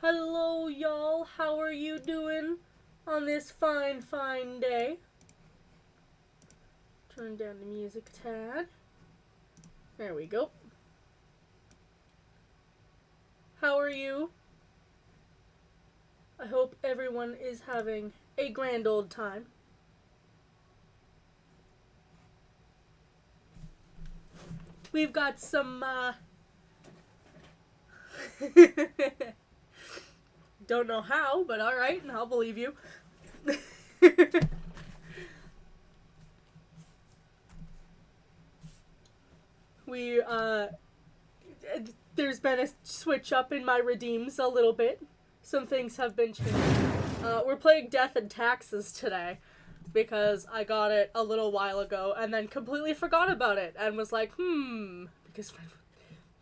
Hello, y'all. How are you doing on this fine, fine day? Turn down the music a tad. There we go. How are you? I hope everyone is having a grand old time. We've got some, don't know how, but alright, I'll believe you. We, there's been a switch up in my redeems a little bit. Some things have been changed. We're playing Death and Taxes today because I got it a little while ago and then completely forgot about it and was like, because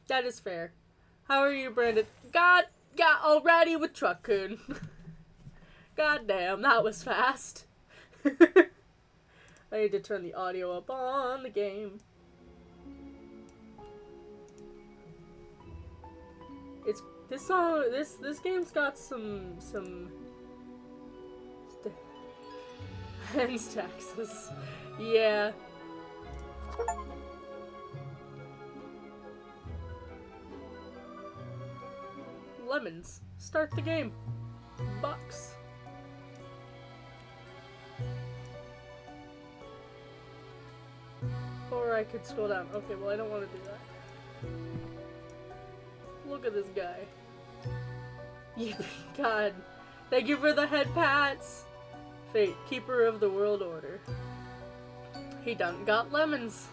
that is fair. How are you, Brandon? Got already with Truck Coon. God damn, that was fast. I need to turn the audio up on the game. It's this game's got some Hens taxes. Yeah. Lemons. Start the game. Bucks. Or I could scroll down. Okay, well I don't want to do that. Look at this guy. Yeah, God. Thank you for the head pats. Fate, keeper of the world order. He done got lemons.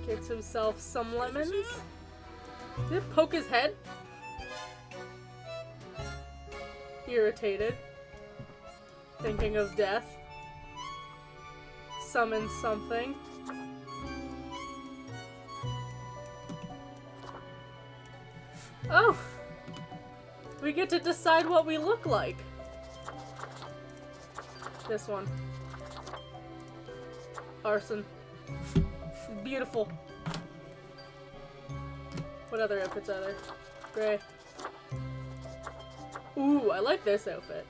Gets himself some lemons. Did it poke his head? Irritated. Thinking of death. Summon something. Oh! We get to decide what we look like. This one. Arson. Beautiful. What other outfits are there? Gray. Ooh, I like this outfit.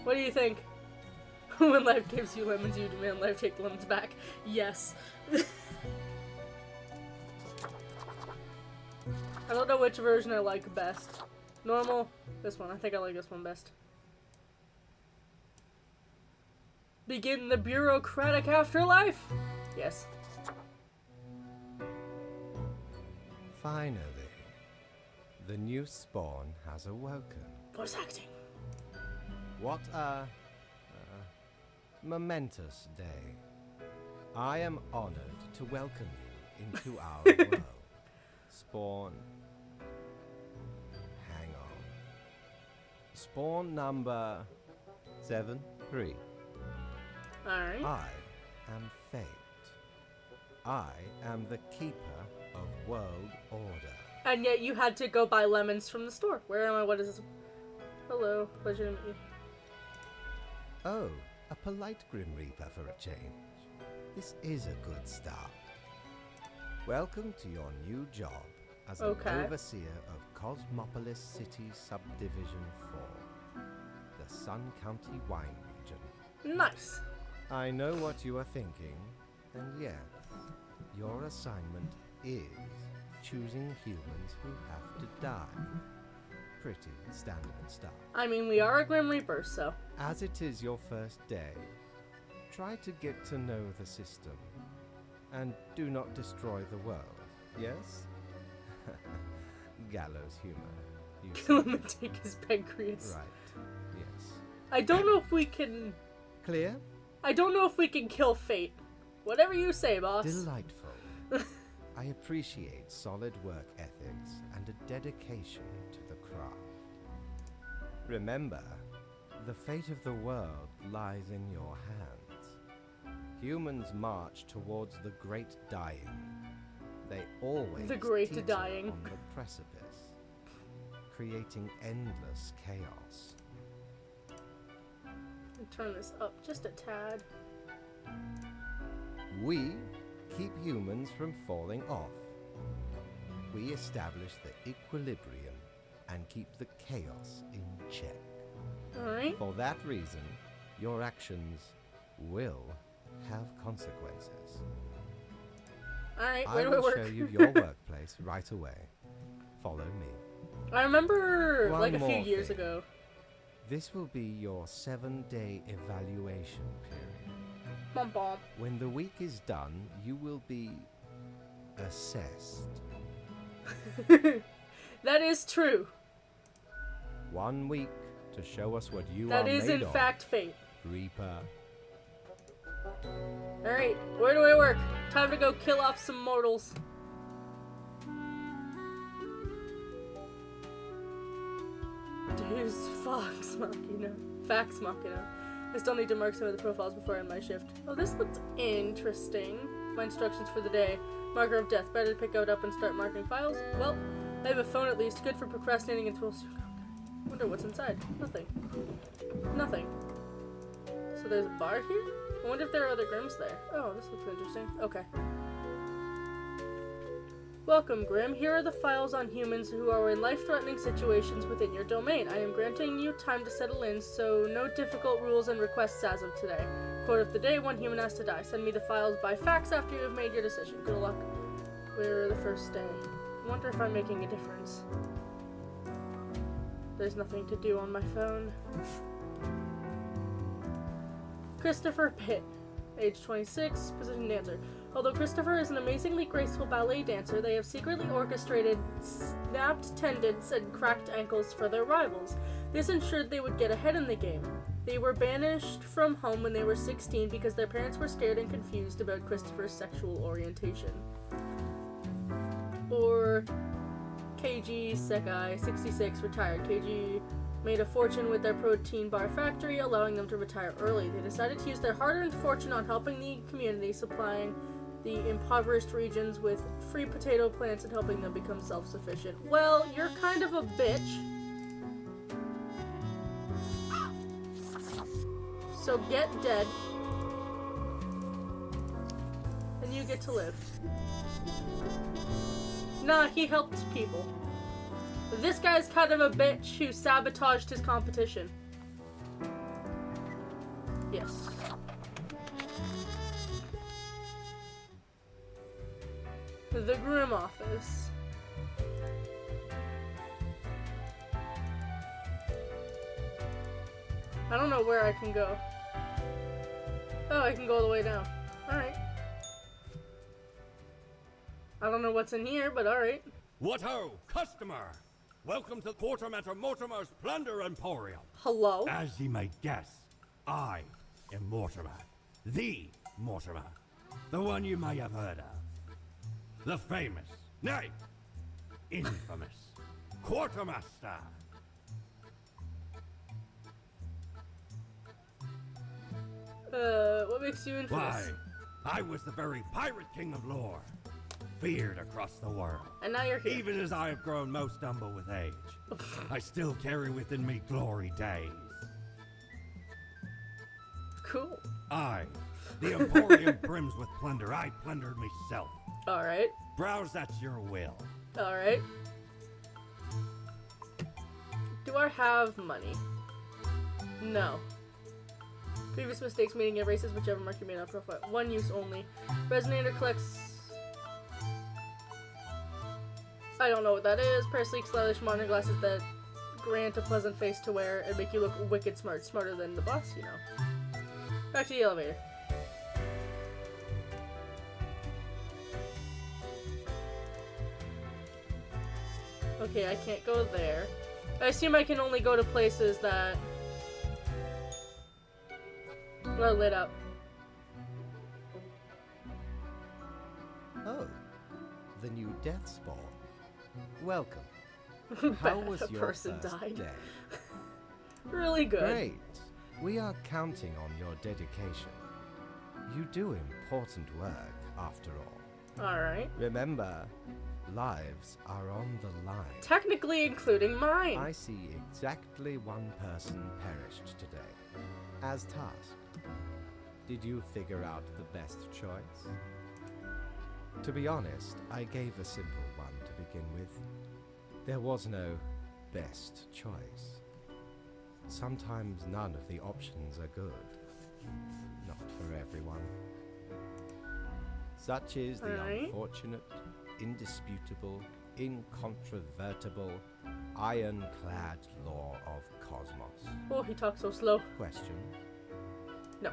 What do you think? When life gives you lemons, you demand life take the lemons back. Yes. I don't know which version I like best. Normal? This one. I think I like this one best. Begin the bureaucratic afterlife? Yes. Finally, the new spawn has awoken. Voice acting. What a momentous day. I am honored to welcome you into our world. Spawn. Hang on. Spawn number 7-3. Alright. I am Fate. I am the keeper of world order. And yet you had to go buy lemons from the store. Where am I? What is this? Hello. Pleasure to meet you. Oh, a polite Grim Reaper for a change. This is a good start. Welcome to your new job as an overseer of Cosmopolis City Subdivision 4, the Sun County Wine Region. Nice. I know what you are thinking, and yes, your assignment is choosing humans who have to die. Pretty standard stuff. I mean, we are a Grim Reaper, so. As it is your first day, try to get to know the system, and do not destroy the world, yes? Gallows humor. Kill him and take his pancreas. Right, yes. I don't know if we can... Clear? I don't know if we can kill Fate. Whatever you say, boss. Delightful. I appreciate solid work ethics and a dedication to the craft. Remember, the fate of the world lies in your hands. Humans march towards the great dying. They always The great teeter dying. on the precipice, creating endless chaos. Turn this up just a tad. We keep humans from falling off. We establish the equilibrium and keep the chaos in check. Alright. For that reason, your actions will have consequences. Alright, I where do I will work? show you your workplace right away. Follow me. I remember One like a few more years thing. ago. This will be your 7-day evaluation period. Bum bum. When the week is done, you will be assessed. That is true. 1 week to show us what you are That made is in of, fact fate. Reaper. Alright, where do I work? Time to go kill off some mortals. Deus Fox Machina. Fax Machina. I still need to mark some of the profiles before I end my shift. Oh, this looks interesting. My instructions for the day. Marker of death. Better to pick it up and start marking files. Well, I have a phone at least. Good for procrastinating until soon. Wonder what's inside. Nothing. Nothing. So there's a bar here? I wonder if there are other Grims there. Oh, this looks interesting. Okay. Welcome, Grim. Here are the files on humans who are in life-threatening situations within your domain. I am granting you time to settle in, so no difficult rules and requests as of today. Quote of the day, 1 human has to die. Send me the files by fax after you have made your decision. Good luck. We're the first day. I wonder if I'm making a difference. There's nothing to do on my phone. Christopher Pitt, age 26, position dancer. Although Christopher is an amazingly graceful ballet dancer, they have secretly orchestrated snapped tendons and cracked ankles for their rivals. This ensured they would get ahead in the game. They were banished from home when they were 16 because their parents were scared and confused about Christopher's sexual orientation. Or KG Sekai, 66, retired. KG made a fortune with their protein bar factory, allowing them to retire early. They decided to use their hard-earned fortune on helping the community, supplying the impoverished regions with free potato plants and helping them become self-sufficient. Well, you're kind of a bitch. So get dead. And you get to live. Nah, he helped people. This guy's kind of a bitch who sabotaged his competition. Yes. The Grim office. I don't know where I can go. Oh, I can go all the way down. Alright. I don't know what's in here, but alright. What ho, customer! Welcome to Quartermaster Mortimer's Plunder Emporium. Hello? As ye may guess, I am Mortimer. The Mortimer. The one you may have heard of. The famous, nay, infamous Quartermaster. What makes you infamous? Why, I was the very pirate king of lore, feared across the world. And now you're here. Even as I have grown most humble with age, I still carry within me glory days. Cool. I, the Emporium brims with plunder. I plundered myself. Alright. Browse at your will. Alright. Do I have money? No. Previous mistakes meaning erases whichever mark you made on profile. One use only. Resonator collects... I don't know what that is. Pair of sleek, stylish modern glasses that grant a pleasant face to wear and make you look wicked smart. Smarter than the boss, you know. Back to the elevator. Okay, I can't go there. I assume I can only go to places that are lit up. Oh, the new death spawn. Welcome. How was A your person first died. day? Really good. Great. We are counting on your dedication. You do important work, after all. Alright. Remember, lives are on the line. Technically including mine. I see exactly one person perished today, as tasked. Did you figure out the best choice? To be honest, I gave a simple one to begin with. There was no best choice. Sometimes none of the options are good. Not for everyone. Such is the unfortunate, indisputable, incontrovertible, ironclad law of cosmos. Oh, he talks so slow. Question? No.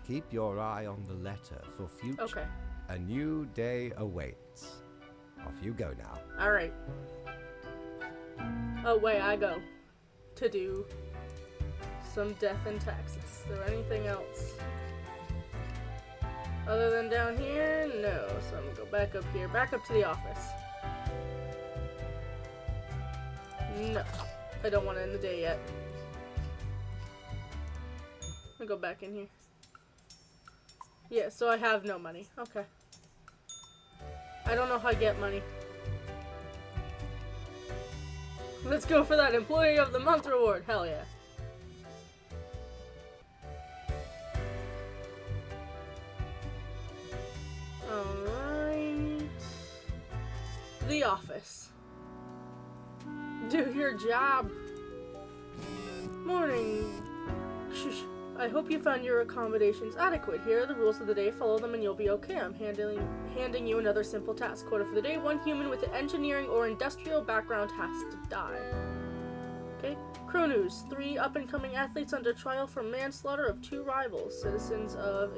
Keep your eye on the letter for future. Okay. A new day awaits. Off you go now. Alright. Away I go. To do some death and taxes. Is there anything else? Other than down here? No. So I'm gonna go back up here. Back up to the office. No. I don't want to end the day yet. I'll go back in here. Yeah, so I have no money. Okay. I don't know how I get money. Let's go for that Employee of the Month reward. Hell yeah. Alright. The office. Do your job. Morning. Shush. I hope you found your accommodations adequate. Here are the rules of the day. Follow them and you'll be okay. I'm handing you another simple task. Quota for the day. One human with an engineering or industrial background has to die. Okay. Crow News. 3 up-and-coming athletes under trial for manslaughter of 2 rivals. Citizens of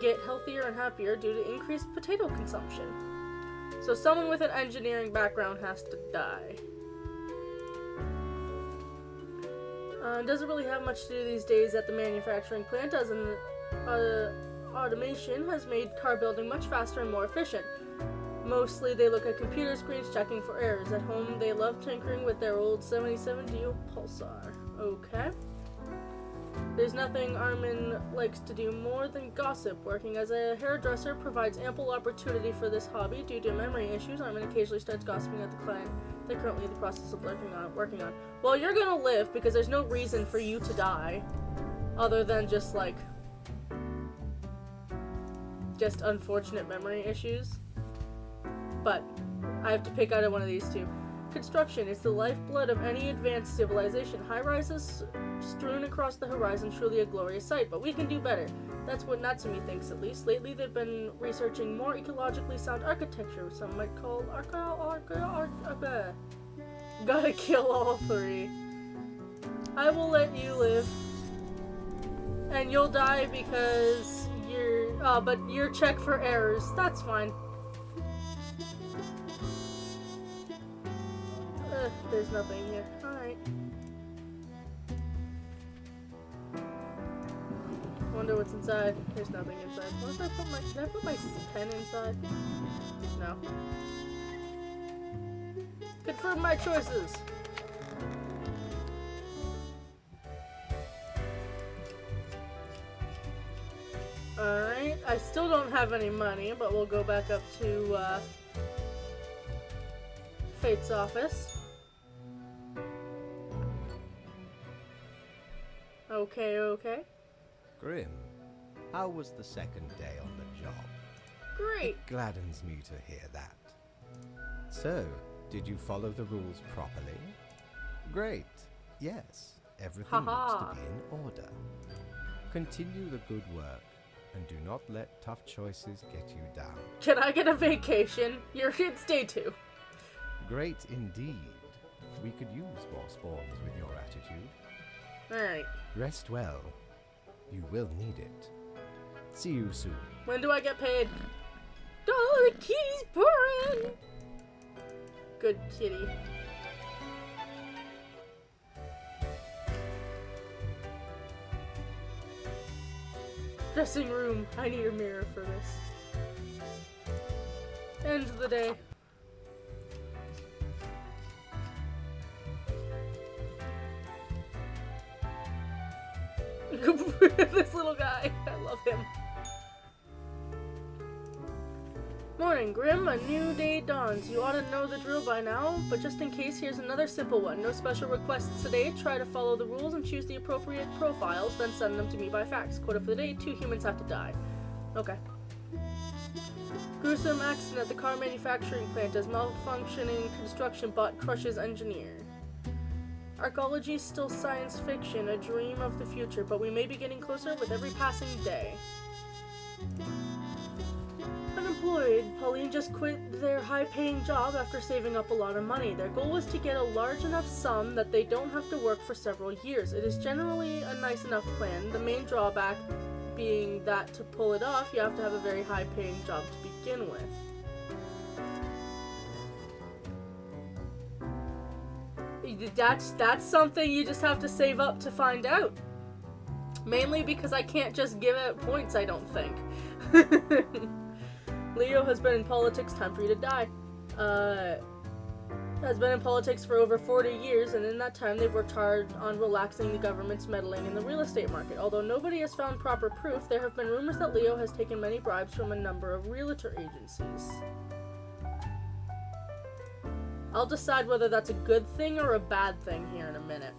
get healthier and happier due to increased potato consumption. So someone with an engineering background has to die. Doesn't really have much to do these days at the manufacturing plant, as automation has made car building much faster and more efficient. Mostly they look at computer screens checking for errors. At home they love tinkering with their old 77 Dio Pulsar. Okay. There's nothing Armin likes to do more than gossip. Working as a hairdresser provides ample opportunity for this hobby. Due to memory issues, Armin occasionally starts gossiping at the client they're currently in the process of working on. Well, you're gonna live because there's no reason for you to die. Other than just, like, just unfortunate memory issues. But I have to pick out of one of these two. Construction is the lifeblood of any advanced civilization. High-rises strewn across the horizon, truly a glorious sight, but we can do better. That's what Natsumi thinks, at least. Lately, they've been researching more ecologically sound architecture, some might call Gotta kill all 3. I will let you live. And you'll die because but your check for errors. That's fine. There's nothing here. Alright. Wonder what's inside. There's nothing inside. What if I put can I put my pen inside? No. Confirm my choices! Alright. I still don't have any money, but we'll go back up to, Fate's office. Okay. Grim, how was the second day on the job? Great. It gladdens me to hear that. So, did you follow the rules properly? Great. Yes, everything looks to be in order. Continue the good work, and do not let tough choices get you down. Can I get a vacation? You're here to stay too. Great indeed. We could use more spawns with your attitude. Alright. Rest well. You will need it. See you soon. When do I get paid? Oh, the kitty's purring! Good kitty. Dressing room. I need a mirror for this. End of the day. This little guy. I love him. Morning, Grim. A new day dawns. You ought to know the drill by now, but just in case, here's another simple one. No special requests today. Try to follow the rules and choose the appropriate profiles, then send them to me by fax. Quota for the day, 2 humans have to die. Okay. Gruesome accident at the car manufacturing plant as malfunctioning construction bot crushes engineer. Archaeology is still science fiction, a dream of the future, but we may be getting closer with every passing day. Unemployed, Pauline just quit their high-paying job after saving up a lot of money. Their goal was to get a large enough sum that they don't have to work for several years. It is generally a nice enough plan, the main drawback being that to pull it off, you have to have a very high-paying job to begin with. That's something you just have to save up to find out. Mainly because I can't just give out points, I don't think. Leo has been in politics, time for you to die. Has been in politics for over 40 years, and in that time they've worked hard on relaxing the government's meddling in the real estate market. Although nobody has found proper proof, there have been rumors that Leo has taken many bribes from a number of realtor agencies. I'll decide whether that's a good thing or a bad thing here in a minute.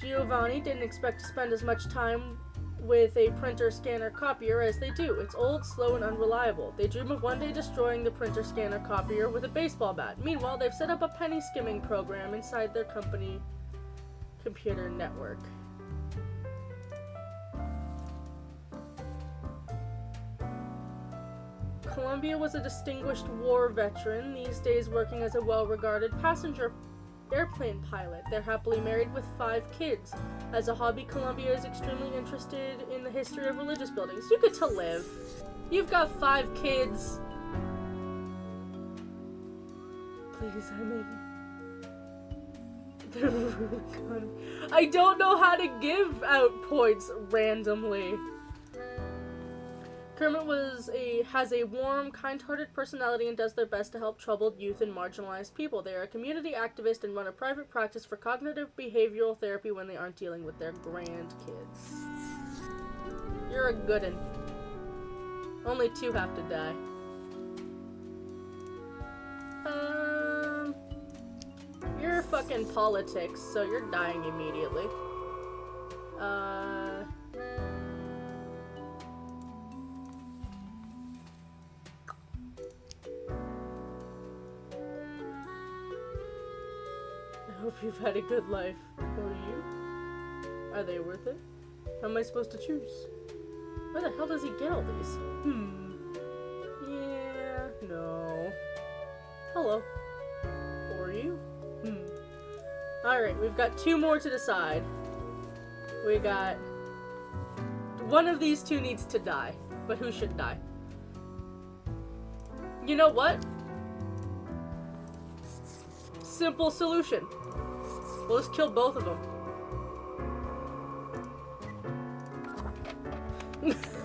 Giovanni didn't expect to spend as much time with a printer, scanner, copier as they do. It's old, slow, and unreliable. They dream of one day destroying the printer, scanner, copier with a baseball bat. Meanwhile, they've set up a penny skimming program inside their company computer network. Columbia was a distinguished war veteran, these days working as a well-regarded passenger airplane pilot. They're happily married with 5 kids. As a hobby, Columbia is extremely interested in the history of religious buildings. You get to live. You've got 5 kids. Please, I don't know how to give out points randomly. Kermit has a warm, kind-hearted personality and does their best to help troubled youth and marginalized people. They are a community activist and run a private practice for cognitive behavioral therapy when they aren't dealing with their grandkids. You're a good one. Only 2 have to die. You're fucking politics, so you're dying immediately. I hope you've had a good life. Or you? Are they worth it? How am I supposed to choose? Where the hell does he get all these? Yeah, no. Hello. Or you? Alright, we've got 2 more to decide. We got... one of these 2 needs to die. But who should die? You know what? Simple solution. We'll just kill both of them.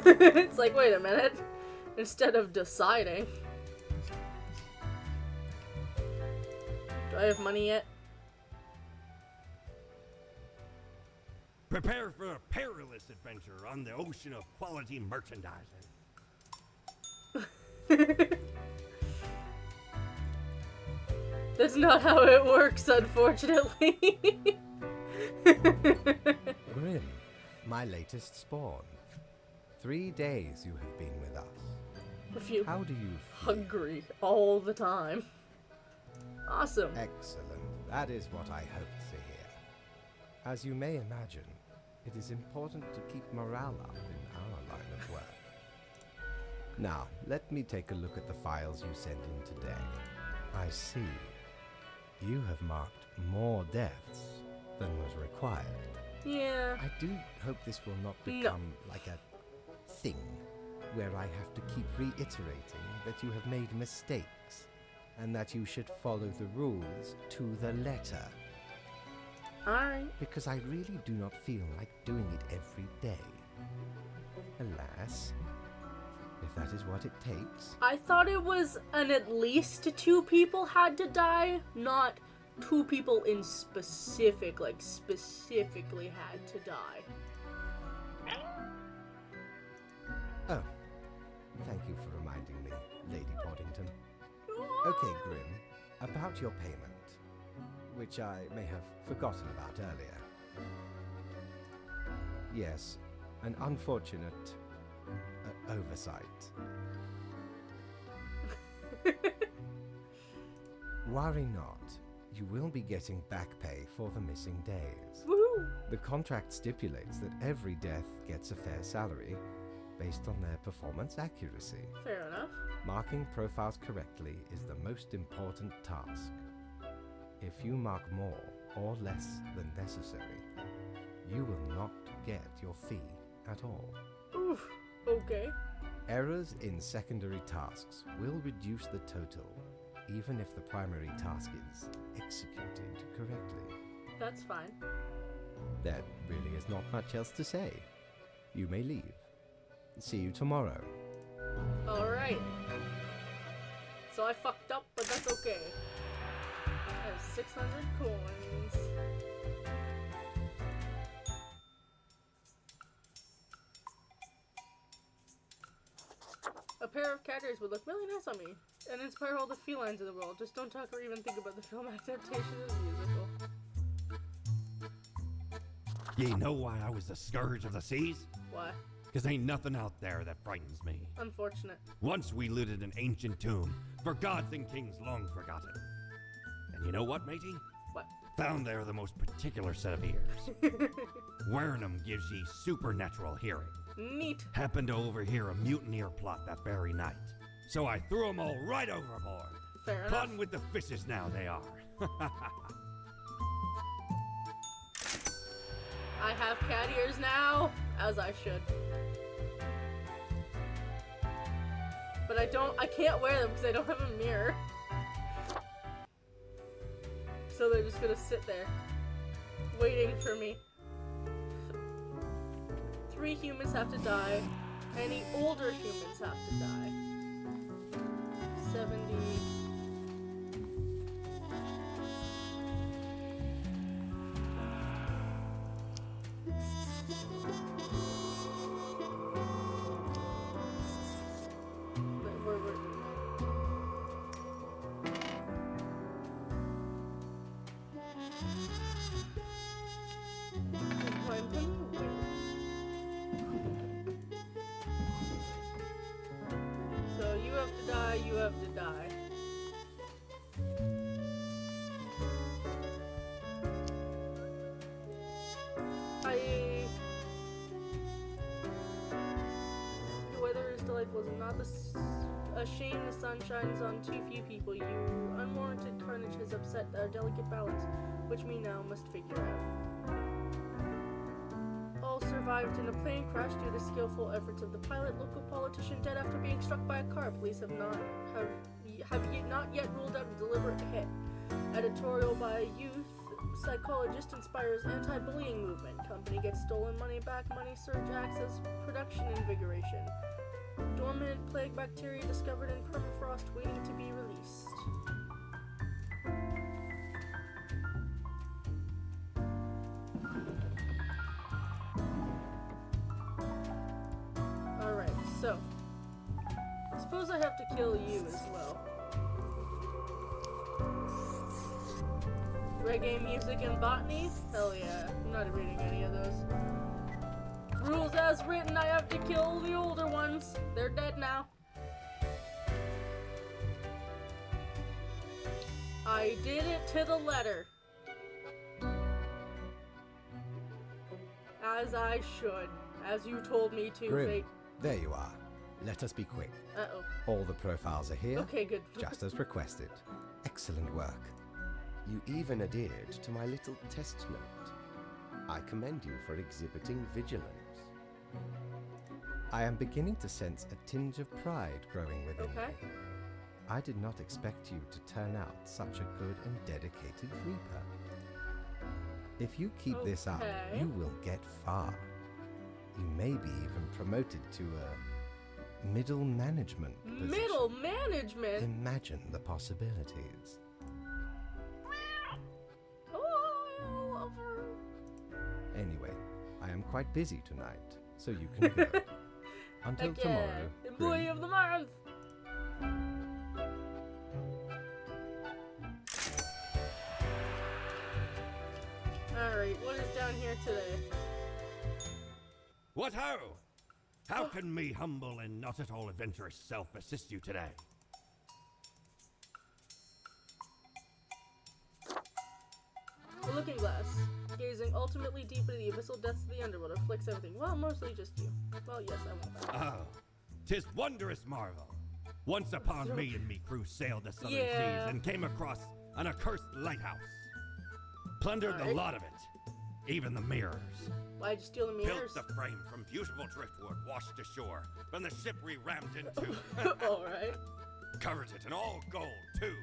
It's like, wait a minute. Instead of deciding. Do I have money yet? Prepare for a perilous adventure on the ocean of quality merchandising. That's not how it works, unfortunately. Grim, my latest spawn. 3 days you have been with us. A few. How do you feel? Hungry all the time. Awesome. Excellent. That is what I hoped to hear. As you may imagine, it is important to keep morale up in our line of work. Now, let me take a look at the files you sent in today. I see. You have marked more deaths than was required. Yeah. I do hope this will not become like a thing where I have to keep reiterating that you have made mistakes and that you should follow the rules to the letter. Alright. Because I really do not feel like doing it every day. Alas, if that is what it takes. I thought it was at least 2 people had to die, not 2 people in specific, like specifically had to die. Oh, thank you for reminding reminding me, Lady Poddington. Okay, Grim, about your payment, which I may have forgotten about earlier. Yes, an unfortunate oversight. Worry not. You will be getting back pay for the missing days. Woohoo! The contract stipulates that every death gets a fair salary based on their performance accuracy. Fair enough. Marking profiles correctly is the most important task. If you mark more or less than necessary, you will not get your fee at all. Oof. Okay. Errors in secondary tasks will reduce the total, even if the primary task is executed correctly. That's fine. There really is not much else to say. You may leave. See you tomorrow. Alright. So I fucked up, but that's okay. I have 600 coins. A pair of cat ears would look really nice on me and inspire all the felines in the world. Just don't talk or even think about the film adaptation of the musical. Ye know why I was the scourge of the seas? Why? Because ain't nothing out there that frightens me. Unfortunate. Once we looted an ancient tomb, for gods and kings long forgotten. And you know what, matey? What? Found there the most particular set of ears. Wearing them gives ye supernatural hearing. Neat. Happened to overhear a mutineer plot that very night. So I threw them all right overboard. Fair enough. Plotting with the fishes now they are. I have cat ears now, as I should. But I can't wear them because I don't have a mirror. So they're just gonna sit there, waiting for me. 3 humans have to die. Any older humans have to die. 70. So you have to die, you have to die. The weather is delightful. It's not a shame the sun shines on too few people. You unwarranted carnage has upset our delicate balance, which we now must figure out. All survived in a plane crash due to skillful efforts of the pilot. Local politician dead after being struck by a car. Police have not yet ruled out a deliberate hit. Editorial by a youth psychologist inspires anti-bullying movement. Company gets stolen money back. Money surge acts as production invigoration. Dormant plague bacteria discovered in permafrost waiting to be released. Alright, so suppose I have to kill you as well. Reggae music and botany? Hell yeah. I'm not reading any of those. Rules as written, I have to kill the older ones. They're dead now. I did it to the letter. As I should. As you told me to. Grim, there you are. Let us be quick. Uh-oh. All the profiles are here. Okay, good. Just as requested. Excellent work. You even adhered to my little test note. I commend you for exhibiting vigilance. I am beginning to sense a tinge of pride growing within me. I did not expect you to turn out such a good and dedicated Reaper. If you keep this up, you will get far. You may be even promoted to a middle management position. Middle management? Imagine the possibilities. Oh, I love her. Anyway, I am quite busy tonight, so you can go. Until tomorrow. Employee of the month! Alright, what is down here today? What ho! How can me humble and not at all adventurous self assist you today? The Looking Glass. Gazing ultimately deep into the abyssal depths of the underworld afflicts everything. Well, mostly just you. Well, yes, I want that. Oh, 'tis wondrous marvel. Once upon me and me crew sailed the southern Yeah. seas and came across an accursed lighthouse. Plundered the Alright. lot of it, even the mirrors. Why'd you steal the mirrors? Built the frame from beautiful driftwood washed ashore from the ship we rammed into. Alright. Covered it in all gold, too,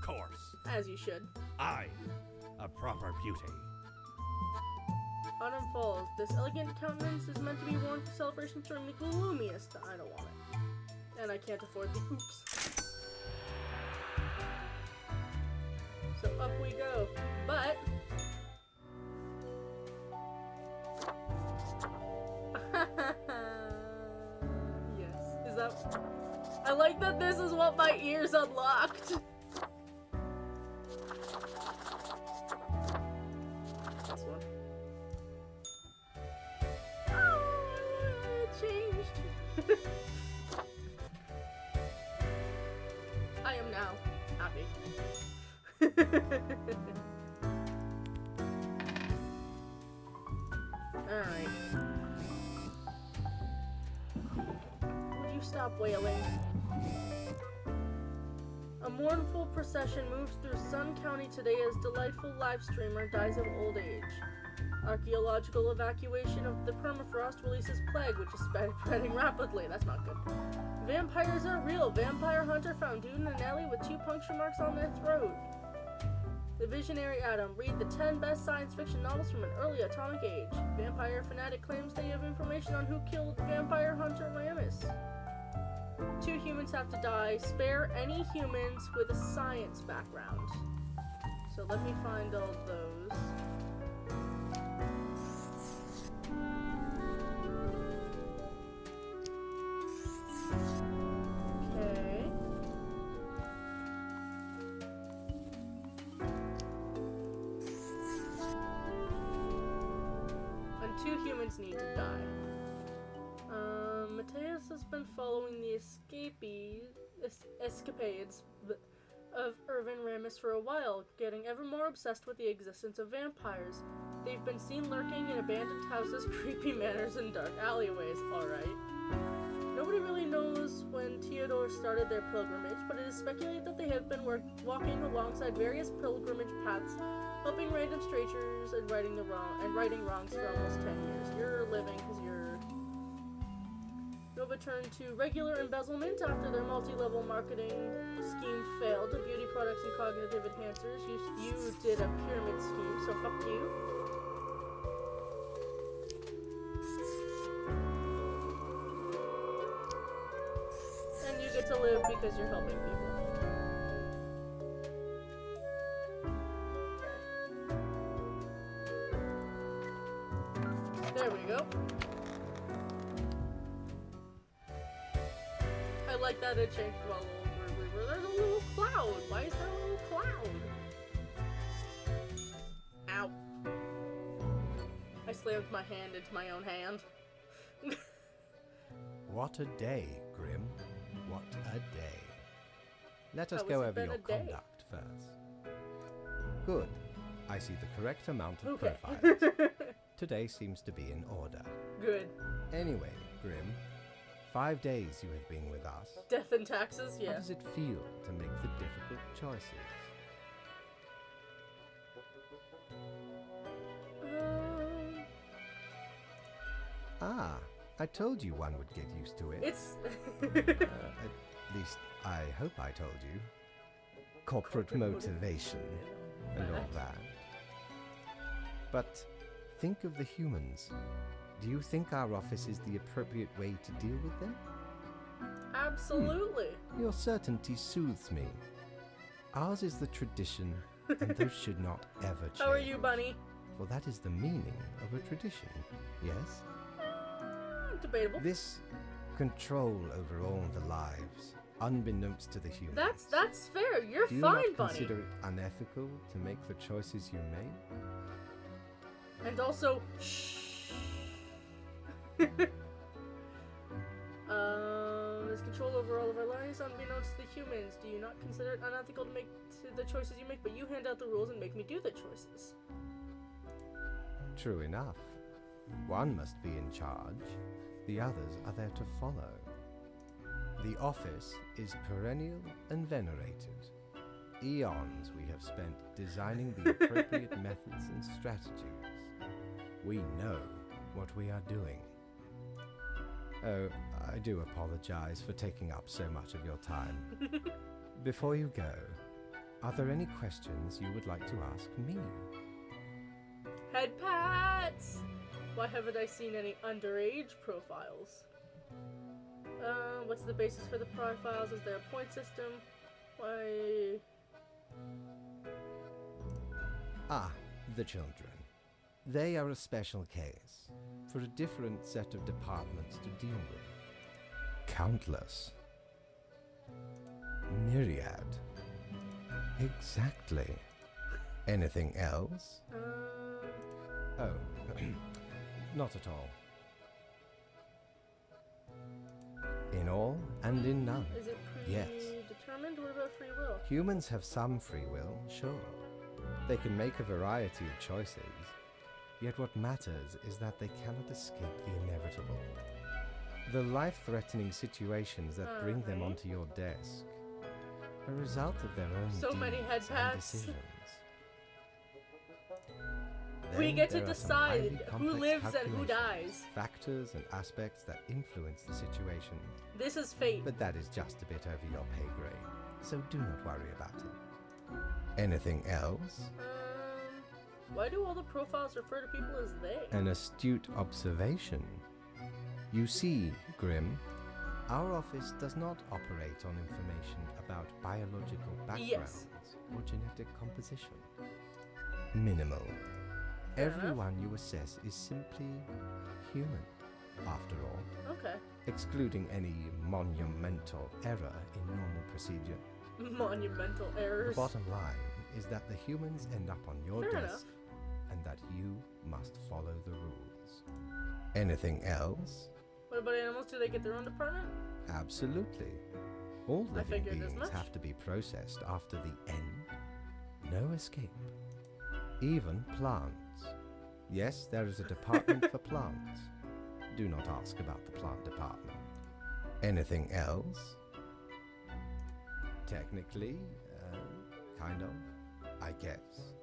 course. As you should. I, a proper beauty. Autumn falls. This elegant countenance is meant to be worn for celebrations during the gloomiest. I don't want it. And I can't afford the oops. So up we go. But yes. Is that I like that this is what my ears unlocked. This one. Oh, it changed. I am now happy. Alright. Would you stop wailing? A mournful procession moves through Sun County today as delightful live streamer dies of old age. Archaeological evacuation of the permafrost releases plague, which is spreading rapidly. That's not good. Vampires are real. Vampire hunter found dude in an alley with 2 puncture marks on their throat. The Visionary Atom. Read the 10 best science fiction novels from an early atomic age. Vampire fanatic claims they have information on who killed vampire hunter Ramus. 2 humans have to die. Spare any humans with a science background. So let me find all those. Okay. And 2 humans need to die. Mateus has been following the escapades of Irvin Ramus for a while, getting ever more obsessed with the existence of vampires. They've been seen lurking in abandoned houses, creepy manors, and dark alleyways. Alright. Nobody really knows when Theodore started their pilgrimage, but it is speculated that they have been walking alongside various pilgrimage paths, helping random strangers and righting wrongs for almost 10 years. You're living because you're... Nova turned to regular embezzlement after their multi-level marketing scheme failed. Beauty products and cognitive enhancers. You did a pyramid scheme, so fuck you. And you get to live because you're helping people. There we go. I like that it changed to a little river. There's a little cloud. Why is there a little cloud? Ow. I slammed my hand into my own hand. What a day, Grim. What a day. Let us How go has it over been your a day? conduct first. Good. I see the correct amount of Okay. profiles. Today seems to be in order. Good. Anyway, Grim, 5 days you have been with us. Death and taxes, How yeah. does it feel to make the difficult choices? Ah, I told you one would get used to it. It's... At least, I hope I told you. Corporate motivation and all that. But think of the humans. Do you think our office is the appropriate way to deal with them? Absolutely. Your certainty soothes me. Ours is the tradition, and those should not ever change. How are you, Bunny? For that is the meaning of a tradition, yes? Debatable. This control over all the lives, unbeknownst to the humans. That's fair. You're Do you fine, not Bunny. consider it unethical to make the choices you made? And also, shh. There's control over all of our lives unbeknownst to the humans. Do you not consider it unethical to make the choices you make, but you hand out the rules and make me do the choices? True enough. One must be in charge. The others are there to follow. The office is perennial and venerated. Eons we have spent designing the appropriate methods and strategies. We know what we are doing. Oh, I do apologize for taking up so much of your time. Before you go, are there any questions you would like to ask me? Head pats! Why haven't I seen any underage profiles? What's the basis for the profiles? Is there a point system? Why... Ah, the children. They are a special case, for a different set of departments to deal with. Countless. Myriad. Exactly. Anything else? Oh, not at all. In all and in none. Is it Yes. predetermined? What about free will? Humans have some free will, sure. They can make a variety of choices. Yet what matters is that they cannot escape the inevitable. The life-threatening situations that bring them onto your desk, a result of their own So many deeds head and pats. decisions. We Then get to there are some decide highly who complex lives and who calculations, dies. factors and aspects that influence the situation. This is fate. But that is just a bit over your pay grade, so do not worry about it. Anything else? Why do all the profiles refer to people as they? An astute observation. You see, Grim, our office does not operate on information about biological backgrounds or genetic composition. Minimal. Fair enough. Everyone you assess is simply human, after all, Okay. excluding any monumental error in normal procedure. Monumental The errors. bottom line is that the humans end up on your Fair desk and that you must follow the rules. Anything else? What about animals? Do they get their own department? Absolutely. All I living figured as beings much. have to be processed after the end. No escape. Even plants. Yes, there is a department for plants. Do not ask about the plant department. Anything else? Technically, kind of, I guess.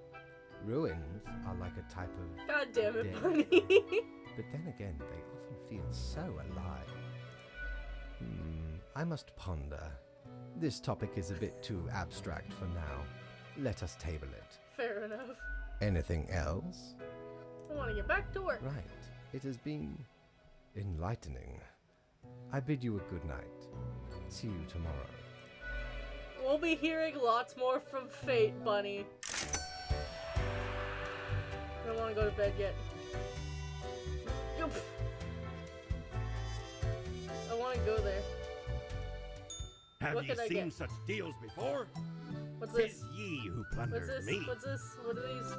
Ruins are like a type of... God damn it, Dead. Bunny. But then again, they often feel so alive. I must ponder. This topic is a bit too abstract for now. Let us table it. Fair enough. Anything else? I want to get back to work. Right. It has been enlightening. I bid you a good night. See you tomorrow. We'll be hearing lots more from Fate, Bunny. I don't want to go to bed yet. Yup. I want to go there. Have What ye did I seen get? such deals before? What's Tis this? ye who What's plunders this? me. What's this? What are these?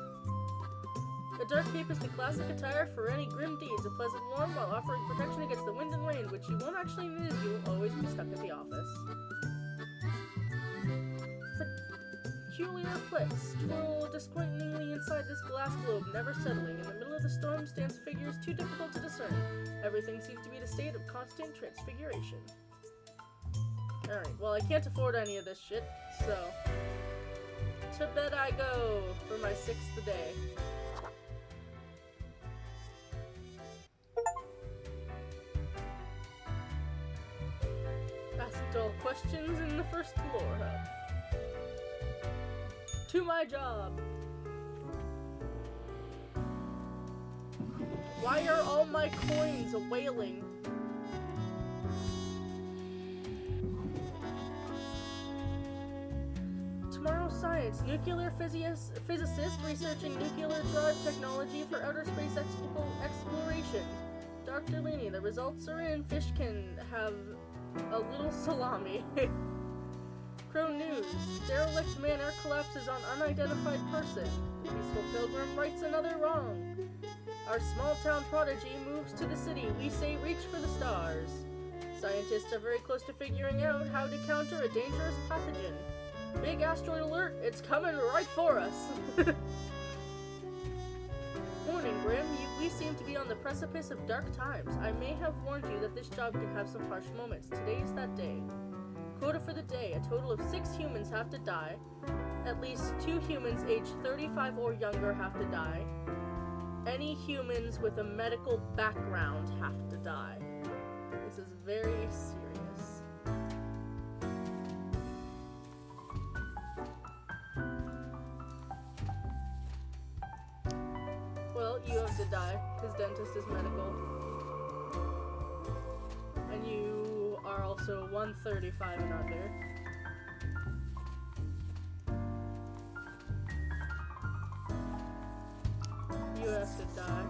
The dark cape is the classic attire for any grim deeds. A pleasant warm while offering protection against the wind and rain, which you won't actually need as you will always be stuck at the office. Peculiar flips twirl disappointingly inside this glass globe, never settling. In the middle of the storm stands figures too difficult to discern. Everything seems to be in a state of constant transfiguration. Alright, well I can't afford any of this shit, so... to bed I go for my 6th day. Asked all questions in the first floor hub. To my job. Why are all my coins wailing? Tomorrow's science. Nuclear physicist researching nuclear drive technology for outer space exploration. Dr. Laney, the results are in. Fish can have a little salami. Crow News. Derelict manor collapses on unidentified person. The peaceful pilgrim rights another wrong. Our small-town prodigy moves to the city. We say reach for the stars. Scientists are very close to figuring out how to counter a dangerous pathogen. Big asteroid alert! It's coming right for us! Warning, Grim. We seem to be on the precipice of dark times. I may have warned you that this job could have some harsh moments. Today is that day. Quota for the day. A total of 6 humans have to die. At least 2 humans aged 35 or younger have to die. Any humans with a medical background have to die. This is very serious. Well, you have to die, because dentist is medical. And you are also 135 and under. You have to die.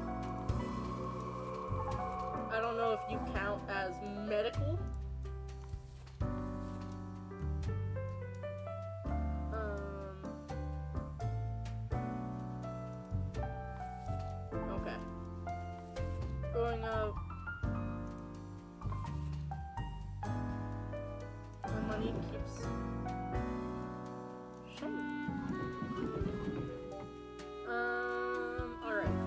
I don't know if you count as medical. Okay. Growing up, my money keeps shiny. Alright.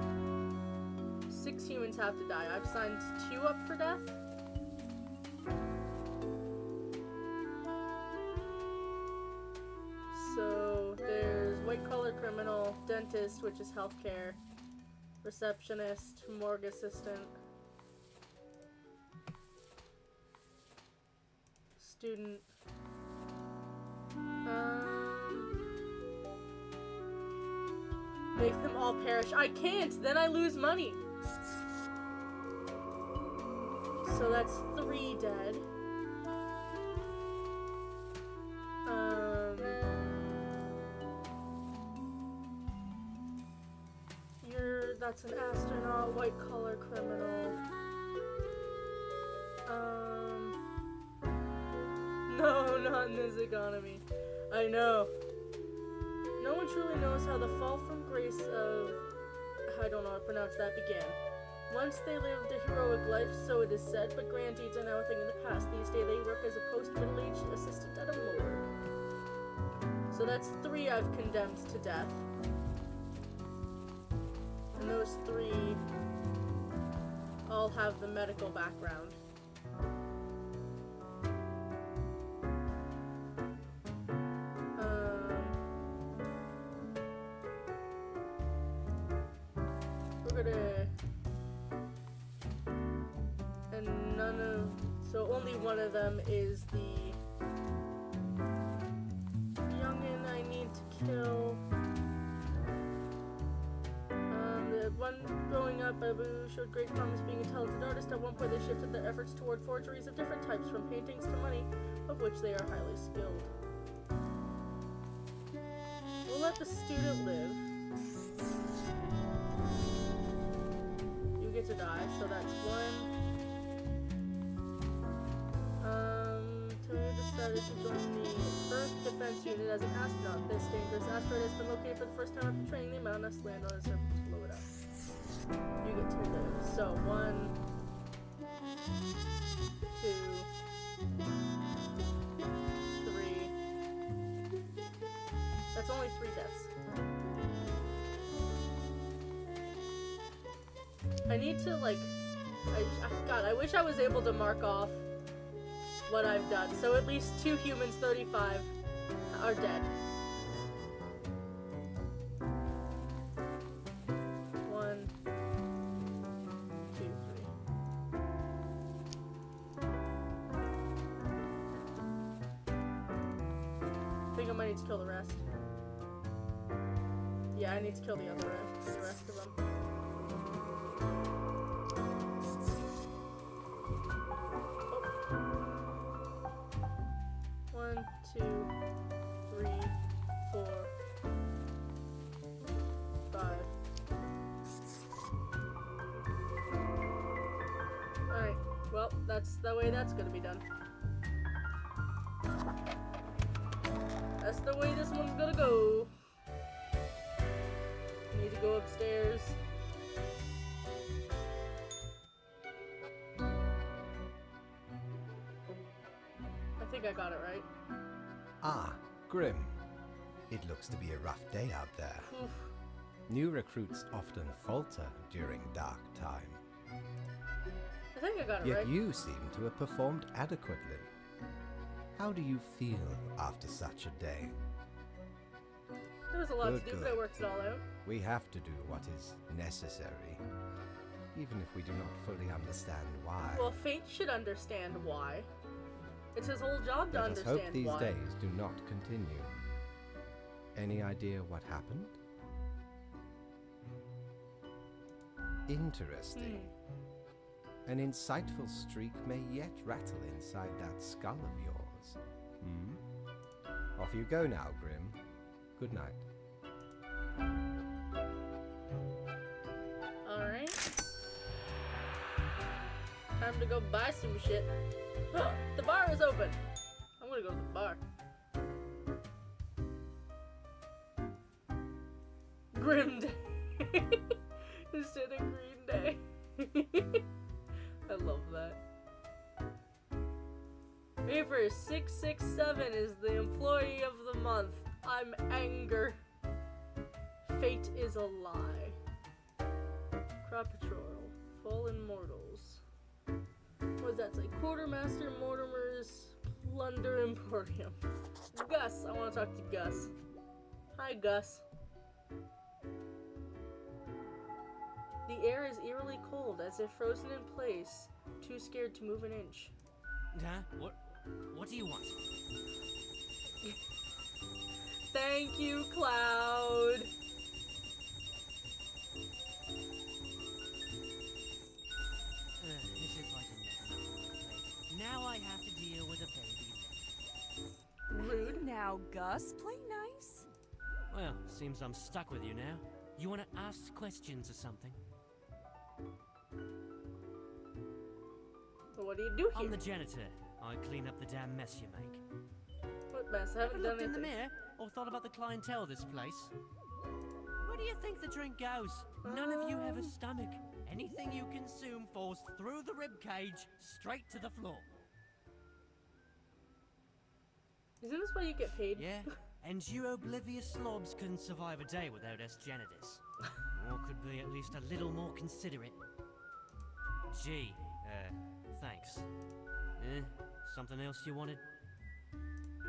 6 humans have to die. I've signed 2 up for death. So there's white-collar criminal, dentist, which is healthcare, receptionist, morgue assistant, student. Make them all perish. I can't! Then I lose money! So that's 3 dead. That's an astronaut, white-collar criminal. No, not in this economy. I know. No one truly knows how the fall from grace of... I don't know how to pronounce that began. Once they lived a heroic life, so it is said, but grand deeds are now a thing in the past. These days they work as a post-middle-aged assistant at a morgue. So that's 3 I've condemned to death. And those 3 all have the medical background. We're gonna... And none of... So only one of them is the youngin' I need to kill. One growing up, Abu showed great promise being a talented artist. At one point, they shifted their efforts toward forgeries of different types, from paintings to money, of which they are highly skilled. We'll let the student live. You get to die, so that's 1. Tonya decided to join the Earth Defense Unit as an astronaut. This dangerous asteroid has been located for the first time after training. The amount of land on its surface to blow it up. You get 2 lives. So 1, 2, 3. That's only 3 deaths. I need to God, I wish I was able to mark off what I've done. So at least 2 humans, 35, are dead. 1, 2, 3. I think I might need to kill the rest. Yeah, I need to kill the rest of them. One, 2, 3, 4, 5. Alright, well, that's the way that's gonna be done. That's the way this one's gonna go. Need to go upstairs. I think I got it right. Ah, Grim. It looks to be a rough day out there. Oof. New recruits often falter during dark time. I think I got it Yet right. you seem to have performed adequately. How do you feel after such a day? There was a lot Good, to do, but good. I worked it all out. We have to do what is necessary, even if we do not fully understand why. Well, Fate should understand why. It's his whole job to Let us understand hope these why. days do not continue. Any idea what happened? Interesting. An insightful streak may yet rattle inside that skull of yours. Off you go now, Grim. Good night. Alright. Time to go buy some shit. The bar is open. I'm gonna go to the bar. Grim Day. Instead of Green Day. I love that. Reaper 667 is the employee of the month. I'm Anger. Fate is a lie. Crop Patrol. Fallen Mortals. What does that say? Quartermaster Mortimer's Plunder Emporium. Gus. I want to talk to Gus. Hi, Gus. The air is eerily cold, as if frozen in place, too scared to move an inch. Huh? What do you want? Thank you, Cloud. This is fighting now I have to deal with a baby. Rude. Now, Gus, play nice. Well, seems I'm stuck with you now. You want to ask questions or something? What do you do here? I'm the janitor. I clean up the damn mess you make. What mess? I Ever haven't done looked in the anything. mirror or thought about the clientele of this place? Where do you think the drink goes? None of you have a stomach. Anything you consume falls through the rib cage straight to the floor. Isn't this why you get paid? Yeah, and you oblivious slobs couldn't survive a day without us janitors. Or could be at least a little more considerate. Gee, thanks. Something else you wanted?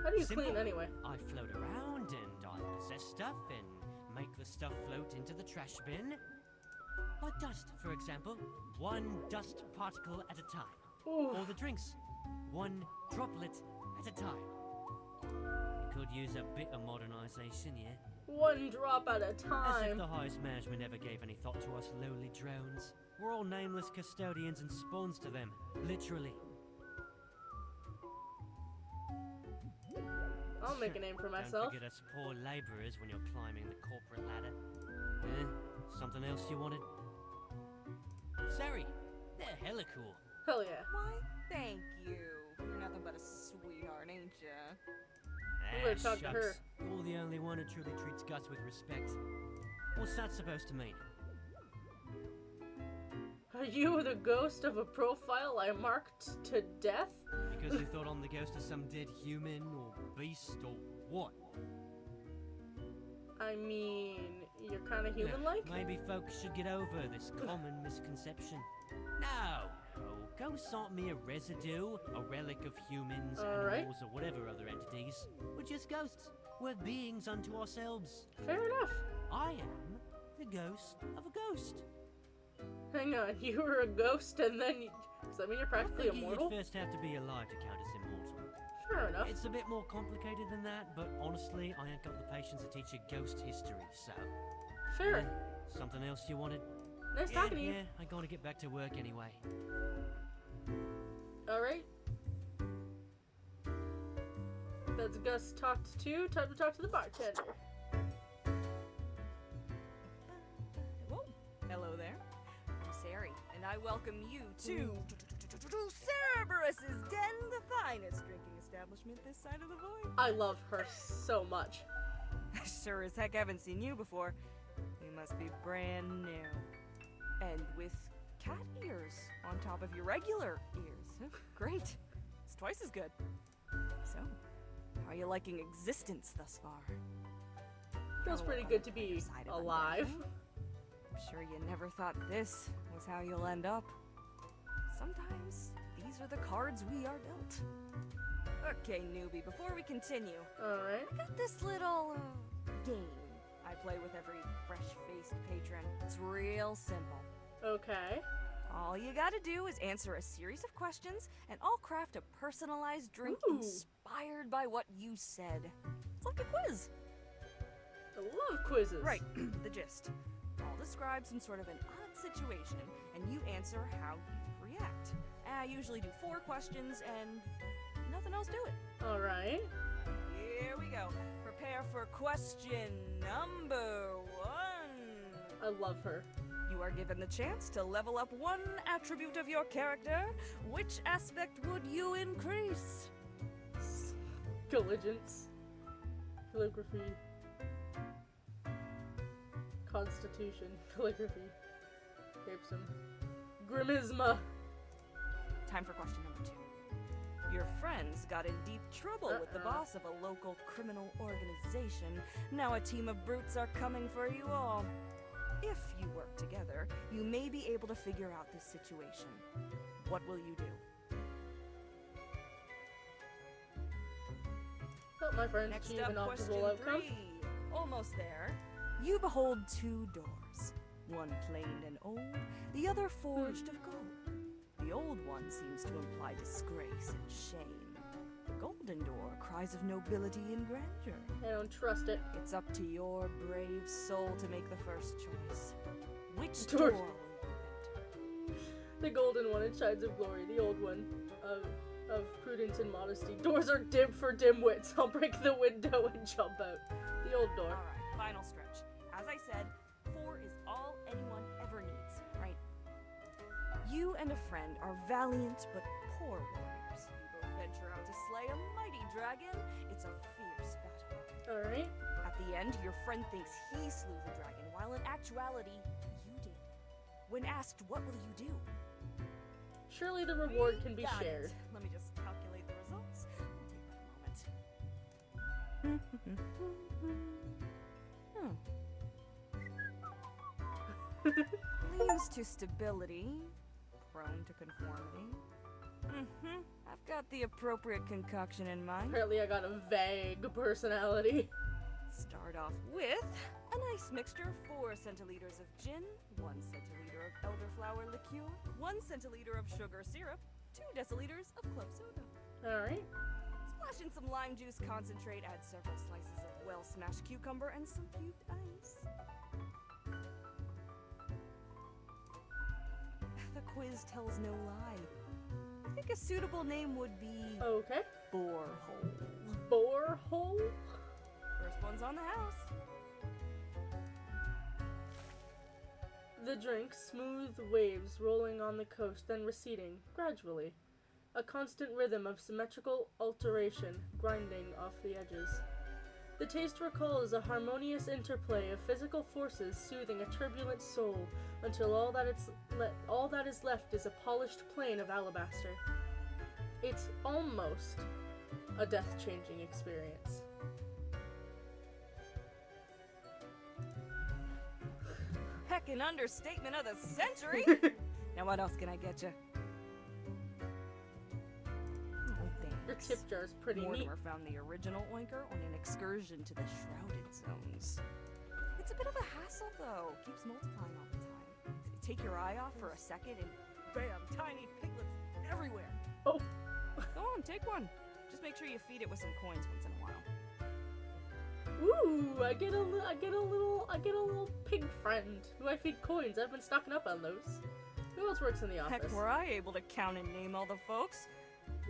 How do you Simple. clean anyway? I float around and I possess stuff and make the stuff float into the trash bin. Like dust, for example. One dust particle at a time. Ooh. Or the drinks. One droplet at a time. You could use a bit of modernization, yeah? One drop at a As if time. the highest management ever gave any thought to us lowly drones. We're all nameless custodians and spawns to them. Literally. I'll make a name for myself. Don't forget us poor laborers when you're climbing the corporate ladder. Something else you wanted? Sari, they're hella cool. Hell yeah. Why, thank you. You're nothing but a sweetheart, ain't ya? I'm gonna talk to shucks. her. You're the only one who truly treats Gus with respect. What's that supposed to mean? Are you the ghost of a profile I marked to death? Because you thought I'm the ghost of some dead human or beast or what? I mean, you're kind of human-like? Maybe folks should get over this common misconception. No, ghosts aren't mere residue, a relic of humans, Alright. animals, or whatever other entities. We're just ghosts. We're beings unto ourselves. Fair enough. I am the ghost of a ghost. Hang on, you were a ghost and then you... Does that mean you're practically I think immortal? you'd first have to be alive to count as immortal. Fair enough. It's a bit more complicated than that, but honestly, I ain't got the patience to teach you ghost history, so... Fair. Something else you wanted? Nice talking to you. Yeah, I gotta get back to work anyway. Alright. That's Gus talked to. Time to talk to the bartender. Whoa. Hello there. I'm Sari, and I welcome you to Cerberus's Den, the finest drinking establishment this side of the void. I love her so much. Sure as heck haven't seen you before. You must be brand new. And with cat ears on top of your regular ears. Great. It's twice as good. So, how are you liking existence thus far? Feels pretty good to be alive. I'm sure you never thought this was how you'll end up. Sometimes these are the cards we are dealt. Okay, newbie, before we continue, Alright. I got this little game I play with every fresh-faced patron. It's real simple. Okay. All you gotta do is answer a series of questions, and I'll craft a personalized drink Ooh. inspired by what you said. It's like a quiz. I love quizzes. Right, the gist. I'll describe some sort of an odd situation, and you answer how you react. I usually do 4 questions, and nothing else to it. Alright. Here we go. Prepare for question number 1. I love her. You are given the chance to level up 1 attribute of your character. Which aspect would you increase? Diligence. Calligraphy. Constitution. Calligraphy. Capsum. Grimisma. Time for question number 2. Your friends got in deep trouble with the boss of a local criminal organization. Now a team of brutes are coming for you all. If you work together, you may be able to figure out this situation. What will you do? Help my friends Next achieve up, an question optimal outcome. 3. Almost there. You behold 2 doors. One planed and old, the other forged of gold. The old one seems to imply disgrace and shame. The golden door cries of nobility and grandeur. I don't trust it. It's up to your brave soul to make the first choice. Which Door- door will you enter? The golden one, it shines of glory. The old one, of prudence and modesty. Doors are dim for dimwits. I'll break the window and jump out. The old door. Alright, final stretch. As I said, 4 is all anyone ever needs, right? You and a friend are valiant but poor warriors. You both venture out to slay a mighty dragon. It's a fierce battle. Alright. At the end, your friend thinks he slew the dragon, while in actuality, you did. When asked, what will you do? Surely the reward We can be got shared. it. Let me just calculate the results. We'll take that a moment. Leans to stability, prone to conformity. I've got the appropriate concoction in mind. Apparently I got a vague personality. Start off with a nice mixture: 4 centiliters of gin, 1 centiliter of elderflower liqueur, 1 centiliter of sugar syrup, 2 deciliters of club soda. Alright. Splash in some lime juice concentrate, add several slices of well-smashed cucumber and some cubed ice. The quiz tells no lie. I think a suitable name would be Okay. Borehole. Borehole? First one's on the house. The drink, smooth waves rolling on the coast, then receding, gradually. A constant rhythm of symmetrical alteration, grinding off the edges. The taste recalls a harmonious interplay of physical forces soothing a turbulent soul until all that is left is a polished plane of alabaster. It's almost a death-changing experience. Heckin' understatement of the century! Now what else can I get you? Oh, Your thanks. tip jar is pretty neat. Mortimer found the original oinker on an excursion to the Shrouded Zones. It's a bit of a hassle, though. Keeps multiplying all the time. Take your eye off for a second and bam, tiny piglets everywhere. Oh. Go on, take one. Just make sure you feed it with some coins once in a while. Ooh, I get a little pig friend who I feed coins. I've been stocking up on those. Who else works in the office? Heck, were I able to count and name all the folks?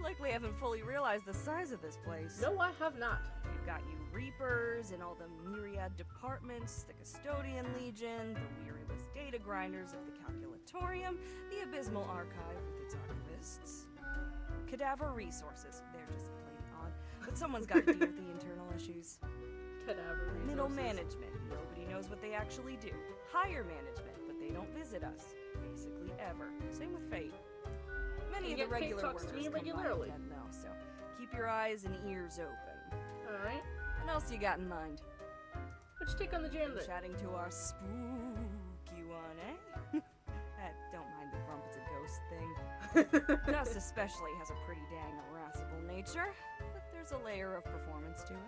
Likely haven't fully realized the size of this place. No, I have not. We've got you Reapers in all the myriad departments, the Custodian Legion, the weariless data grinders of the Calculatorium, the Abysmal Archive with its archivists. Cadaver Resources, they're just plain but someone's got to deal with the internal issues. Cadaver resources. Middle management, nobody knows what they actually do. Higher management, but they don't visit us. Basically ever. Same with Fate. Many of the regular talks workers to me come by regularly. again, though, so keep your eyes and ears open. Alright. What else you got in mind? What's your take on the janitor? Chatting to our spooky one, eh? Don't mind the grump, it's a ghost thing. Gus especially has a pretty dang irascible nature, but there's a layer of performance to it.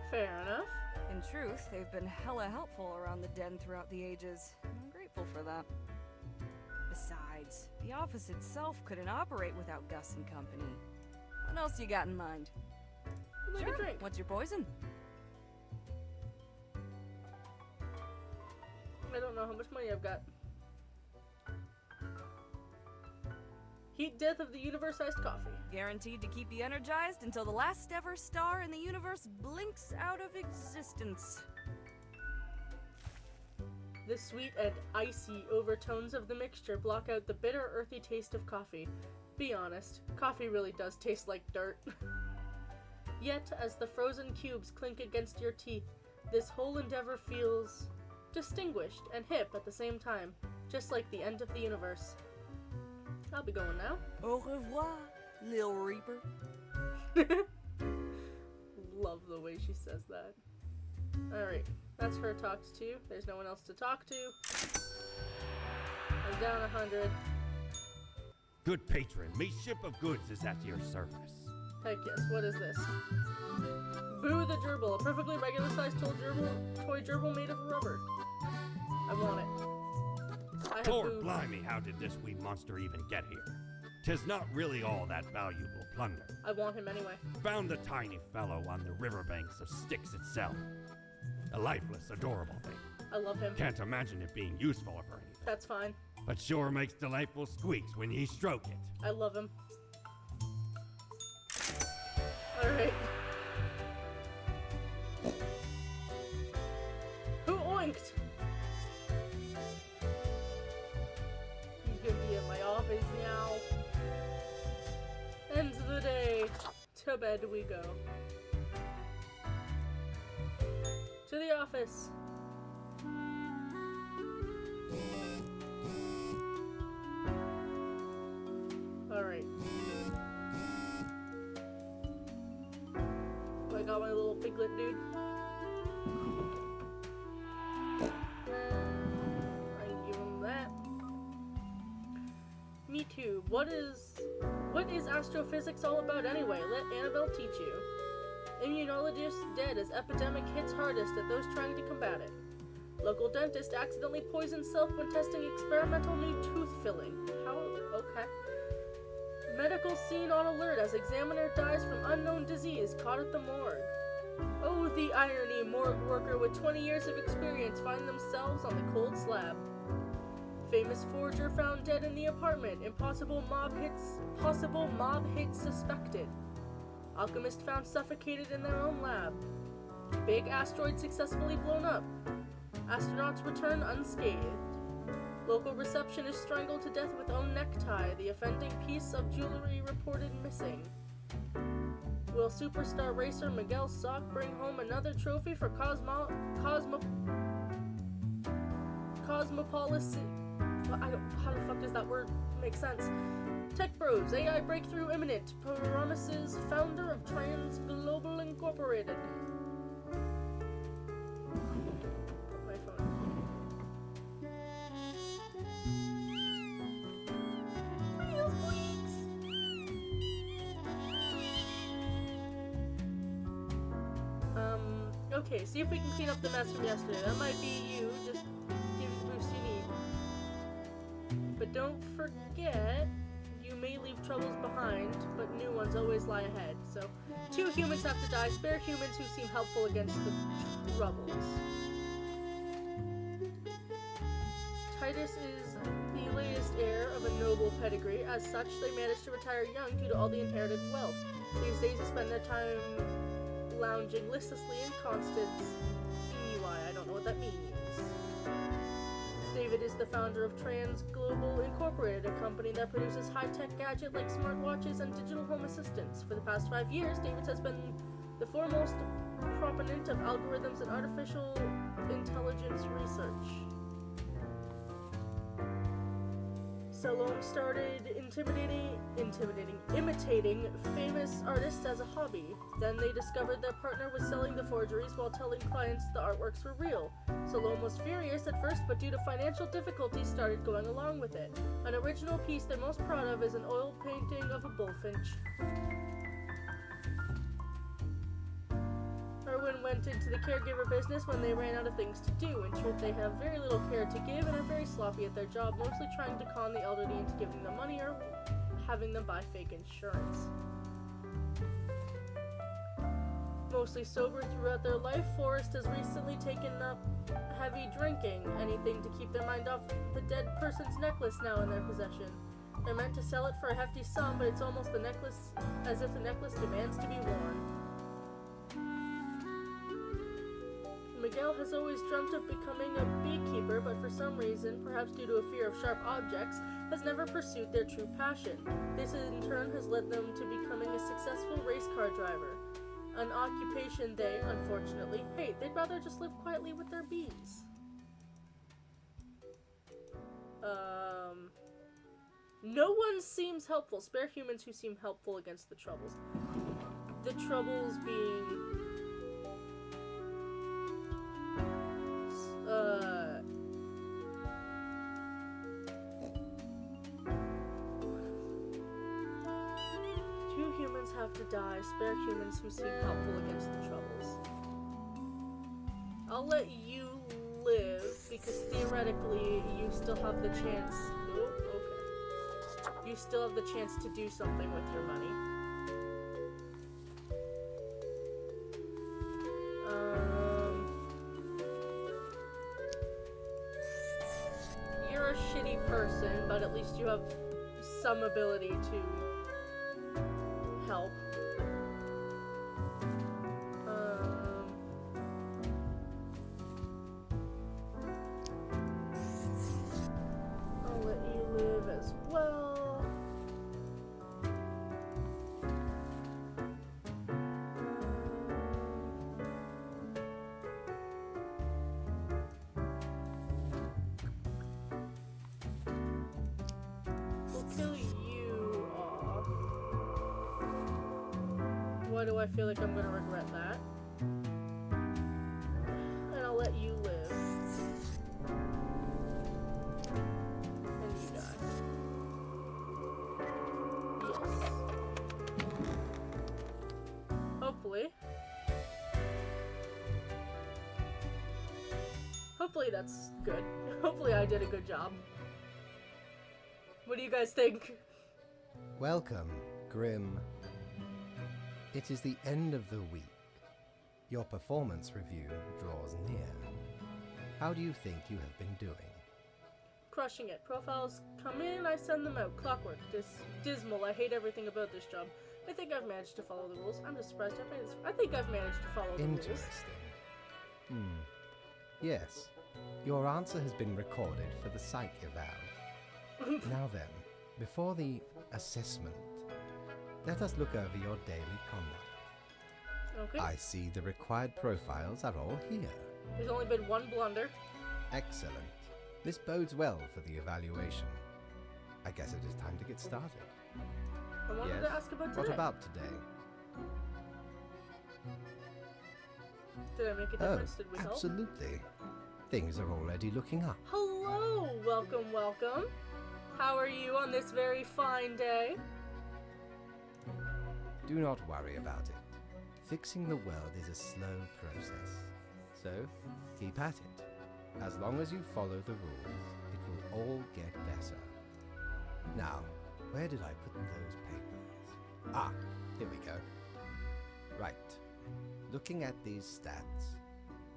Fair enough. In truth, they've been hella helpful around the den throughout the ages, and I'm grateful for that. Besides, the office itself couldn't operate without Gus and company. What else you got in mind? Like a drink. What's your poison? I don't know how much money I've got. Heat death of the universe-sized coffee. Guaranteed to keep you energized until the last ever star in the universe blinks out of existence. The sweet and icy overtones of the mixture block out the bitter, earthy taste of coffee. Be honest, coffee really does taste like dirt. Yet, as the frozen cubes clink against your teeth, this whole endeavor feels distinguished and hip at the same time, just like the end of the universe. I'll be going now. Au revoir, Lil Reaper. Love the way she says that. Alright, that's her talked to. There's no one else to talk to. I'm down 100. Good patron, me ship of goods is at your service. Heck yes, what is this? Boo the gerbil, a perfectly regular sized toy gerbil made of rubber. I want it. I have Lord Boo. blimey, how did this wee monster even get here? 'Tis not really all that valuable plunder. I want him anyway. Found the tiny fellow on the riverbanks of Styx itself. A lifeless, adorable thing. I love him. Can't imagine it being useful for anything. That's fine. But sure makes delightful squeaks when ye stroke it. I love him. Alright. Who oinked? He's gonna be in my office now. Ends of the day. To bed we go. To the office. Alright. I got my little piglet dude. I can give him that. Me too. What is astrophysics all about anyway? Let Annabelle teach you. Immunologist dead as epidemic hits hardest at those trying to combat it. Local dentist accidentally poisons self when testing experimental new tooth filling. How? Okay. Medical scene on alert as examiner dies from unknown disease caught at the morgue. Oh, the irony, morgue worker with 20 years of experience find themselves on the cold slab. Famous forger found dead in the apartment. Possible mob hit suspected. Alchemist found suffocated in their own lab. Big asteroid successfully blown up. Astronauts return unscathed. Local receptionist strangled to death with own necktie. The offending piece of jewelry reported missing. Will superstar racer Miguel Sock bring home another trophy for Cosmopolis? How the fuck does that word make sense? Tech Bros, AI breakthrough imminent, promises founder of Trans Global Incorporated. My phone. Okay, see if we can clean up the mess from yesterday. That might be you, just give the boost you need. But don't forget, you may leave troubles behind, but new ones always lie ahead. So, 2 humans have to die, spare humans who seem helpful against the troubles. Titus is the latest heir of a noble pedigree. As such, they managed to retire young due to all the inherited wealth. These days they spend their time lounging listlessly in Constance EUI. I don't know what that means. David is the founder of Trans Global Incorporated, a company that produces high-tech gadgets like smartwatches and digital home assistants. For the past 5 years, David has been the foremost proponent of algorithms and artificial intelligence research. Salome started imitating famous artists as a hobby. Then they discovered their partner was selling the forgeries while telling clients the artworks were real. Salome was furious at first, but due to financial difficulties started going along with it. An original piece they're most proud of is an oil painting of a bullfinch. Erwin went into the caregiver business when they ran out of things to do. In truth, they have very little care to give and are very sloppy at their job, mostly trying to con the elderly into giving them money or having them buy fake insurance. Mostly sober throughout their life, Forrest has recently taken up heavy drinking, anything to keep their mind off the dead person's necklace now in their possession. They're meant to sell it for a hefty sum, but it's almost the necklace as if the necklace demands to be worn. Miguel has always dreamt of becoming a beekeeper, but for some reason, perhaps due to a fear of sharp objects, has never pursued their true passion. This in turn has led them to becoming a successful race car driver. An occupation they, unfortunately, hate. They'd rather just live quietly with their bees. No one seems helpful. Spare humans who seem helpful against the troubles. The troubles being... Two humans have to die. Spare humans who seem helpful against the troubles. I'll let you live, because theoretically you still have the chance... Oh, okay. You still have the chance to do something with your money. You're a shitty person, but at least you have some ability to help. I'll let you live as well. We'll kill you off. Why do I feel like I'm gonna regret that? And I'll let you live. And you die. Yes. Hopefully. Hopefully that's good. Hopefully I did a good job. What do you guys think? Welcome, Grim. It is the end of the week. Your performance review draws near. How do you think you have been doing? Crushing it. Profiles come in, I send them out. Clockwork. Dismal. I hate everything about this job. I think I've managed to follow the rules. I'm just surprised I've managed. I think I've managed to follow the rules. Interesting. Yes. Your answer has been recorded for the psych eval. Now then, before the assessment, let us look over your daily conduct. Okay. I see the required profiles are all here. There's only been one blunder. Excellent. This bodes well for the evaluation. I guess it is time to get started. I wanted to ask about today. What about today? Did I make a difference? Did we help? Absolutely. Things are already looking up. Hello! Welcome, welcome. How are you on this very fine day? Do not worry about it. Fixing the world is a slow process. So, keep at it. As long as you follow the rules, it will all get better. Now, where did I put those papers? Ah, here we go. Right. Looking at these stats,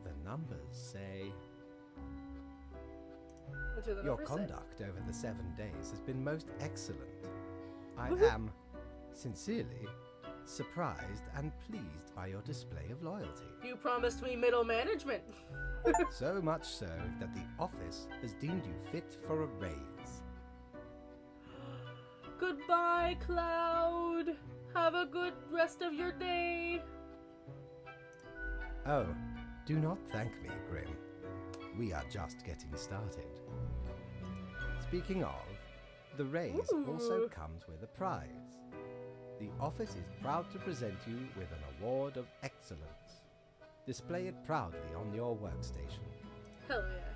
the numbers say... What do the Your numbers say? conduct over the 7 days has been most excellent. I am, sincerely, surprised and pleased by your display of loyalty. You promised me middle management. So much so that the office has deemed you fit for a raise. Goodbye, Cloud. Have a good rest of your day. Oh, do not thank me, Grim. We are just getting started. Speaking of, the raise also comes with a prize. The office is proud to present you with an award of excellence. Display it proudly on your workstation. Hell yeah.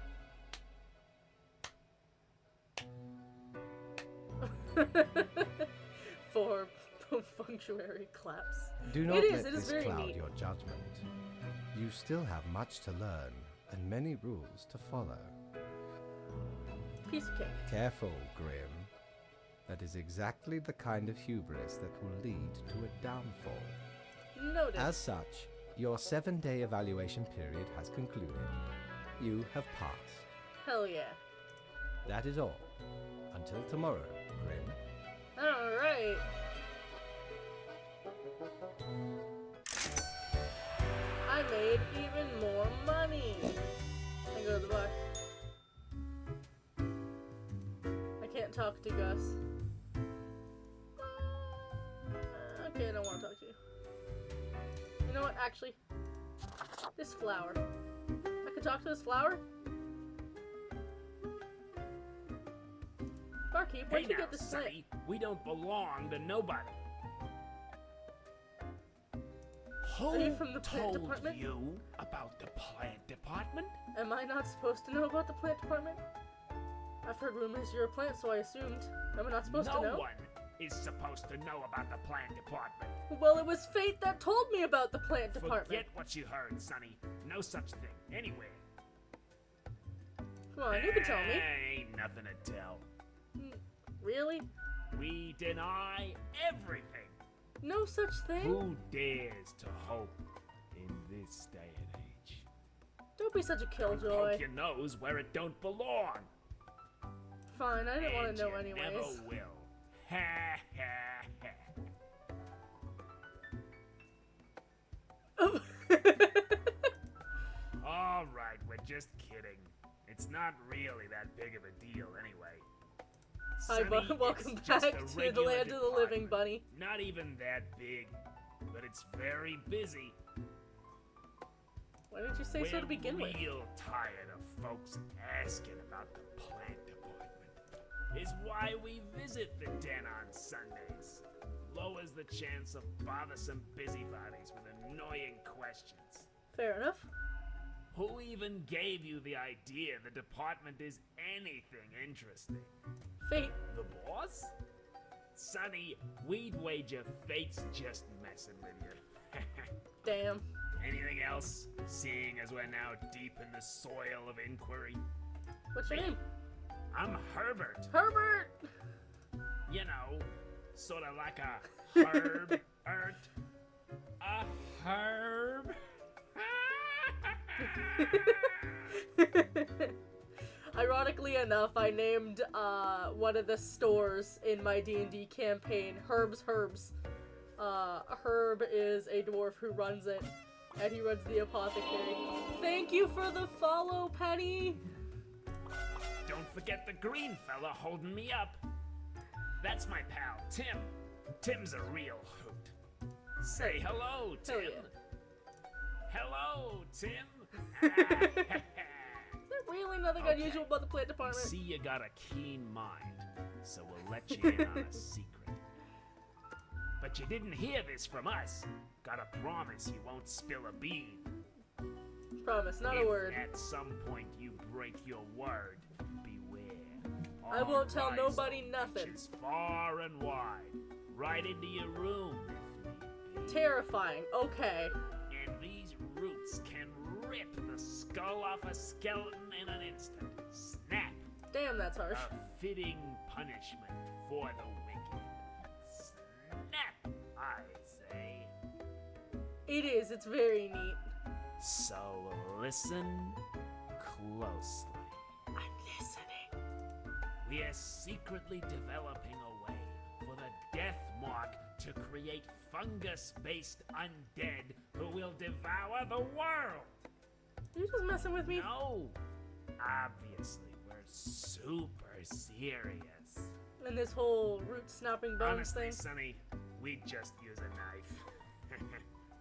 For punctuary claps. Do not It let is this very cloud neat. your judgment. You still have much to learn and many rules to follow. Piece of cake. Careful, Grim. That is exactly the kind of hubris that will lead to a downfall. Noted. As such, your 7-day evaluation period has concluded. You have passed. Hell yeah. That is all. Until tomorrow, Grim. Alright. I made even more money. I go to the bar. I can't talk to Gus. Okay, I don't want to talk to you. You know what, actually? This flower. I could talk to this flower? Barkeep, where'd Hey you now, get this plant? Sonny, we don't belong to nobody. Are you Who from the plant told department? you about the plant department? Am I not supposed to know about the plant department? I've heard rumors you're a plant, so I assumed. Am I not supposed to know? No one is supposed to know about the plant department. Well, it was fate that told me about the plant department. Forget what you heard, Sonny. No such thing anywhere. Come on, you can tell me. Ain't nothing to tell. Really? We deny everything. No such thing? Who dares to hope in this day and age? Don't be such a Poke killjoy. your nose where it don't belong. Fine, I didn't want And to know you anyways. never will. Ha ha ha. All right, we're just kidding. It's not really that big of a deal anyway. Hi, Sonny, welcome it's just back a to the regular land of the living, department. bunny. Not even that big, but it's very busy. Why didn't you say so to begin with? We're real tired of folks asking about the plant department. Is why we visit the den on Sundays. Lowers the chance of bothersome busybodies with annoying questions. Fair enough. Who even gave you the idea the department is anything interesting? Fate. The boss? Sonny, we'd wager fate's just messing with you. Damn. Anything else? Seeing as we're now deep in the soil of inquiry. What's your name? I'm Herbert. Herbert! You know, sort of like a herb. A herb. Ironically enough, I named one of the stores in my D&D campaign Herb's. Herb is a dwarf who runs it, and he runs the apothecary. Thank you for the follow, Penny! Don't forget the green fella holding me up. That's my pal, Tim. Tim's a real hoot. Say hello, Tim. Hell yeah. Hello, Tim. Is there really nothing Okay. unusual about the plant We department? see you got a keen mind, so we'll let you in on a secret. But you didn't hear this from us. Gotta promise you won't spill a bean. Promise, not If a word. at some point you break your word, beware. I won't tell Our nobody zone nothing. reaches far and wide, right into your room if need be. Terrifying. Okay. And these roots can rip the skull off a skeleton in an instant. Snap! Damn, that's harsh. A fitting punishment for the wicked. Snap, I say. It is. It's very neat. So listen closely. I'm listening. We are secretly developing a way for the Death Mark to create fungus-based undead who will devour the world. Are you just messing with me? No, obviously we're super serious. And this whole root snapping bones Honestly, thing? Sonny, we'd just use a knife.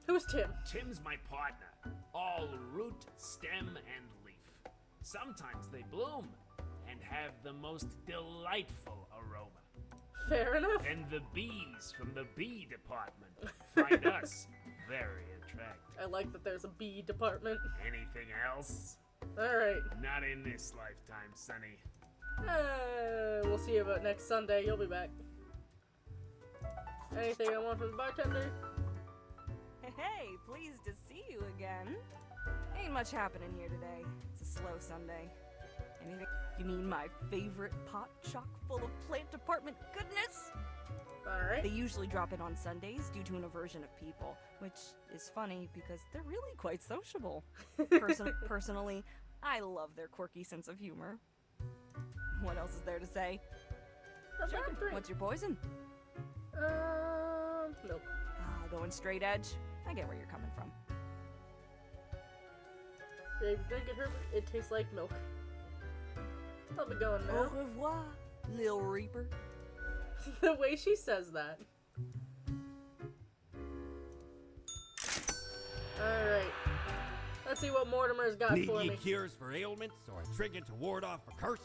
Who's Tim? Tim's my partner. all root, stem, and leaf. Sometimes they bloom and have the most delightful aroma. Fair enough. And the bees from the bee department find us very attractive. I like that there's a bee department. Anything else? Alright. Not in this lifetime, Sonny. We'll see you about next Sunday. You'll be back. Anything I want from the bartender? Hey, pleased to see you again. Ain't much happening here today. It's a slow Sunday. Anything? You mean my favorite pot chock full of plant department goodness? Alright. They usually drop in on Sundays due to an aversion of people, which is funny because they're really quite sociable. Personally, I love their quirky sense of humor. What else is there to say? That's Sure. like a drink. What's your poison? Milk. Going straight edge. I get where you're coming from. Yeah, if you drink it, Herbert, it tastes like milk. I'll be going Au now. revoir, Lil Reaper. The way she says that. Alright. Let's see what Mortimer's got Need for ye me. cures for ailments or a trinket to ward off a curse?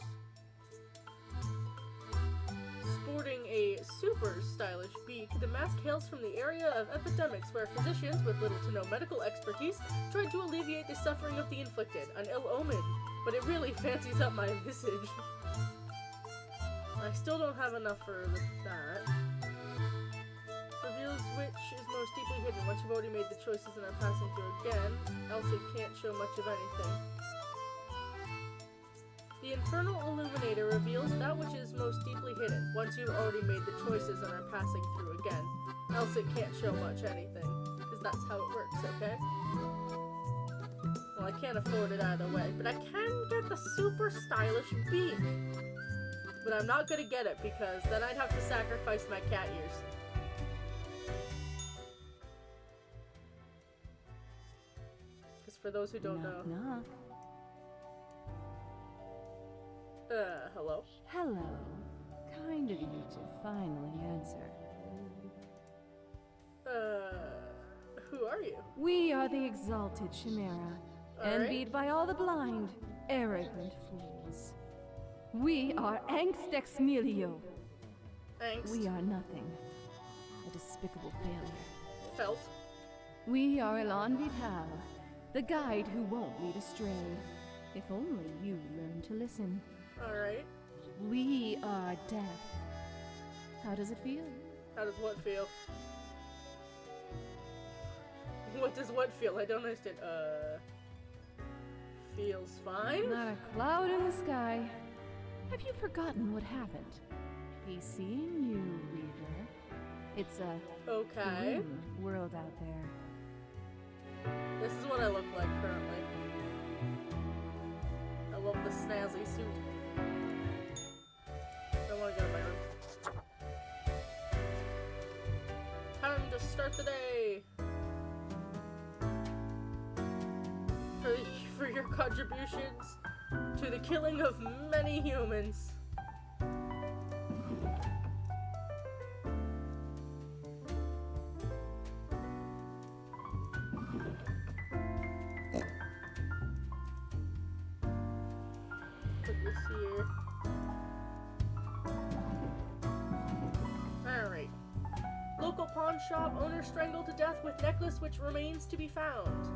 Sporting a super stylish beak, the mask hails from the area of epidemics where physicians with little to no medical expertise tried to alleviate the suffering of the inflicted, an ill omen, but it really fancies up my visage. I still don't have enough for that. Reveals which is most deeply hidden. Once you've already made the choices and are passing through again, else it can't show much of anything. The Infernal Illuminator reveals that which is most deeply hidden, once you've already made the choices and are passing through again. Else it can't show much anything, because that's how it works, okay? Well, I can't afford it either way, but I can get the super stylish beak. But I'm not gonna get it, because then I'd have to sacrifice my cat ears. Because for those who don't know... Knock. Hello? Hello. Kind of you to finally answer. Who are you? We are the exalted Chimera, Alright. envied by all the blind, arrogant fools. We are Angst Ex Nihilo. Angst. We are nothing. A despicable failure. Felt. We are Elan Vital, the guide who won't lead astray. If only you learn to listen. Alright. We are death. How does it feel? How does what feel? What does what feel? I don't understand. Feels fine? Not a cloud in the sky. Have you forgotten what happened? He's seeing you, Reader. It's a Okay. grim world out there. This is what I look like currently. I love the snazzy suit. I want to go to my room. Time to start the day! For your contributions to the killing of many humans. Put this here. Alright. Local pawn shop owner strangled to death with necklace which remains to be found.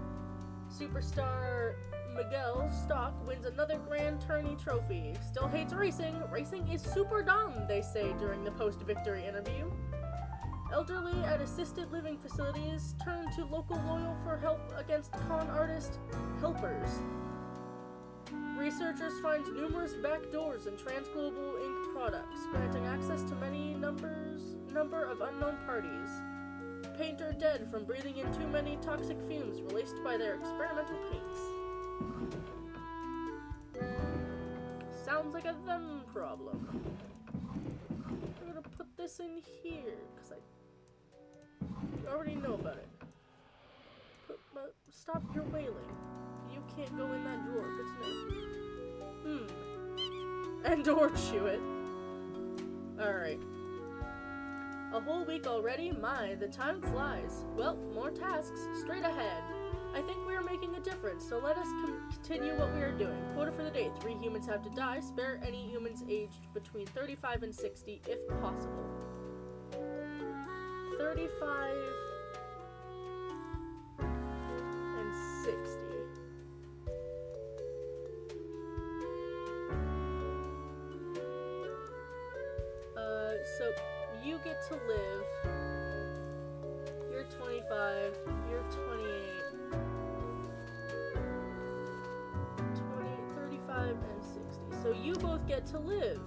Superstar Miguel Stock wins another Grand Tourney trophy. Still hates racing. Racing is super dumb, they say during the post-victory interview. Elderly at assisted living facilities turn to local loyal for help against con artist helpers. Researchers find numerous backdoors in Transglobal Inc. products, granting access to many number of unknown parties. Painter dead from breathing in too many toxic fumes released by their experimental paints. Sounds like a them problem. I'm gonna put this in here, because I already know about it. Stop your wailing. You can't go in that drawer, good to know. And or chew it. Alright. A whole week already? My, the time flies. Well, more tasks straight ahead. I think we are making a difference, so let us continue what we are doing. Quota for the day. 3 humans have to die. Spare any humans aged between 35 and 60, if possible. 35 and 60. So you get to live. You're 25, you're 28. 35 and 60. So you both get to live.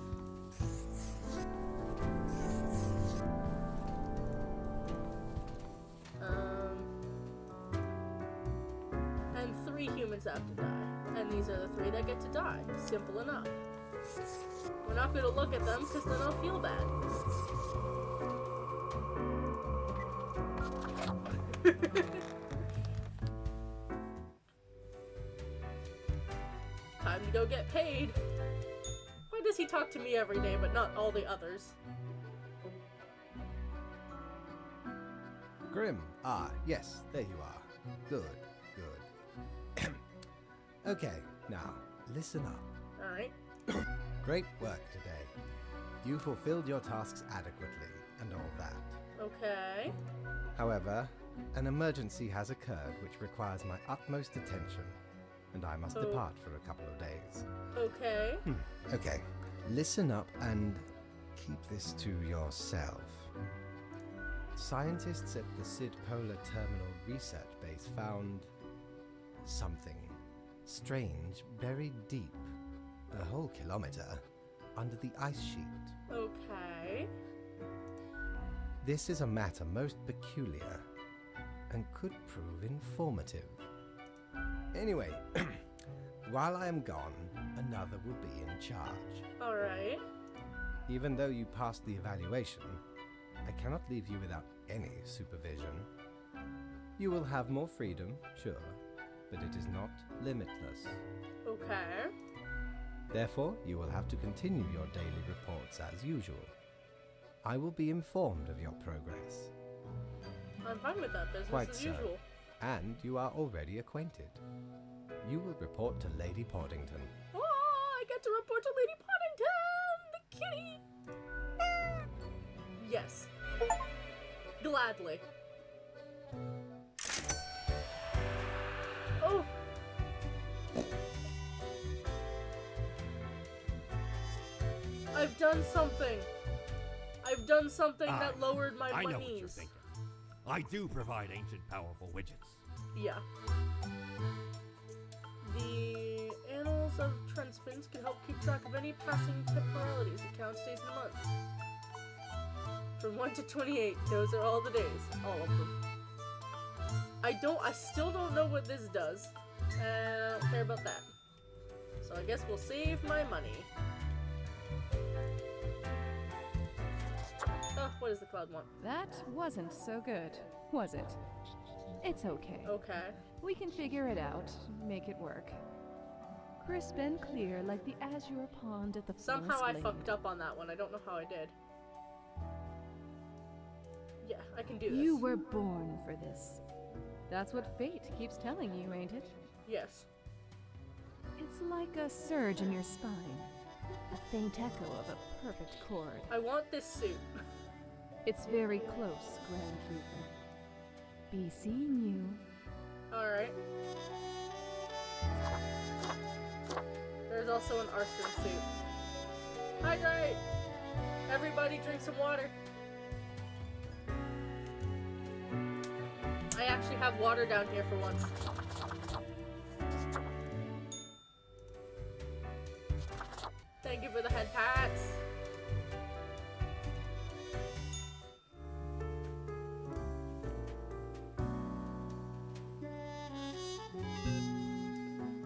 And 3 humans have to die. And these are the 3 that get to die. Simple enough. We're not going to look at them because then I'll feel bad. Time to go get paid. Why does he talk to me every day but not all the others? Grim. Ah, yes, there you are. Good, good. Okay, now, listen up. Alright. Great work today. You fulfilled your tasks adequately, and all that. Okay. However, an emergency has occurred which requires my utmost attention, and I must depart for a couple of days. Okay. Okay, listen up and keep this to yourself. Scientists at the Sid Polar Terminal Research Base found something strange buried deep, a whole kilometer, under the ice sheet. Okay. This is a matter most peculiar and could prove informative. Anyway, while I am gone, another will be in charge. Alright. Even though you passed the evaluation, I cannot leave you without any supervision. You will have more freedom, sure, but it is not limitless. Okay. Therefore, you will have to continue your daily reports as usual. I will be informed of your progress. I'm fine with that. Business Quite as so. usual. And you are already acquainted. You will report to Lady Poddington. Oh, I get to report to Lady Poddington, the kitty. Yes. Gladly. Oh. I've done something. I've done something that lowered my I know what you're monies. thinking. I do provide ancient powerful widgets. Yeah. The Annals of Trentspins can help keep track of any passing temporalities. The count stays in a month. From 1 to 28, those are all the days. All of them. I still don't know what this does. And I don't care about that. So I guess we'll save my money. Oh, what does the cloud want? That wasn't so good, was it? It's okay. Okay. We can figure it out, make it work. Crisp and clear like the azure pond at the Somehow fullest I lane. fucked up on that one. I don't know how I did. Yeah, I can do this. You were born for this. That's what fate keeps telling you, ain't it? Yes. It's like a surge in your spine. A faint echo of a perfect chord. I want this suit. It's very close, Grand Reaper. Be seeing you. Alright. There's also an arson suit. Hydrate! Everybody drink some water. I actually have water down here for once. Thank you for the head pats.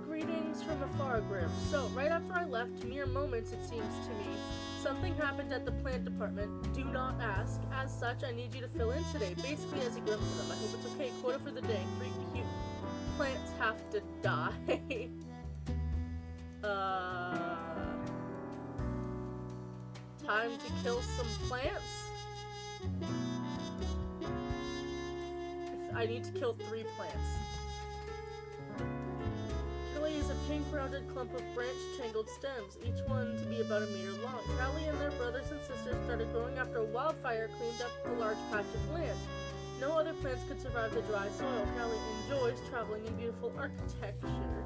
Greetings from afar, Grim. So, right after I left, mere moments it seems to me, something happened at the plant department. Do not ask. As such, I need you to fill in today, basically as a Grim for them. I hope it's okay. Quota for the day. 3 cute plants have to die. Time to kill some plants? I need to kill 3 plants. pink-rounded clump of branch-tangled stems, each one to be about a meter long. Callie and their brothers and sisters started growing after a wildfire cleaned up a large patch of land. No other plants could survive the dry soil. Callie enjoys traveling in beautiful architecture.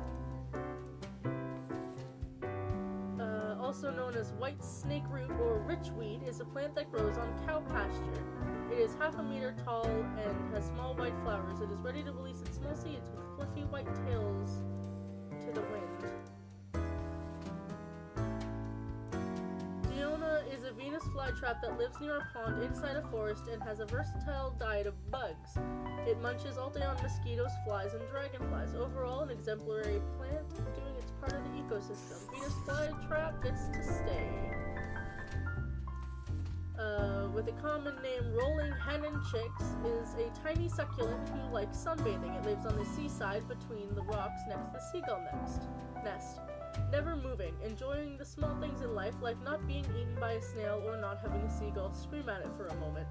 Also known as white snakeroot or richweed, is a plant that grows on cow pasture. It is half a meter tall and has small white flowers. It is ready to release its small seeds with fluffy white tails to the wind. Diona is a Venus flytrap that lives near a pond inside a forest and has a versatile diet of bugs. It munches all day on mosquitoes, flies, and dragonflies. Overall, an exemplary plant doing its part of the ecosystem. Venus flytrap gets to stay. With a common name Rolling Hennin Chicks, is a tiny succulent who likes sunbathing. It lives on the seaside between the rocks next to the seagull nest. Never moving, enjoying the small things in life, like not being eaten by a snail or not having a seagull scream at it for a moment.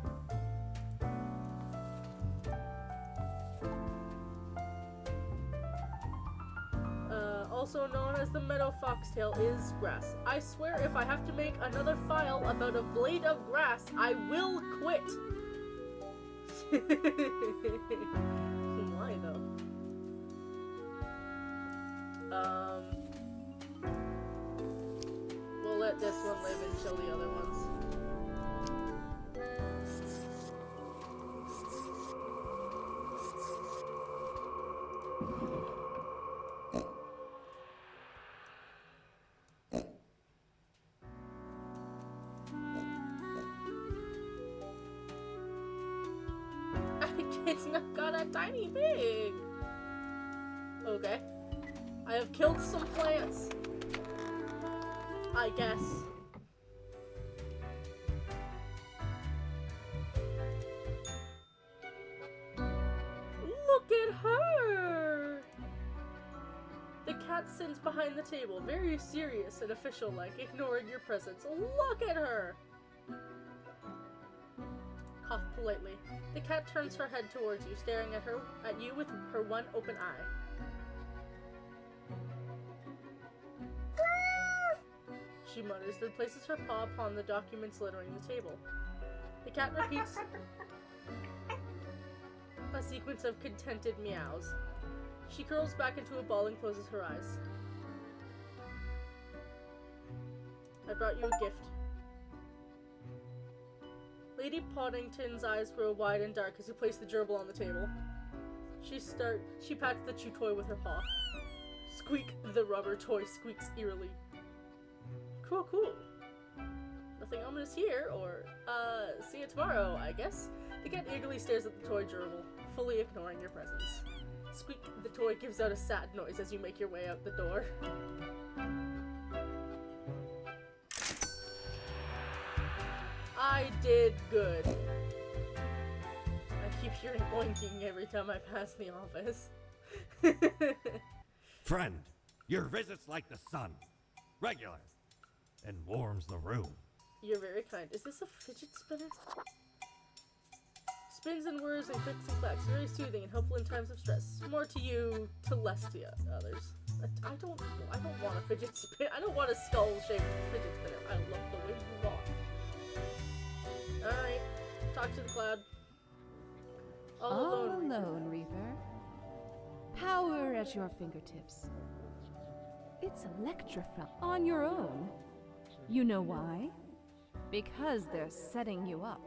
Also known as the meadow foxtail, is grass. I swear if I have to make another file about a blade of grass, I will quit! Why though? We'll let this one live and kill the other ones. It's not got a tiny pig! Okay. I have killed some plants. I guess. Look at her! The cat sits behind the table, very serious and official-like, ignoring your presence. Look at her! Cough politely. The cat turns her head towards you, staring at you with her one open eye. She mutters, then places her paw upon the documents littering the table. The cat repeats a sequence of contented meows. She curls back into a ball and closes her eyes. I brought you a gift. Lady Poddington's eyes grow wide and dark as you place the gerbil on the table. She pats the chew toy with her paw. Squeak, the rubber toy squeaks eerily. Cool. Nothing ominous here, or, see you tomorrow, I guess. The cat eagerly stares at the toy gerbil, fully ignoring your presence. Squeak, the toy gives out a sad noise as you make your way out the door. I did good. I keep hearing boinking every time I pass the office. Friend, your visit's like the sun. Regular. And warms the room. You're very kind. Is this a fidget spinner? Spins and whirs and clicks and clacks. Very soothing and helpful in times of stress. More to you, to less to others. I don't want a fidget spinner. I don't want a skull-shaped fidget spinner. I love the way you walk. Alright, talk to the cloud. All alone, Reaper. Power at your fingertips. It's electrifying on your own. You know why? Because they're setting you up.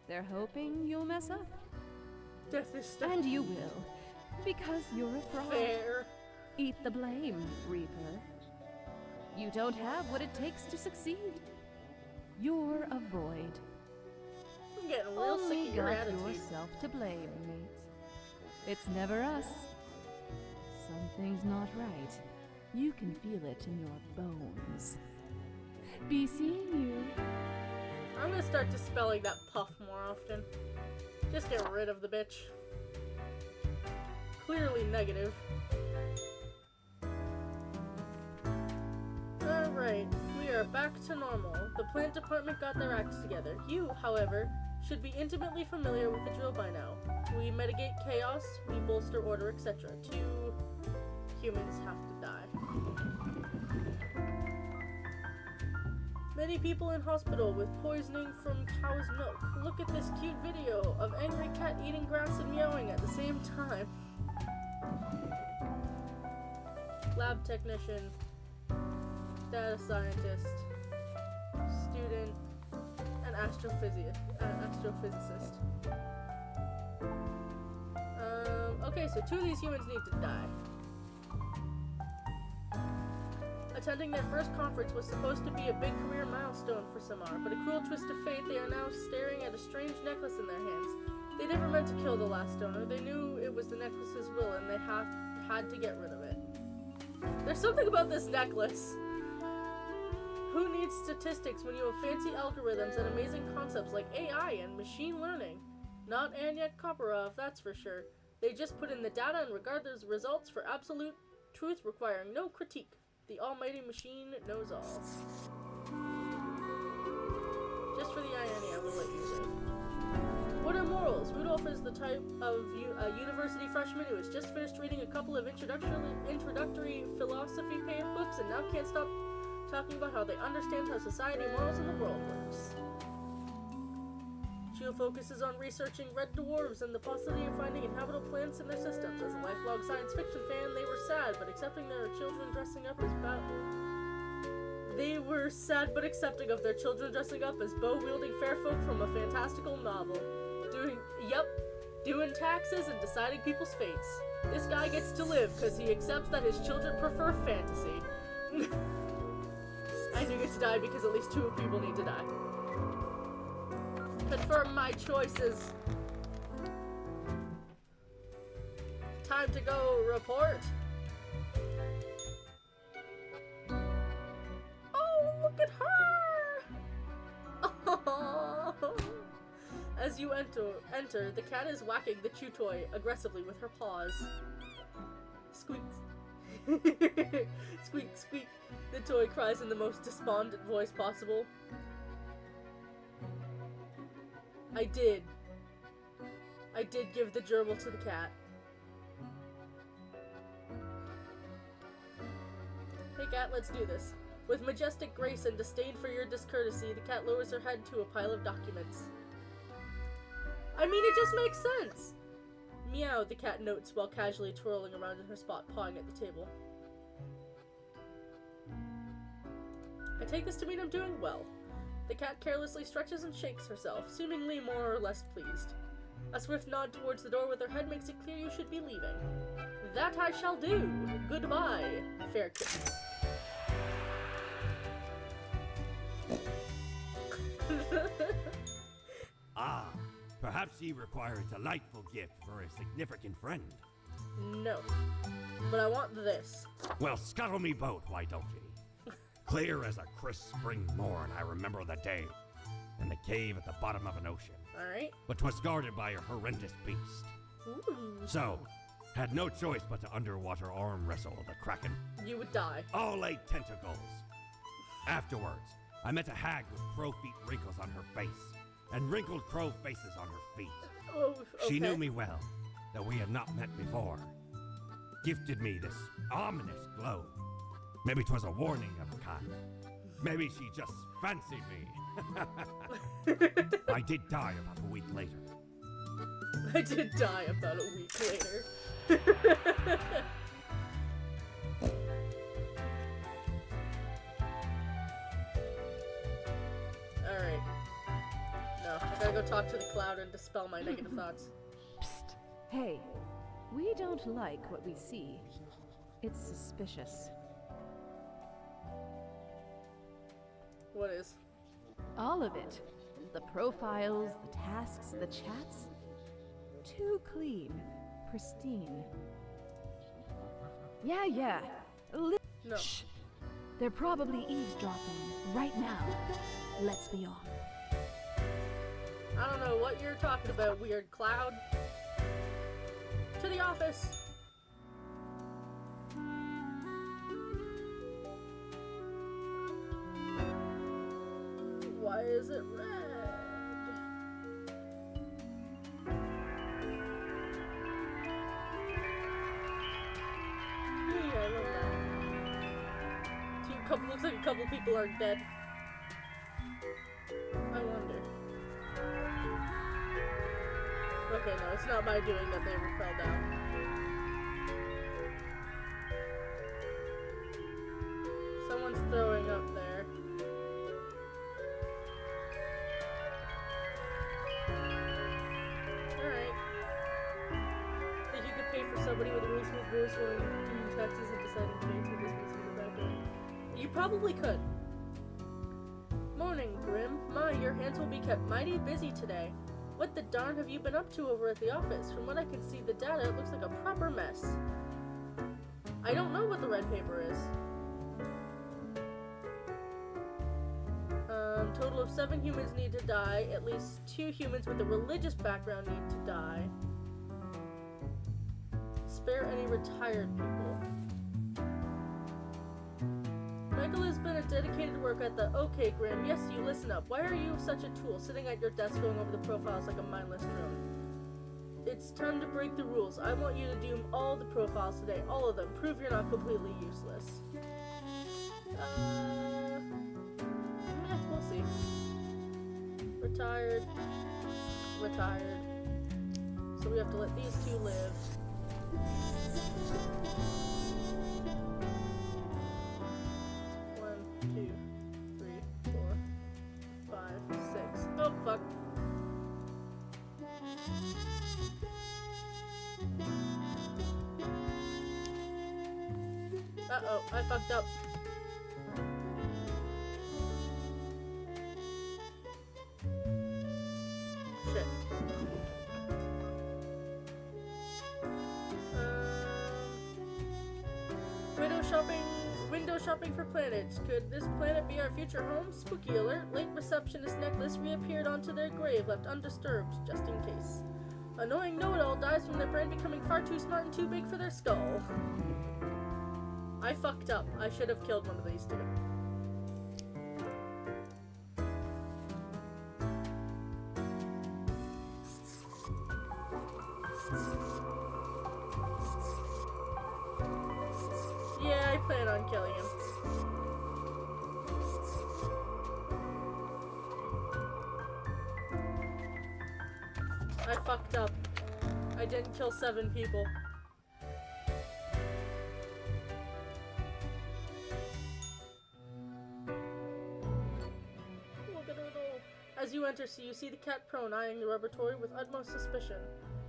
They're hoping you'll mess up. Death is stuck. And you will, because you're a fraud. Fair. Eat the blame, Reaper. You don't have what it takes to succeed. You're a void. I'm getting real Only sick of your got attitude. yourself to blame, mate. It's never us. Something's not right. You can feel it in your bones. Be seeing you. I'm gonna start dispelling that puff more often. Just get rid of the bitch. Clearly negative. Alright, we are back to normal. The plant department got their acts together. You, however, should be intimately familiar with the drill by now. We mitigate chaos, we bolster order, etc. 2 humans have to die. Many people in hospital with poisoning from cow's milk. Look at this cute video of angry cat eating grass and meowing at the same time. Lab technician, data scientist, student, and astrophysicist. Okay, so 2 of these humans need to die. Attending their first conference was supposed to be a big career milestone for Samar, but a cruel twist of fate, they are now staring at a strange necklace in their hands. They never meant to kill the last donor. They knew it was the necklace's will, and they had to get rid of it. There's something about this necklace. Who needs statistics when you have fancy algorithms and amazing concepts like AI and machine learning? Not Anya Koparov, that's for sure. They just put in the data and regard those results for absolute truth, requiring no critique. The almighty machine knows all. Just for the irony, I will let you live. What are morals? Rudolph is the type of university freshman who has just finished reading a couple of introductory philosophy books and now can't stop talking about how they understand how society, morals, and the world works. Geo focuses on researching red dwarves and the possibility of finding inhabitable planets in their systems. As a lifelong science fiction fan, they were sad, but accepting their children dressing up as They were sad but accepting of their children dressing up as bow-wielding fair folk from a fantastical novel. Doing taxes and deciding people's fates. This guy gets to live because he accepts that his children prefer fantasy. I knew it to die because at least 2 people need to die. Confirm my choices. Time to go report. Oh, look at her! Oh. As you enter, the cat is whacking the chew toy aggressively with her paws. Squeak. Squeak, squeak. The toy cries in the most despondent voice possible. I did give the gerbil to the cat. Hey cat, let's do this. With majestic grace and disdain for your discourtesy, the cat lowers her head to a pile of documents. I mean, it just makes sense! Meow, the cat notes while casually twirling around in her spot, pawing at the table. I take this to mean I'm doing well. The cat carelessly stretches and shakes herself, seemingly more or less pleased. A swift nod towards the door with her head makes it clear you should be leaving. That I shall do. Goodbye, fair cat. Ah, perhaps ye require a delightful gift for a significant friend. No, but I want this. Well, scuttle me boat, why don't ye? Clear as a crisp spring morn, I remember the day, in the cave at the bottom of an ocean. Alright. But 'twas guarded by a horrendous beast. Ooh. So, had no choice but to underwater arm wrestle the kraken. You would die. All 8 tentacles. Afterwards, I met a hag with crow feet wrinkles on her face, and wrinkled crow faces on her feet. Oh, okay. She knew me well, though we had not met before. Gifted me this ominous globe. Maybe 'twas a warning of a kind. Maybe she just fancied me. I did die about a week later. I did die about a week later. Alright. No, I gotta go talk to the cloud and dispel my negative thoughts. Psst. Hey, we don't like what we see. It's suspicious. What is? All of it. The profiles, the tasks, the chats. Too clean. Pristine. Yeah. No. Shh. They're probably eavesdropping right now. Let's be off. I don't know what you're talking about, weird cloud. To the office! Why is it red? people are dead. I wonder. Okay, no, it's not my doing that they fell down. Someone's throwing up there. Alright. Think you could pay for somebody with a really smooth voice while doing taxes and deciding fates with this piece in the background? You probably could. Morning, Grim. My, your hands will be kept mighty busy today. What the darn have you been up to over at the office? From what I can see the data, it looks like a proper mess. I don't know what the red paper is. Total of 7 humans need to die. At least 2 humans with a religious background need to die. Spare any retired people. Michael has been a dedicated worker at the... Okay, Grim, yes, you listen up. Why are you such a tool, sitting at your desk going over the profiles like a mindless drone? It's time to break the rules. I want you to doom all the profiles today. All of them. Prove you're not completely useless. We'll see. Retired. Retired. So we have to let these 2 live. One, 2, 3, 4, 5, 6. Oh, fuck. Uh-oh, I fucked up. Shit. Window shopping for planets. Could this planet be our future home? Spooky alert. Late receptionist necklace reappeared onto their grave, left undisturbed, just in case. Annoying know-it-all dies from their brain becoming far too smart and too big for their skull. I fucked up. I should have killed one of these 2. Yeah, I plan on killing him. I fucked up. I didn't kill 7 people. As you enter, you see the cat prone, eyeing the rubber toy with utmost suspicion.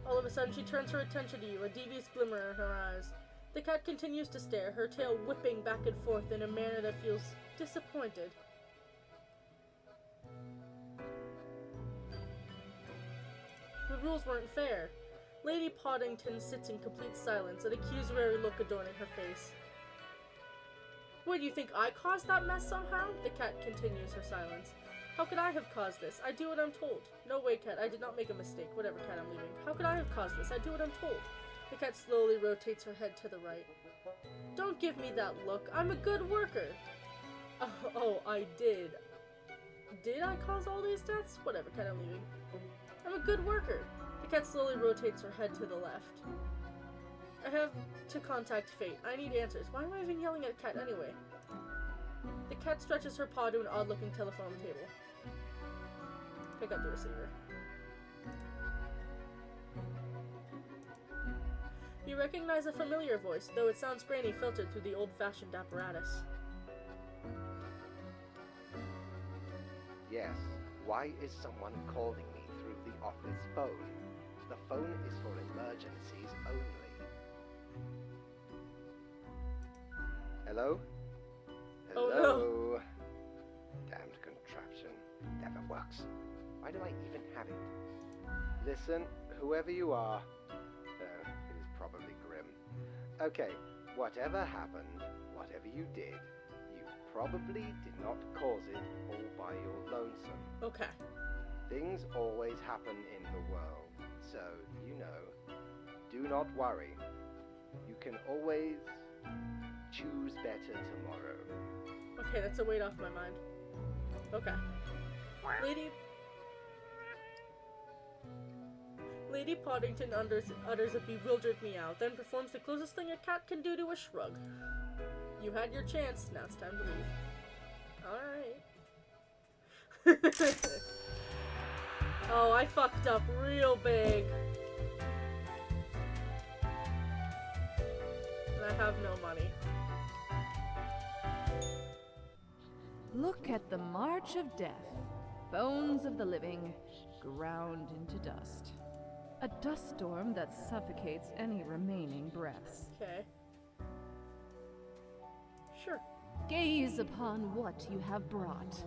All of a sudden, she turns her attention to you, a devious glimmer in her eyes. The cat continues to stare, her tail whipping back and forth in a manner that feels disappointed. The rules weren't fair. Lady Poddington sits in complete silence, an accusatory look adorning her face. What, do you think I caused that mess somehow? The cat continues her silence. How could I have caused this? I do what I'm told. No way, cat, I did not make a mistake. Whatever, cat, I'm leaving. How could I have caused this? I do what I'm told. The cat slowly rotates her head to the right. Don't give me that look. I'm a good worker. Oh, I did. Did I cause all these deaths? Whatever, cat, I'm leaving. I'm a good worker. The cat slowly rotates her head to the left. I have to contact fate. I need answers. Why am I even yelling at a cat anyway? The cat stretches her paw to an odd-looking telephone table. Pick up the receiver. You recognize a familiar voice, though it sounds grainy, filtered through the old-fashioned apparatus. Yes, why is someone calling me through the office phone? The phone is for emergencies only. Hello? Oh, Hello? no. Damned contraption. Never works. Why do I even have it? Listen, whoever you are. It is probably Grim. Okay, whatever happened, whatever you did, you probably did not cause it all by your lonesome. Okay. Things always happen in the world, so, you know, do not worry. You can always choose better tomorrow. Okay, that's a weight off my mind. Okay. Lady Poddington utters a bewildered meow, then performs the closest thing a cat can do to a shrug. You had your chance, now it's time to leave. Alright. Oh, I fucked up real big. And I have no money. Look at the march of death. Bones of the living, ground into dust. A dust storm that suffocates any remaining breaths. Okay. Sure. Gaze upon what you have brought.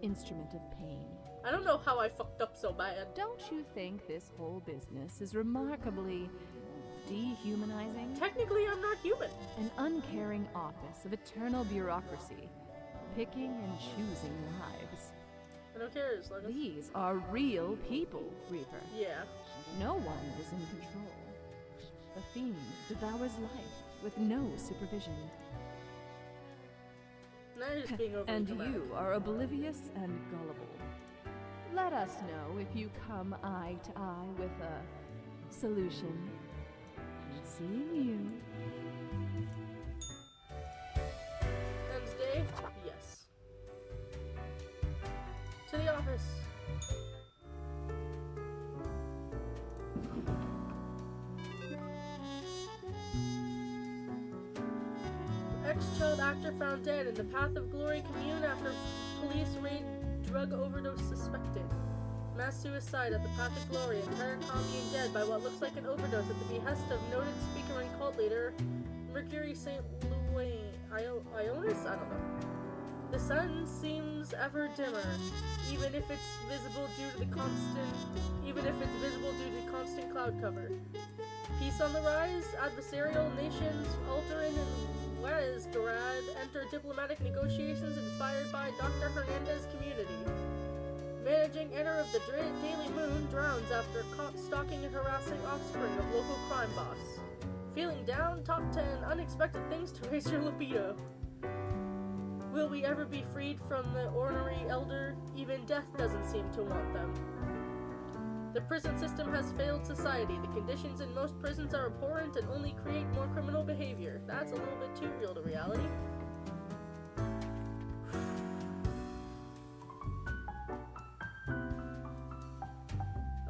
Instrument of pain. I don't know how I fucked up so bad. Don't you think this whole business is remarkably dehumanizing? Technically, I'm not human. An uncaring office of eternal bureaucracy, picking and choosing lives. I don't care. As long as... These are real people, Reaper. Yeah. No one is in control. The fiend devours life with no supervision. Now you're just being overly And dramatic. you are oblivious and gullible. Let us know if you come eye to eye with a solution. Seeing you. Wednesday? Yes. To the office. Ex-child actor found dead in the Path of Glory commune after police raid drug overdose suspected. Mass suicide at the Path of Glory. Entire commune dead by what looks like an overdose at the behest of noted speaker and cult leader Mercury St. Louis Ionis? I don't know. The sun seems ever dimmer, even if it's visible due to the constant cloud cover. Peace on the rise. Adversarial nations Alderan and Juarez-Dorad enter diplomatic negotiations inspired by Dr. Hernandez community. Managing editor of the Daily Moon drowns after caught stalking and harassing offspring of local crime boss. Feeling down? Top 10 unexpected things to raise your libido. Will we ever be freed from the ornery elder? Even death doesn't seem to want them. The prison system has failed society. The conditions in most prisons are abhorrent and only create more criminal behavior. That's a little bit too real to reality.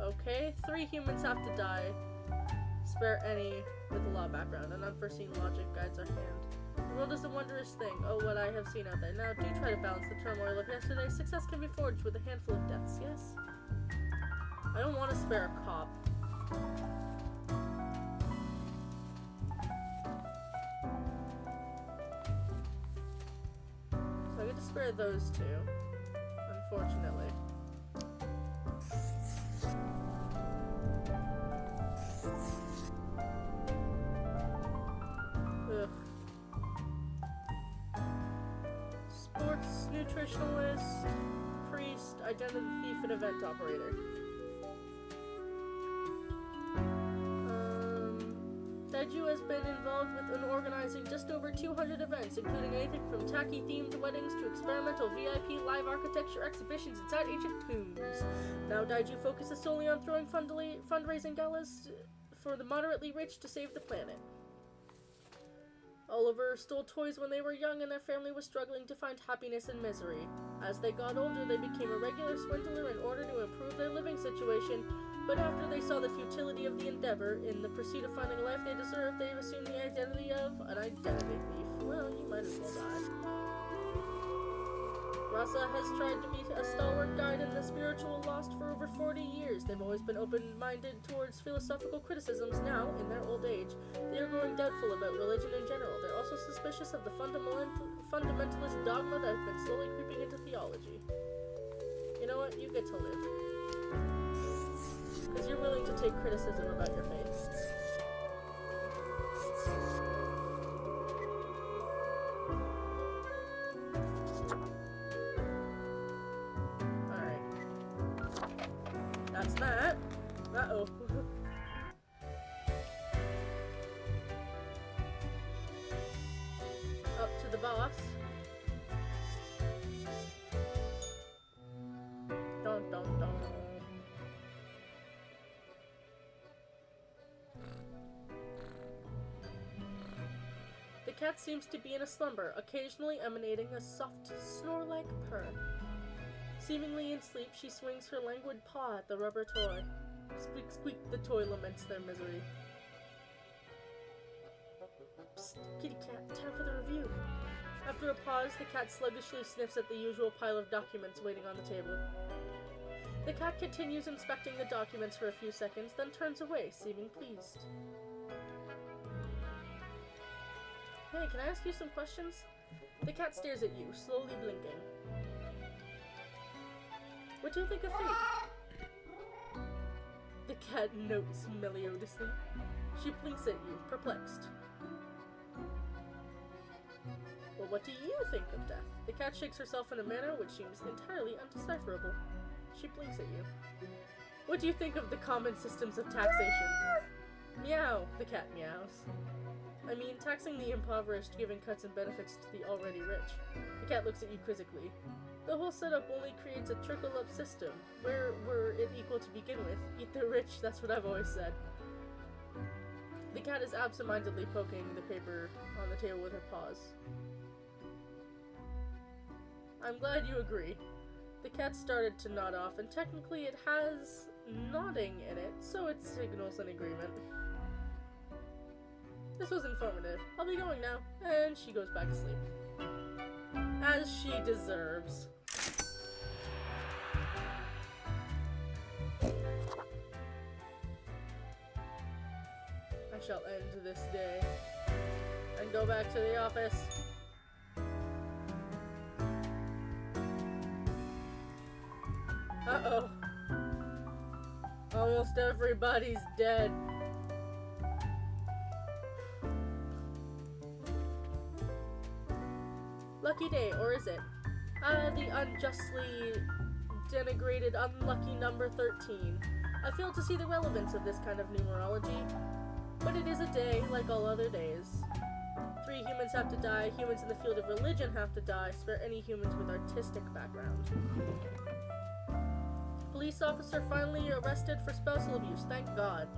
Okay, 3 humans have to die. Spare any with a law background. An unforeseen logic guides our hand. The world is a wondrous thing. Oh, what I have seen out there. Now do try to balance the turmoil of yesterday. Success can be forged with a handful of deaths, yes? I don't want to spare a cop. So I get to spare those 2, unfortunately. Ugh. Sports nutritionalist, priest, identity thief, and event operator. Daiju has been involved with organizing just over 200 events, including anything from tacky-themed weddings to experimental VIP live architecture exhibitions inside ancient tombs. Now Daiju focuses solely on throwing fundraising galas for the moderately rich to save the planet. Oliver stole toys when they were young and their family was struggling to find happiness in misery. As they got older, they became a regular swindler in order to improve their living situation, but after they saw the futility of the endeavor in the pursuit of finding a life they deserve, they assumed the identity of an identity thief. Well, you might as well die. Rasa has tried to be a stalwart guide in the spiritual lost for over 40 years. They've always been open-minded towards philosophical criticisms. Now, in their old age, they are growing doubtful about religion in general. They're also suspicious of the fundamentalist dogma that has been slowly creeping into theology. You know what? You get to live. Because you're willing to take criticism about your faith. That's that. Uh-oh. Up to the boss. Dun dun dun. The cat seems to be in a slumber, occasionally emanating a soft, snore-like purr. Seemingly in sleep, she swings her languid paw at the rubber toy. Squeak, squeak, the toy laments their misery. Psst, kitty cat, time for the review. After a pause, the cat sluggishly sniffs at the usual pile of documents waiting on the table. The cat continues inspecting the documents for a few seconds, then turns away, seeming pleased. Hey, can I ask you some questions? The cat stares at you, slowly blinking. What do you think of fate? The cat notes melodiously. She blinks at you, perplexed. Well, what do you think of death? The cat shakes herself in a manner which seems entirely undecipherable. She blinks at you. What do you think of the common systems of taxation? Meow, the cat meows. I mean, taxing the impoverished, giving cuts and benefits to the already rich. The cat looks at you quizzically. The whole setup only creates a trickle-up system. Where were it equal to begin with? Eat the rich, that's what I've always said. The cat is absentmindedly poking the paper on the table with her paws. I'm glad you agree. The cat started to nod off, and technically it has nodding in it, so it signals an agreement. This was informative. I'll be going now. And she goes back to sleep. As she deserves. I shall end this day and go back to the office. Uh-oh. Almost everybody's dead. Lucky day, or is it? The unjustly denigrated unlucky number 13. I fail to see the relevance of this kind of numerology, but it is a day like all other days. 3 humans have to die, humans in the field of religion have to die, spare any humans with artistic background. Police officer finally arrested for spousal abuse, thank God.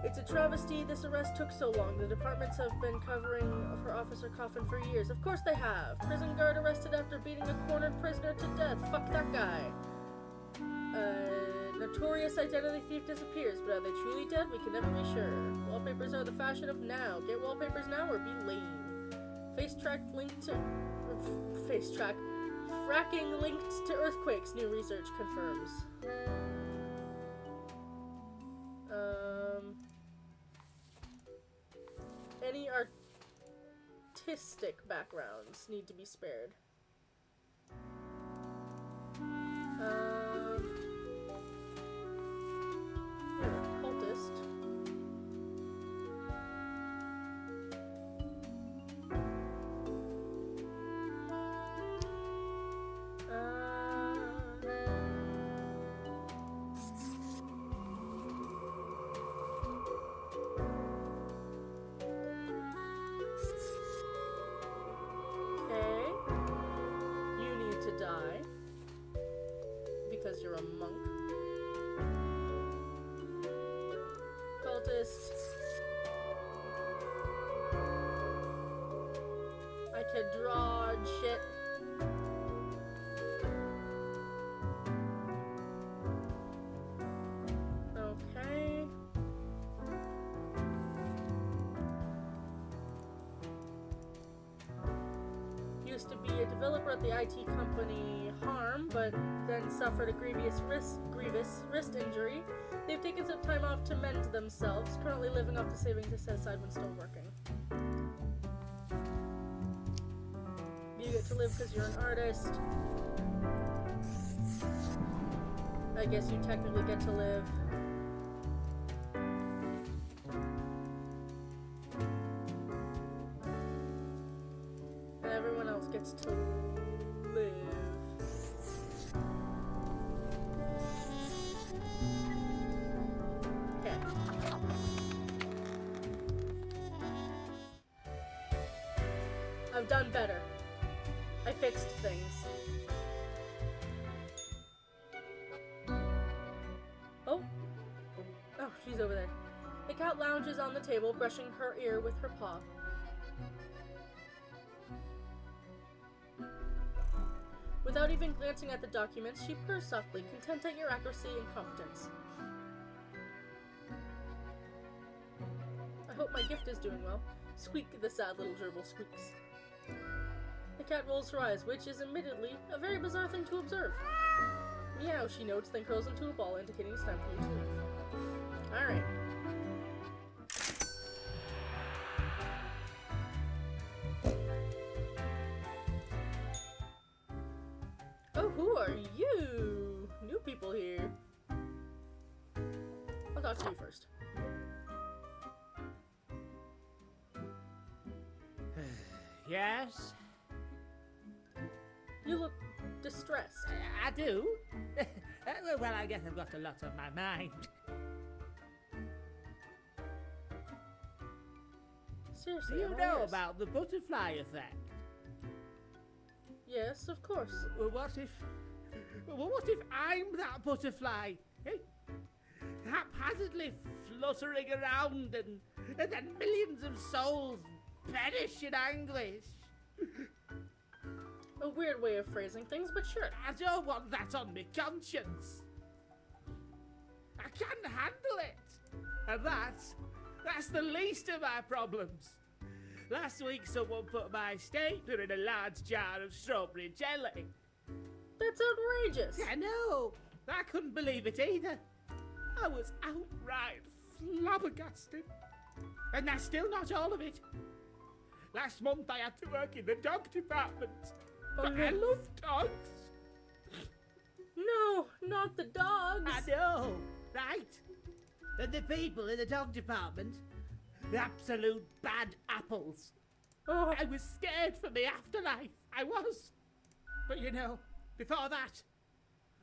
It's a travesty this arrest took so long. The departments have been covering her officer coffin for years. Of course they have. Prison guard arrested after beating a cornered prisoner to death. Fuck that guy. Notorious identity thief disappears, but are they truly dead? We can never be sure. Wallpapers are the fashion of now. Get wallpapers now or be lame. Fracking linked to earthquakes, new research confirms. Any artistic backgrounds need to be spared. Cultist. You're a monk. Cultist. I could draw and shit. Okay. Used to be a developer at the IT company Harm, but then suffered a grievous wrist injury. They've taken some time off to mend themselves, currently living off the savings they set aside when still working. You get to live because you're an artist. I guess you technically get to live. And everyone else gets to live. Okay. I've done better. I fixed things. Oh, she's over there. The cat lounges on the table, brushing her ear with her paw. Without even glancing at the documents, she purrs softly, content at your accuracy and competence. I hope my gift is doing well. Squeak, the sad little gerbil squeaks. The cat rolls her eyes, which is admittedly a very bizarre thing to observe. Meow, she notes, then curls into a ball, indicating it's time for me to leave. Alright. Oh, who are you? New people here. I'll talk to you first. Yes? You look distressed. I do. Well, I guess I've got a lot on my mind. Seriously, You I'm all know ears. about the butterfly effect. Yes, of course. Well, what if I'm that butterfly? Eh? Haphazardly fluttering around and then millions of souls perish in anguish. A weird way of phrasing things, but sure. I don't want that on my conscience. I can't handle it. And that's the least of my problems. Last week someone put my stapler in a large jar of strawberry jelly. That's outrageous. I know. I couldn't believe it either. I was outright flabbergasted. And that's still not all of it. Last month I had to work in the dog department. Oh, But no. I love dogs. No, not the dogs. I know, right? And the people in the dog department, the absolute bad apples. Oh, I was scared for the afterlife. I was. But you know, before that,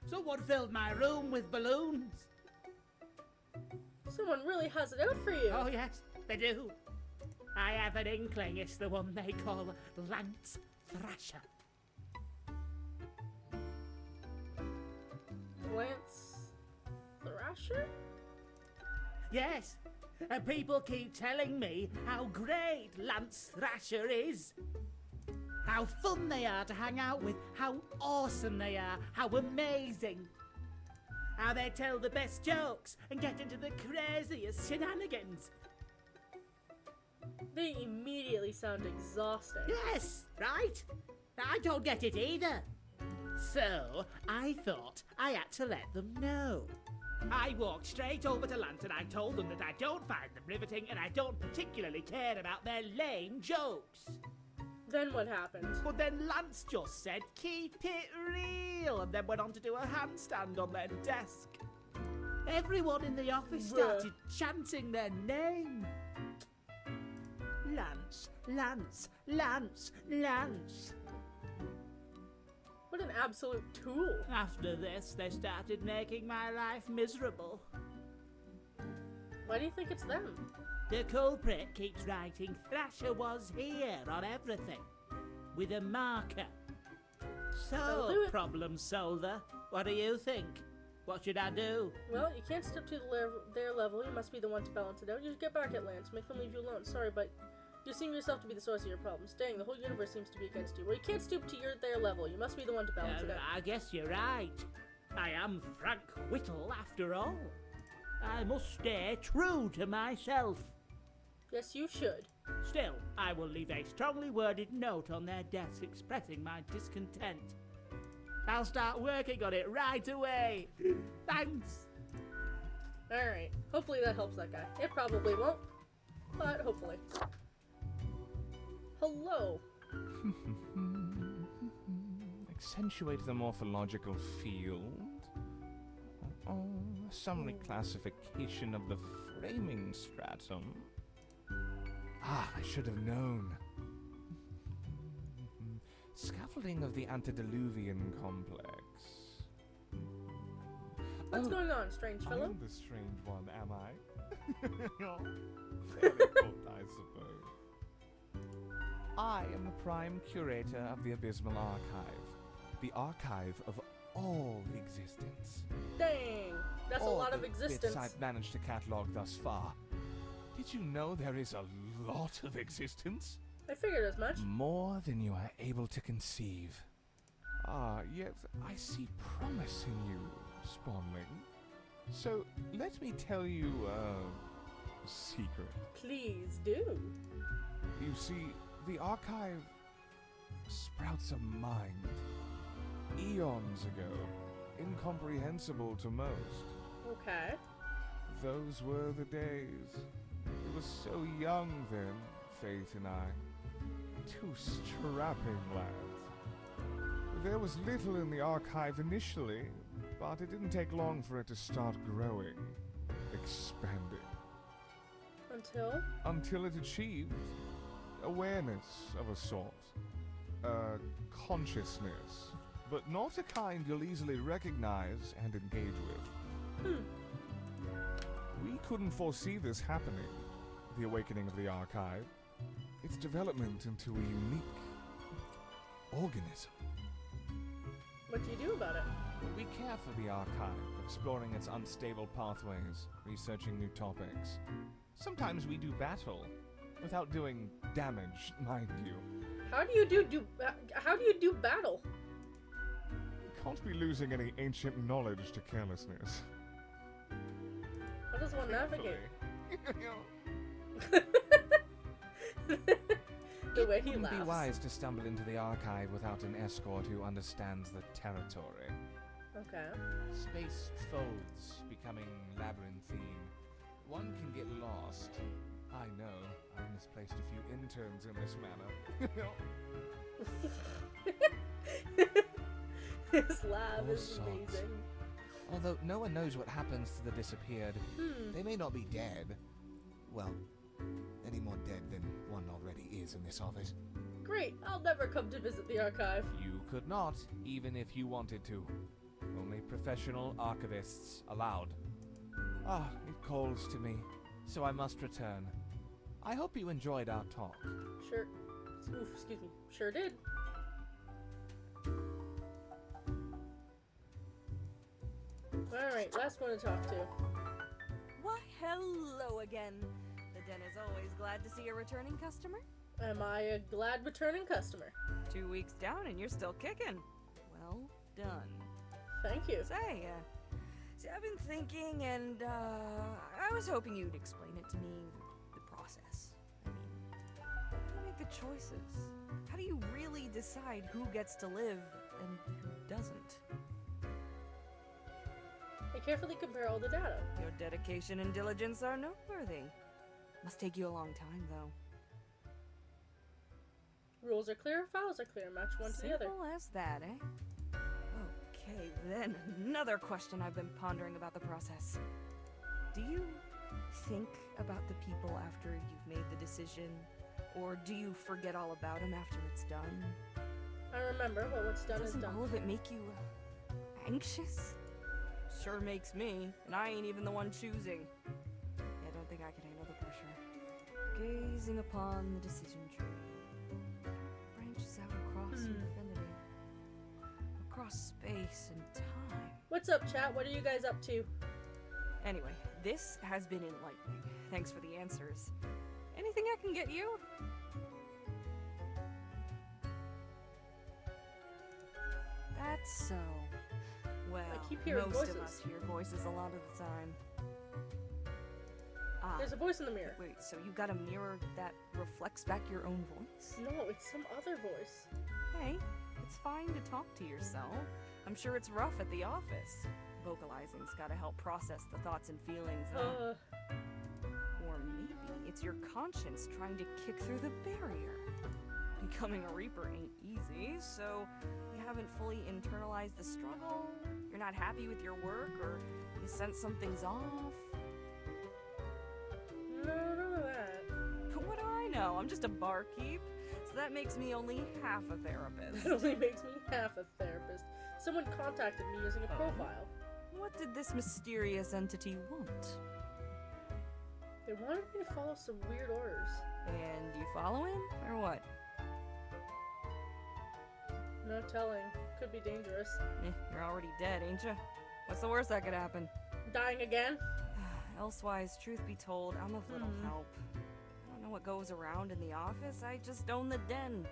someone filled my room with balloons. someone really has it out for you. Oh yes, they do. I have an inkling it's the one they call Lance Thrasher. Lance Thrasher? Yes, and people keep telling me how great Lance Thrasher is. How fun they are to hang out with, how awesome they are, how amazing. How they tell the best jokes and get into the craziest shenanigans. They immediately sound exhausting. Yes, right? I don't get it either. So, I thought I had to let them know. I walked straight over to Lance and I told them that I don't find them riveting and I don't particularly care about their lame jokes. Then what happened? But then Lance just said, keep it real, and then went on to do a handstand on their desk. Everyone in the office started chanting their name. Lance, Lance, Lance, Lance. What an absolute tool. After this, they started making my life miserable. Why do you think it's them? The culprit keeps writing Thrasher was here on everything, with a marker. That'll So, do it. problem solver, what do you think? What should I do? Well, you can't step to their level. You must be the one to balance it out. You should get back at Lance. Make them leave you alone. Sorry, but you seem yourself to be the source of your problems. Dang, the whole universe seems to be against you. Well, you can't stoop to their level. You must be the one to balance it out. I guess you're right. I am Frank Whittle after all. I must stay true to myself. Yes, you should. Still, I will leave a strongly worded note on their desk expressing my discontent. I'll start working on it right away. Thanks. Alright. Hopefully that helps that guy. It probably won't, but hopefully. Hello. Accentuate the morphological field. Oh, some reclassification of the framing stratum. Ah, I should have known. Scaffolding of the antediluvian complex. What's going on, strange fellow? I'm the strange one, am I? Fairly put, I suppose. I am the prime curator of the Abysmal Archive, the archive of all existence. Dang, that's a All lot of the existence. bits I've managed to catalog thus far. Did you know there is a lot of existence? I figured as much. More than you are able to conceive. Ah, yet I see promise in you, Spawnling. So, let me tell you a secret. Please do. You see, the archive sprouts a mind. Eons ago, incomprehensible to most. Okay. Those were the days. We were so young then, Fate and I. Two strapping lads. There was little in the archive initially, but it didn't take long for it to start growing, expanding. Until it achieved awareness of a sort. Consciousness. But not a kind you'll easily recognize and engage with. We couldn't foresee this happening, the awakening of the archive. Its development into a unique organism. What do you do about it? We care for the archive, exploring its unstable pathways, researching new topics. Sometimes we do battle, without doing damage, mind you. How do you do battle? Can't be losing any ancient knowledge to carelessness. How does one navigate? The way he laughs. It wouldn't be wise to stumble into the archive without an escort who understands the territory. Okay. Spaced folds becoming labyrinthine. One can get lost. I know. I've misplaced a few interns in this manner. His lab All is sorts. amazing. Although no one knows what happens to the disappeared. They may not be dead. Well, any more dead than one already is in this office. Great, I'll never come to visit the archive. You could not, even if you wanted to. Only professional archivists allowed. Ah, it calls to me, so I must return. I hope you enjoyed our talk. Sure. Oof, excuse me. Sure did. Alright, last one to talk to. Why, hello again. The den is always glad to see a returning customer. Am I a glad returning customer? 2 weeks down and you're still kicking. Well done. Thank you. Say, I've been thinking and, I was hoping you'd explain it to me, the process. I mean, how do you make the choices? How do you really decide who gets to live and who doesn't? I carefully compare all the data. Your dedication and diligence are noteworthy. Must take you a long time, though. Rules are clear, files are clear. Match one to the other. Simple as that, eh? Okay, then another question I've been pondering about the process. Do you think about the people after you've made the decision? Or do you forget all about them after it's done? I remember, but what's done is Doesn't done. all of it make you anxious? Sure makes me, and I ain't even the one choosing. I don't think I could handle the pressure. Gazing upon the decision tree. Branches out across infinity. Across space and time. What's up, chat? What are you guys up to? Anyway, this has been enlightening. Thanks for the answers. Anything I can get you? That's so. Well, I keep hearing most voices. of us hear voices a lot of the time. Ah, There's a voice in the mirror. wait, so you got a mirror that reflects back your own voice? No, it's some other voice. Hey, it's fine to talk to yourself. I'm sure it's rough at the office. Vocalizing's gotta help process the thoughts and feelings, huh? Or maybe it's your conscience trying to kick through the barrier. Becoming a Reaper ain't easy, so you haven't fully internalized the struggle, you're not happy with your work, or you sense something's off. No, none of that. But what do I know? I'm just a barkeep, so that makes me only half a therapist. That only makes me half a therapist. Someone contacted me using a profile. What did this mysterious entity want? They wanted me to follow some weird orders. And you follow him, or what? No telling. Could be dangerous. You're already dead, ain't ya? What's the worst that could happen? Dying again? Elsewise, truth be told, I'm of little help. I don't know what goes around in the office, I just own the den.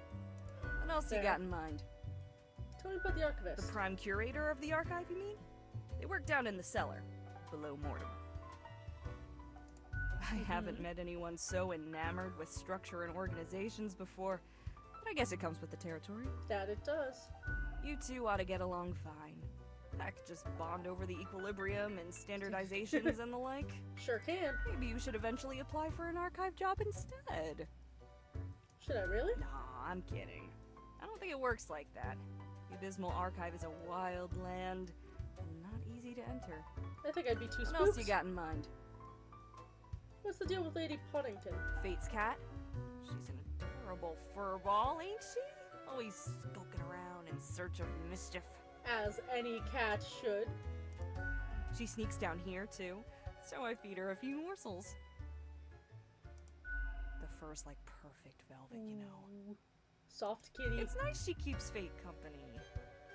What else you Fair. got in mind? Tell me about the archivist. The prime curator of the archive, you mean? They work down in the cellar, below Mortimer. I haven't met anyone so enamored with structure and organizations before, but I guess it comes with the territory. That it does. You two ought to get along fine. Heck, just bond over the equilibrium and standardizations and the like. Sure can. Maybe you should eventually apply for an archive job instead. Should I really? Nah, I'm kidding. I don't think it works like that. The Abysmal Archive is a wild land, and not easy to enter. I think I'd be too spooked. What else you got in mind? What's the deal with Lady Poddington? Fate's cat? She's an adorable furball, ain't she? Always skulking around in search of mischief. As any cat should. She sneaks down here, too, so I feed her a few morsels. The fur's like perfect velvet, you know. Soft kitty. It's nice she keeps Fate company.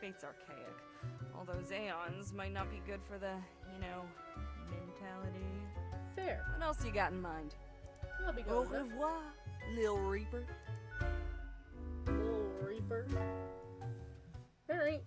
Fate's archaic. All those aeons might not be good for the, you know, mentality. Fair. What else you got in mind? I'll be Au going revoir, Lil Reaper. Little Reaper. Alright.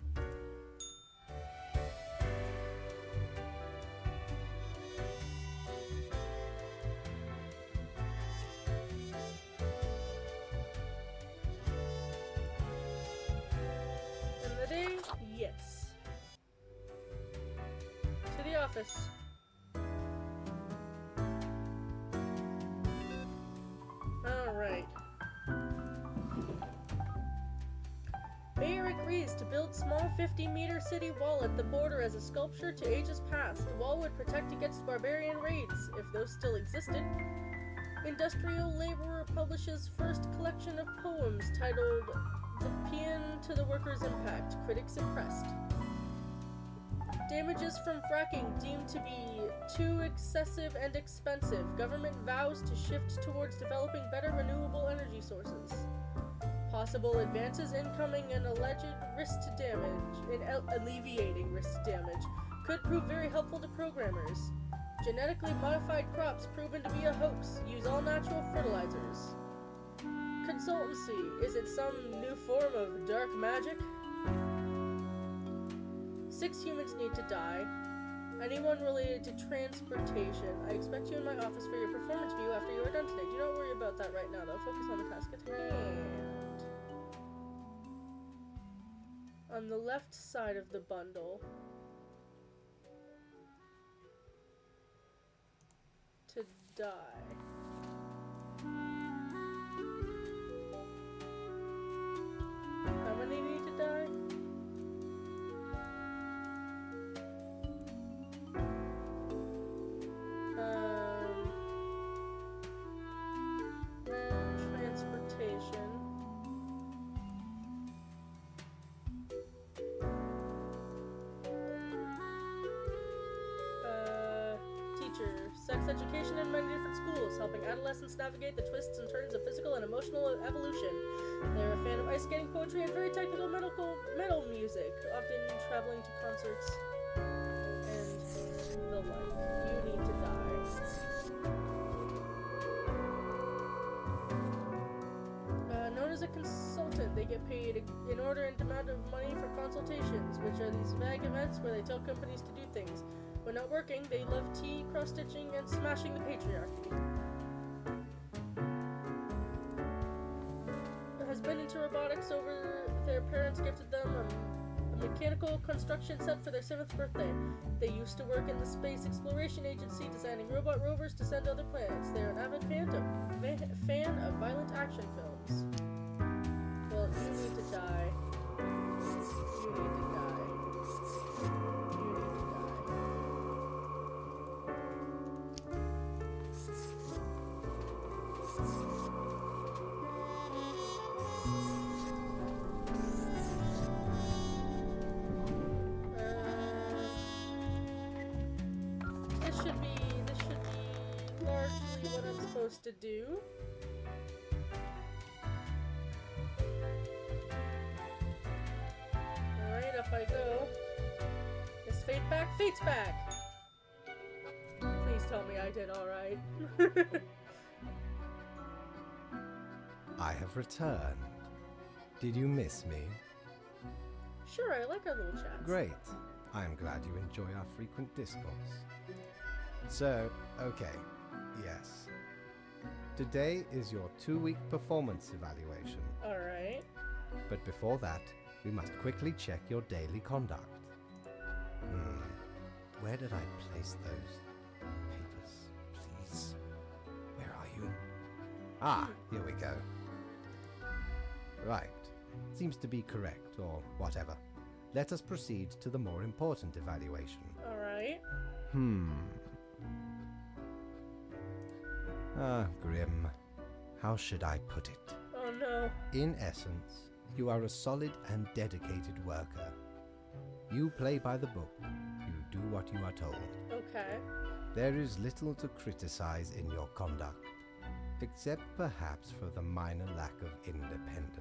And the day? Yes. To the office. Alright. Mayor agrees to build small 50-meter city wall at the border as a sculpture to ages past. The wall would protect against barbarian raids, if those still existed. Industrial laborer publishes first collection of poems titled The Paean to the Workers' Impact. Critics impressed. Damages from fracking deemed to be too excessive and expensive. Government vows to shift towards developing better renewable energy sources. Possible advances incoming and alleged risk to damage, in alleviating risk to damage, could prove very helpful to programmers. Genetically modified crops proven to be a hoax. Use all natural fertilizers. Consultancy. Is it some new form of dark magic? 6 humans need to die. Anyone related to transportation. I expect you in my office for your performance review after you are done today. Do not worry about that right now, though. Focus on the task at hand. On the left side of the bundle. To die. How many need to die? Transportation. Teacher. Sex education in many different schools, helping adolescents navigate the twists and turns of physical and emotional evolution. They're a fan of ice skating, poetry, and very technical metal music, often traveling to concerts and the like. You need to die. Known as a consultant, they get paid an inordinate amount of money for consultations, which are these vague events where they tell companies to do things. When not working, they love tea, cross-stitching, and smashing the patriarchy. Has been into robotics over their parents gifted them a mechanical construction set for their 7th birthday. They used to work in the Space Exploration Agency designing robot rovers to send to other planets. They're an avid fan of violent action films. Well, you need to die. You need to die. You need to die. This should be largely what I'm supposed to do. Alright, up I go. Is Fate back? Fate's back! Please tell me I did alright. I have returned. Did you miss me? Sure, I like our little chats. Great. I am glad you enjoy our frequent discourse. So, okay, yes. Today is your 2-week performance evaluation. Alright. But before that, we must quickly check your daily conduct. Where did I place those papers, please? Where are you? Ah, here we go. Right. Seems to be correct, or whatever. Let us proceed to the more important evaluation. Alright. Grim. How should I put it? Oh no. In essence, you are a solid and dedicated worker. You play by the book. You do what you are told. Okay. There is little to criticize in your conduct, except perhaps for the minor lack of independence.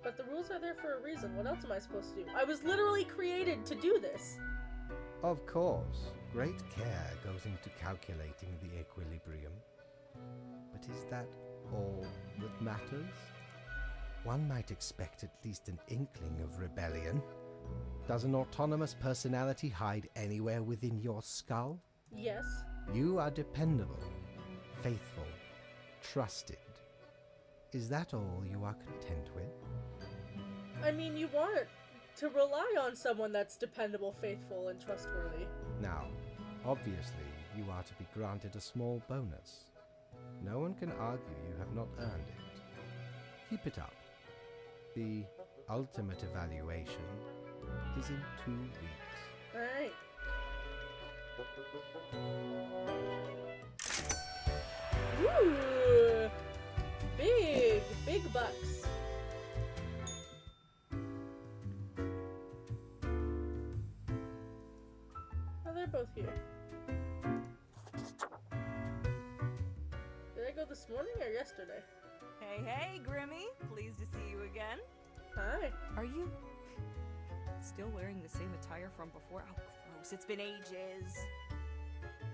But the rules are there for a reason. What else am I supposed to do? I was literally created to do this. Of course, great care goes into calculating the equilibrium. But is that all that matters? One might expect at least an inkling of rebellion. Does an autonomous personality hide anywhere within your skull? Yes. You are dependable, faithful, trusted. Is that all you are content with? I mean, you want to rely on someone that's dependable, faithful, and trustworthy. Now, obviously, you are to be granted a small bonus. No one can argue you have not earned it. Keep it up. The ultimate evaluation is in 2 weeks. Alright. Ooh! Big bucks. Oh, they're both here. Did I go this morning or yesterday? Hey, Grimmy. Pleased to see you again. Hi. Are you still wearing the same attire from before? Oh, gross. It's been ages.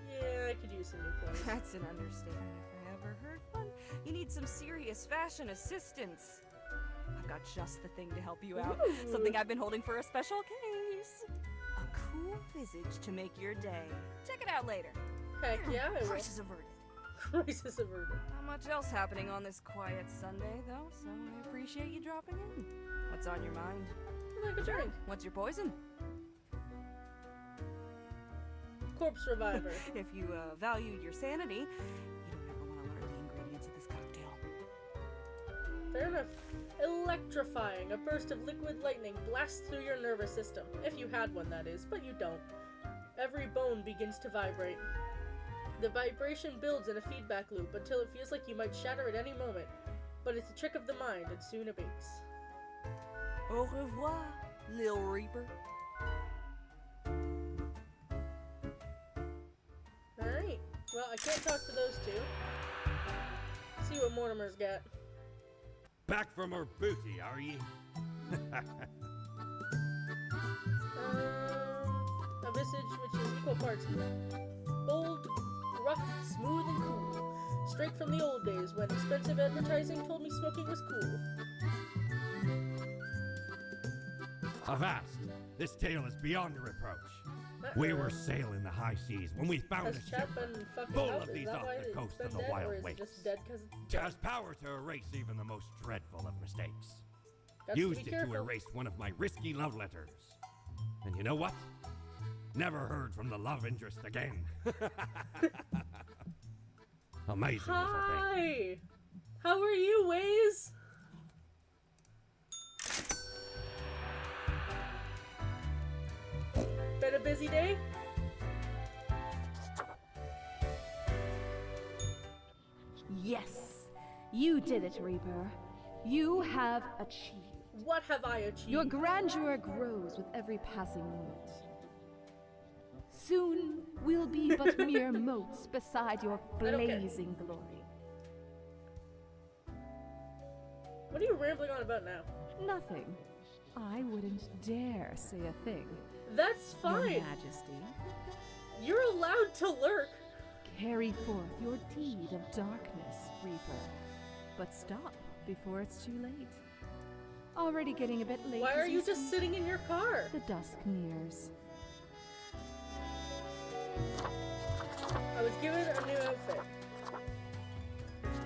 Yeah, I could use some new clothes. That's an understatement if I ever heard one. You need some serious fashion assistance. I've got just the thing to help you out. Ooh. Something I've been holding for a special case. A cool visage to make your day. Check it out later. Heck yeah, I will. Crisis averted. Crisis averted. Not much else happening on this quiet Sunday, though, so I appreciate you dropping in. What's on your mind? I'd like a drink. What's your poison? Corpse Reviver. If you value your sanity, you don't ever want to learn the ingredients of this cocktail. Fair enough. Electrifying. A burst of liquid lightning blasts through your nervous system. If you had one, that is, but you don't. Every bone begins to vibrate. The vibration builds in a feedback loop until it feels like you might shatter at any moment. But it's a trick of the mind and soon abates. Au revoir, Lil Reaper. Alright. Well, I can't talk to those two. See what Mortimer's got. Back from her booty, are ye? A visage which is equal parts bold, rough, smooth, and cool. Straight from the old days when expensive advertising told me smoking was cool. Avast! This tale is beyond reproach. We were sailing the high seas when we found Has a Chad ship been fucking full out? of Is these that off why the it's coast been of the dead, wild or is it wastes. just dead because It has power to erase even the most dreadful of mistakes. Got Used to be it careful. to erase one of my risky love letters. And you know what? Never heard from the love interest again. Amazing little thing. Hi! How are you, Waze? Been a busy day? Yes, you did it, Reaper. You have achieved. What have I achieved? Your grandeur grows with every passing moment. Soon, we'll be but mere motes beside your don't care. blazing glory. What are you rambling on about now? Nothing. I wouldn't dare say a thing. That's fine. Your Majesty, You're allowed to lurk. carry forth your deed of darkness, Reaper. But stop before it's too late. Already getting a bit late. Why as are you see. just sitting in your car? The dusk nears. I was given a new outfit.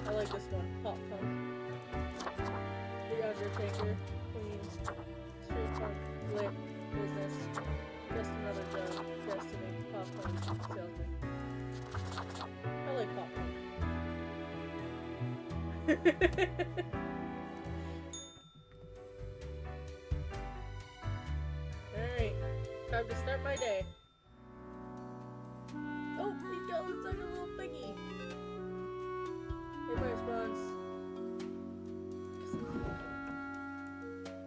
I like this one. Pop punk. The Undertaker. Queen. Street punk. Lit. Business. Just another joke. Destiny. Pop punk. Salesman. I like pop punk. Alright. Time to start my day. Oh, he got looks like a little piggy. Hey, my response.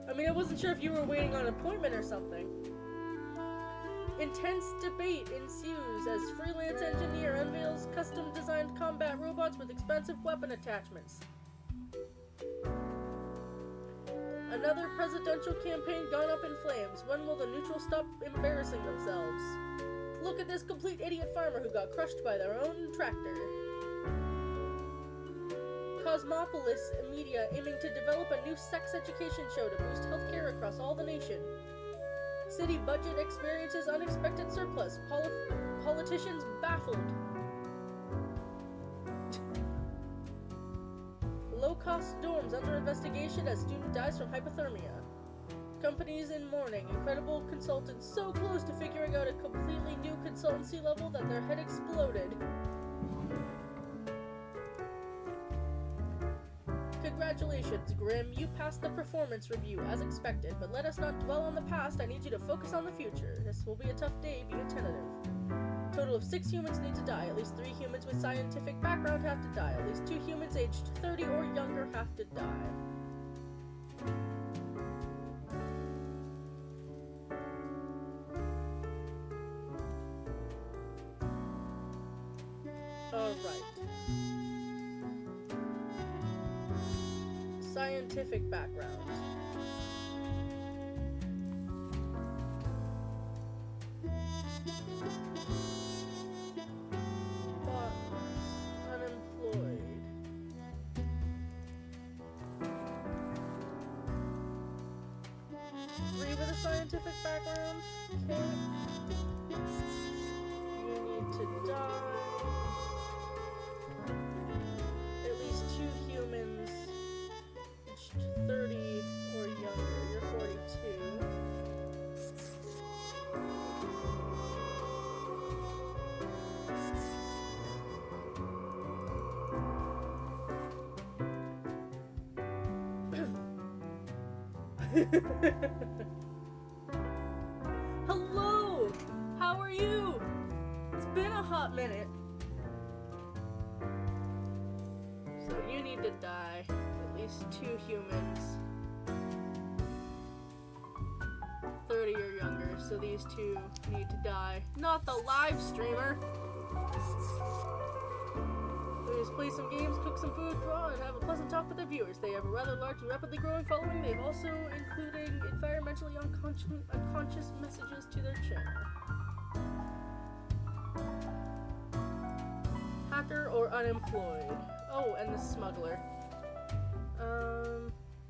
I mean, I wasn't sure if you were waiting on an appointment or something. Intense debate ensues as freelance engineer unveils custom-designed combat robots with expensive weapon attachments. Another presidential campaign gone up in flames. When will the neutral stop embarrassing themselves? Look at this complete idiot farmer who got crushed by their own tractor. Cosmopolis Media aiming to develop a new sex education show to boost healthcare across all the nation. City budget experiences unexpected surplus. Politicians baffled. Low-cost dorms under investigation as student dies from hypothermia. Companies in mourning. Incredible consultants so close to figuring out a completely new consultancy level that their head exploded. Congratulations, Grimm. You passed the performance review as expected, but let us not dwell on the past. I need you to focus on the future. This will be a tough day being tentative. Total of 6 humans need to die. At least 3 humans with scientific background have to die. At least 2 humans aged 30 or younger have to die. Alright. Scientific background. Unemployed. Three with a scientific background. Okay. You need to die. At least 2 humans. 30 or younger. You're 42. Hello! How are you? It's been a hot minute. So you need to die. At least 2 humans. 30 or younger, so these 2 need to die. Not the live streamer! Please play some games, cook some food, draw, and have a pleasant talk with their viewers. They have a rather large and rapidly growing following. They've also including environmentally unconscious messages to their channel. Hacker or unemployed. Oh, and the smuggler.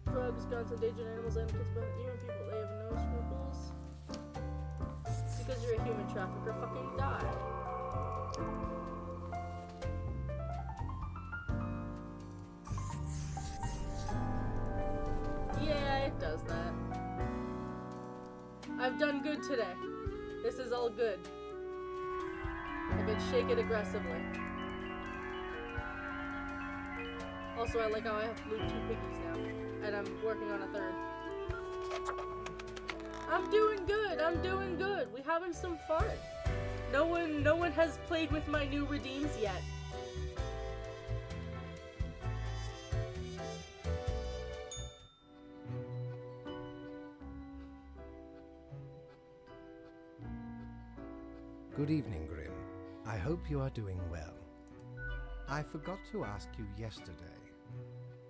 Drugs, guns, endangered animals, advocates about human people. They have no scruples. Because you're a human trafficker, fucking die. Yeah, it does that. I've done good today. This is all good. I've been shaken aggressively. Also, I like how I have blue 2 piggies now. And I'm working on a 3rd. I'm doing good. I'm doing good. We having some fun. No one has played with my new redeems yet. Good evening, Grimm. I hope you are doing well. I forgot to ask you yesterday.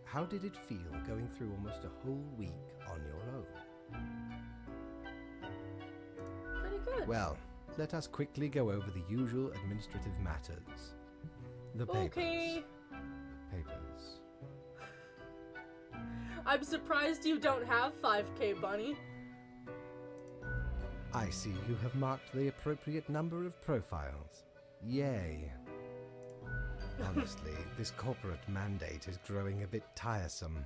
How did it feel going through almost a whole week on your own? Pretty good. Well, let us quickly go over the usual administrative matters. The papers. Okay. Papers. I'm surprised you don't have 5K, Bunny. I see you have marked the appropriate number of profiles. Yay. Honestly, this corporate mandate is growing a bit tiresome.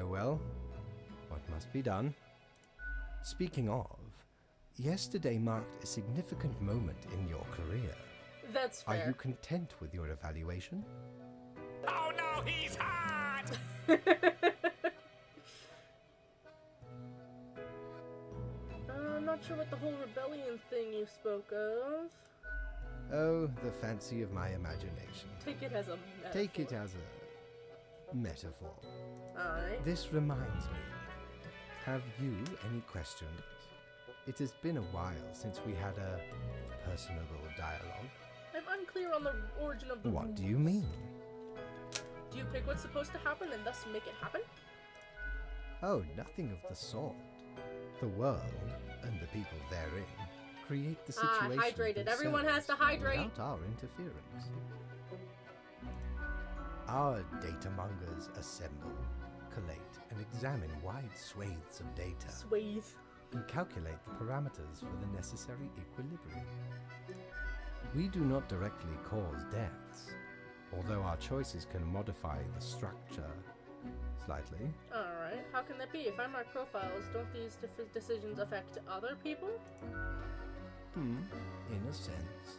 Oh well, what must be done? Speaking of, yesterday marked a significant moment in your career. That's fair. Are you content with your evaluation? Oh no, he's hot! I'm not sure what the whole rebellion thing you spoke of. Oh, the fancy of my imagination. Take it as a metaphor. Take it as a metaphor. Alright. This reminds me. Have you any questions? It has been a while since we had a personable dialogue. I'm unclear on the origin of the What do you rules. mean? Do you pick what's supposed to happen and thus make it happen? Oh, nothing of the sort. The world, and the people therein, create the situation hydrated. Everyone has to hydrate. without our interference. Our data mongers assemble, collate, and examine wide swathes of data Swathe. and calculate the parameters for the necessary equilibrium. We do not directly cause deaths, although our choices can modify the structure slightly. Alright, how can that be? If I mark profiles, don't these decisions affect other people? In a sense.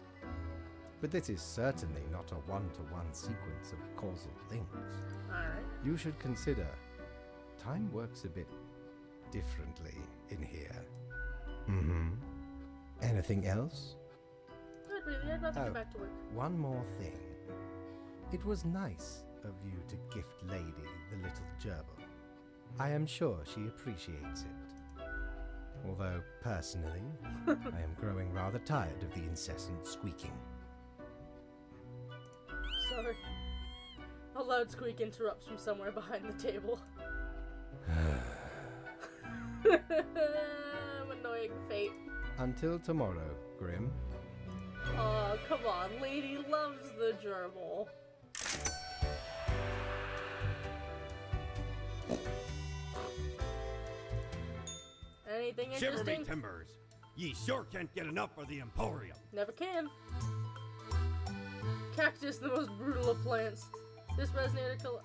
But this is certainly not a one-to-one sequence of causal links. Alright. You should consider time works a bit differently in here. Anything else? Not really, I'd rather Oh. get back to work. One more thing. It was nice of you to gift Lady the little gerbil. I am sure she appreciates it. Although, personally, I am growing rather tired of the incessant squeaking. Sorry. A loud squeak interrupts from somewhere behind the table. I'm annoying fate. Until tomorrow, Grim. Oh, come on. Lady loves the gerbil. Anything Shiver me interesting? timbers. Ye sure can't get enough of the Emporium. Never can. Cactus, the most brutal of plants. This resonator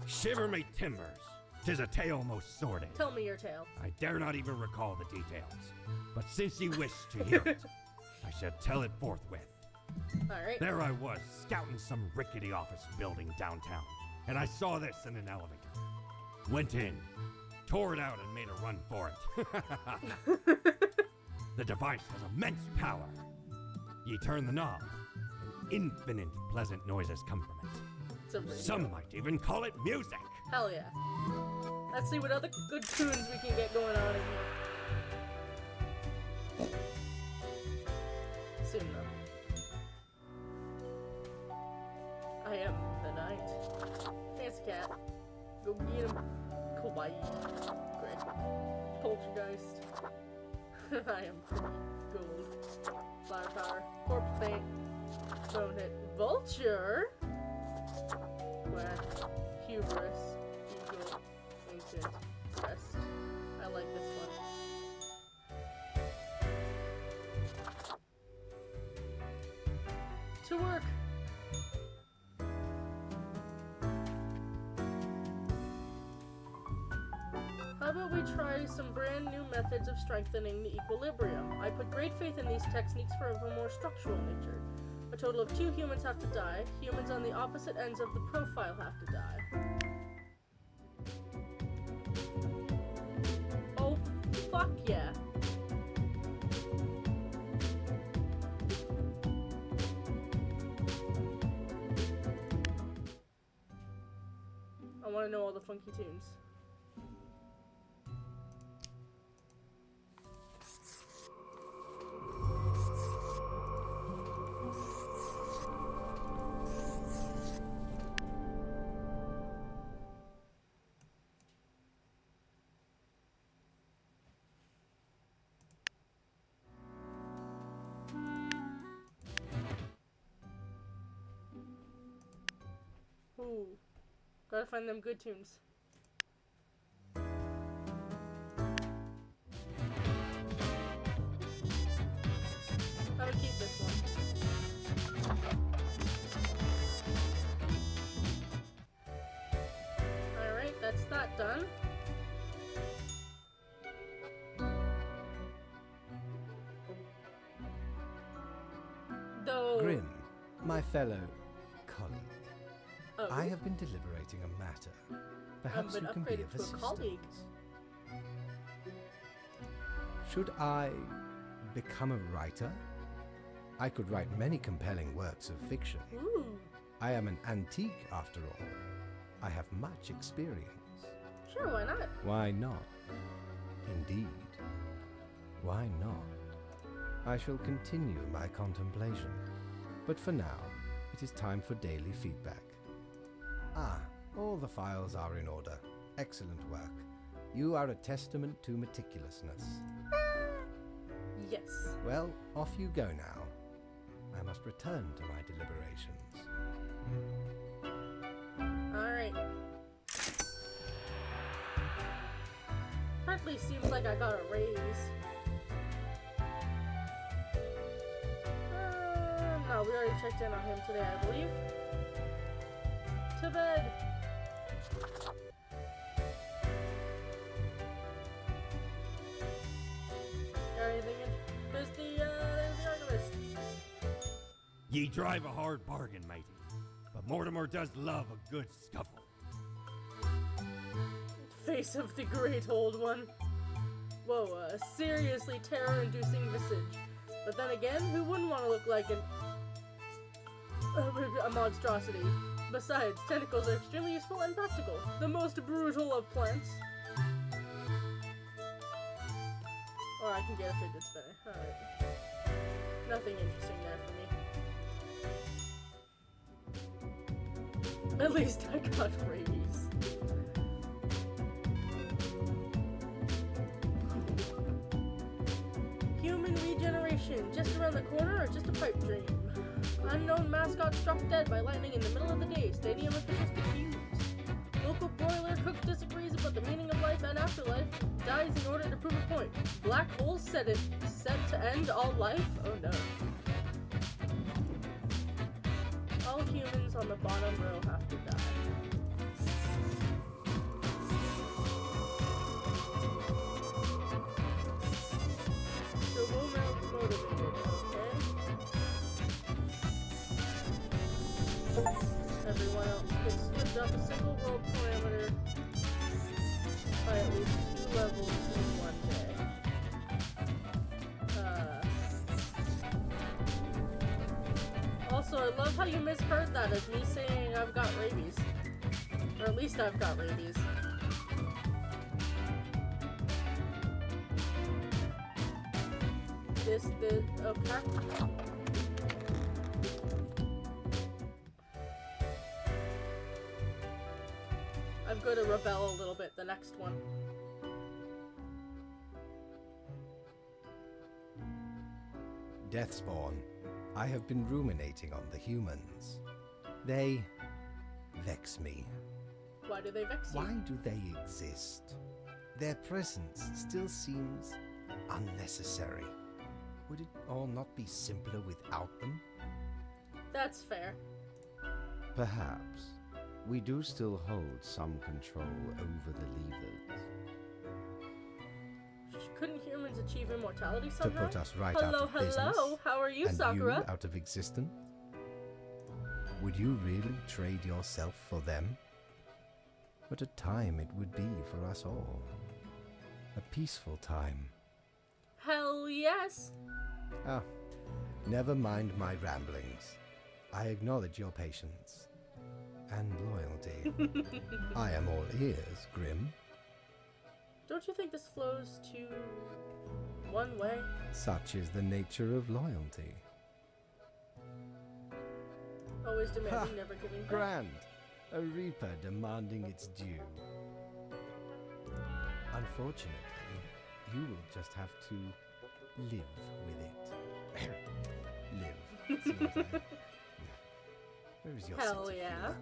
Shiver me timbers. 'Tis a tale most sordid. Tell me your tale. I dare not even recall the details. But since ye wish to hear it, I shall tell it forthwith. Alright. There I was, scouting some rickety office building downtown, and I saw this in an elevator. Went in, tore it out, and made a run for it. The device has immense power. Ye turn the knob, and infinite pleasant noises come from it. It's a radio. Some might even call it music. Hell yeah. Let's see what other good tunes we can get going on in here. Soon though. I am the night. Fancy cat. Go get him. Kawaii. Great. Poltergeist. I am pretty gold. Flower power. Corpse paint. Bone hit. Vulture. Quack. Hubris. Eagle. Ancient. Rest. I like this one. To work. How about we try some brand new methods of strengthening the equilibrium? I put great faith in these techniques for a more structural nature. A total of 2 humans have to die. Humans on the opposite ends of the profile have to die. Oh, fuck yeah. I want to know all the funky tunes. Ooh. Gotta find them good tunes. How to keep this one? Alright, that's that done. Though... Grim, my fellow colleague, Oh. I have been deliberating a matter. Perhaps been you can be upgraded of to a assistance. colleague. Should I become a writer? I could write many compelling works of fiction. Ooh. I am an antique, after all. I have much experience. Sure, why not? Why not? Indeed. Why not? I shall continue my contemplation. But for now, it is time for daily feedback. Ah, all the files are in order. Excellent work. You are a testament to meticulousness. Yes. Well, off you go now. I must return to my deliberations. Alright. Hardly seems like I got a raise. No, we already checked in on him today, I believe. To bed! Got anything in? There's the archivist. Ye drive a hard bargain, matey. But Mortimer does love a good scuffle. Face of the great old one. Whoa, a seriously terror-inducing visage. But then again, who wouldn't want to look like a monstrosity? Besides, tentacles are extremely useful and practical. The most brutal of plants. Or I can get a fidget spinner. Alright. Nothing interesting there for me. At least I got rabies. Human regeneration. Just around the corner or just a pipe dream? Unknown mascot struck dead by lightning in the middle of the day. Stadium officials confused. Local broiler cook disagrees about the meaning of life and afterlife. Dies in order to prove a point. Black hole set to end all life? Oh no. All humans on the bottom row have to die. So we'll motivated, okay? Everyone else gets stripped up a single world parameter by at least 2 levels in one day. Also, I love how you misheard that as me saying I've got rabies. Or at least I've got rabies. Okay. I'm going to rebel a little bit, the next one. Deathspawn, I have been ruminating on the humans. They vex me. Why do they vex you? Why do they exist? Their presence still seems unnecessary. Would it all not be simpler without them? That's fair. Perhaps. We do still hold some control over the levers. Couldn't humans achieve immortality somehow? To put us right hello, out of business. Hello, how are you, and Sakura? you out of existence? Would you really trade yourself for them? What a time it would be for us all. A peaceful time. Hell yes! Ah, never mind my ramblings. I acknowledge your patience. And loyalty. I am all ears, Grim. Don't you think this flows to one way? Such is the nature of loyalty. Always demanding, never giving back. Grand. A reaper demanding its due. Unfortunately, you will just have to live with it. Live. See what I... Where is your Hell sense of yeah. humor?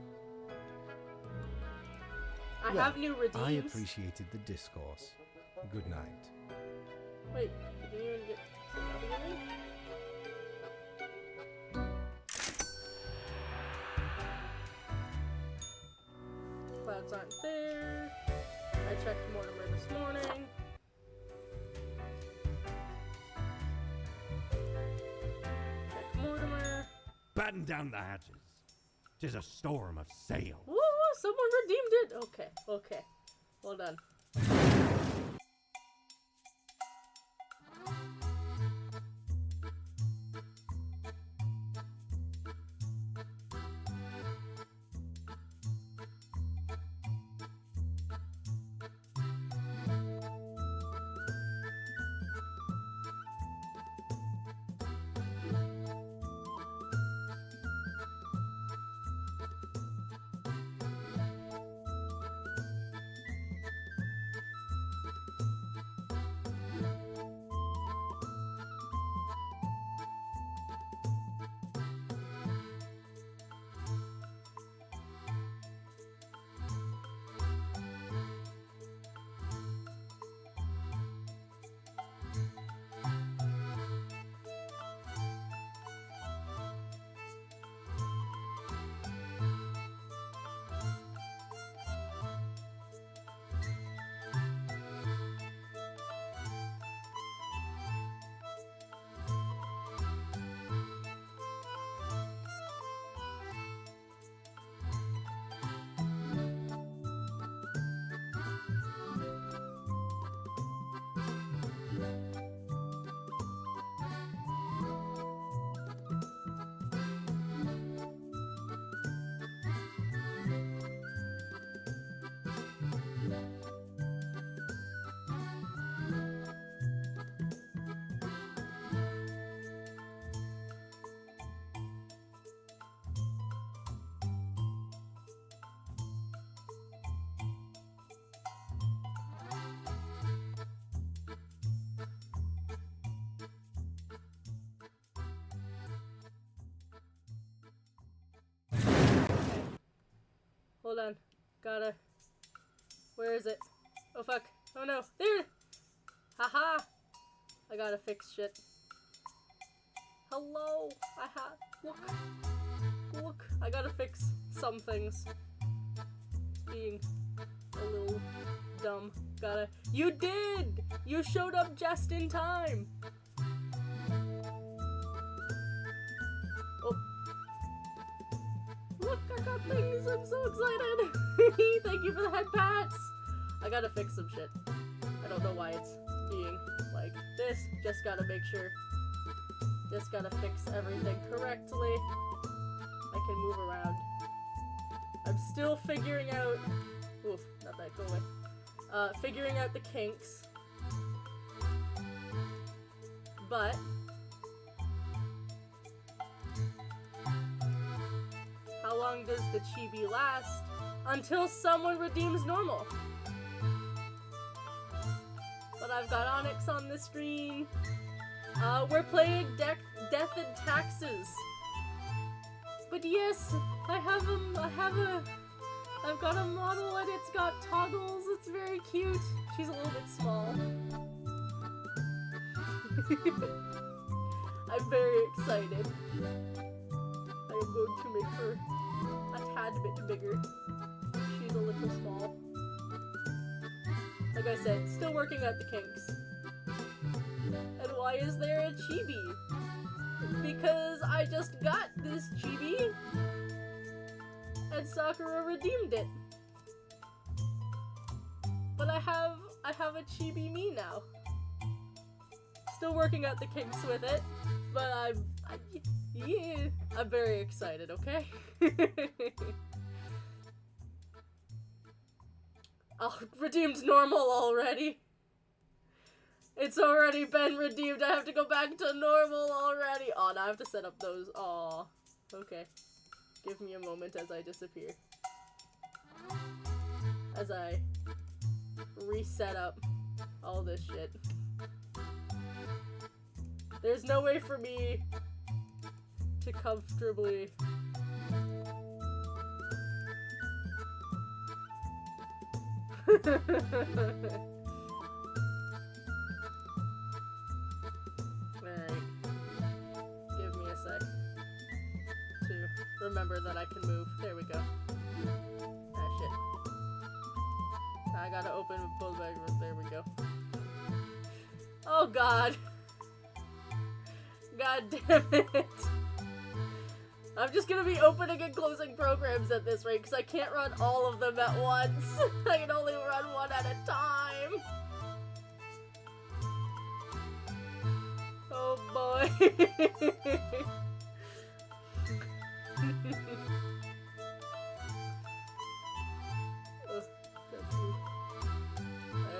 I Well, have new redeems. I appreciated the discourse. Good night. Wait, did you even get to the beginning? Clouds aren't there. I checked Mortimer this morning. Check Mortimer. Batten down the hatches. 'Tis a storm of sail. Woo! Someone redeemed it. Okay, okay. Well done. Hold on. Gotta... Where is it? Oh fuck. Oh no. There! Haha! I gotta fix shit. Hello! Look! Look! I gotta fix some things. It's being a little dumb. Gotta... You did! You showed up just in time! Oh. Look, I got things! I'm so excited! Thank you for the head pats! I gotta fix some shit. I don't know why it's being like this. Just gotta make sure. Just gotta fix everything correctly. I can move around. I'm still figuring out... Oof, not that, go away. Figuring out the kinks. But... how long does the chibi last? Until someone redeems normal. But I've got Onyx on the screen. We're playing Death and Taxes. But yes, I've got a model and it's got toggles. It's very cute. She's a little bit small. I'm very excited. I am going to make her a tad bit bigger. She's a little small. Like I said, still working out the kinks. And why is there a chibi? Because I just got this chibi and Sakura redeemed it. But I have a chibi me now. Still working out the kinks with it, but I'm very excited, okay? Oh, redeemed normal already. It's already been redeemed. I have to go back to normal already. Oh, now I have to set up those. Aw. Okay. Give me a moment as I disappear. As I reset up all this shit. There's no way for me to comfortably Alright. Give me a sec to remember that I can move. There we go. Ah, shit. I gotta open both bags. There we go. Oh god. God damn it. I'm just gonna be opening and closing programs at this rate because I can't run all of them at once. I can only run one at a time. Oh boy.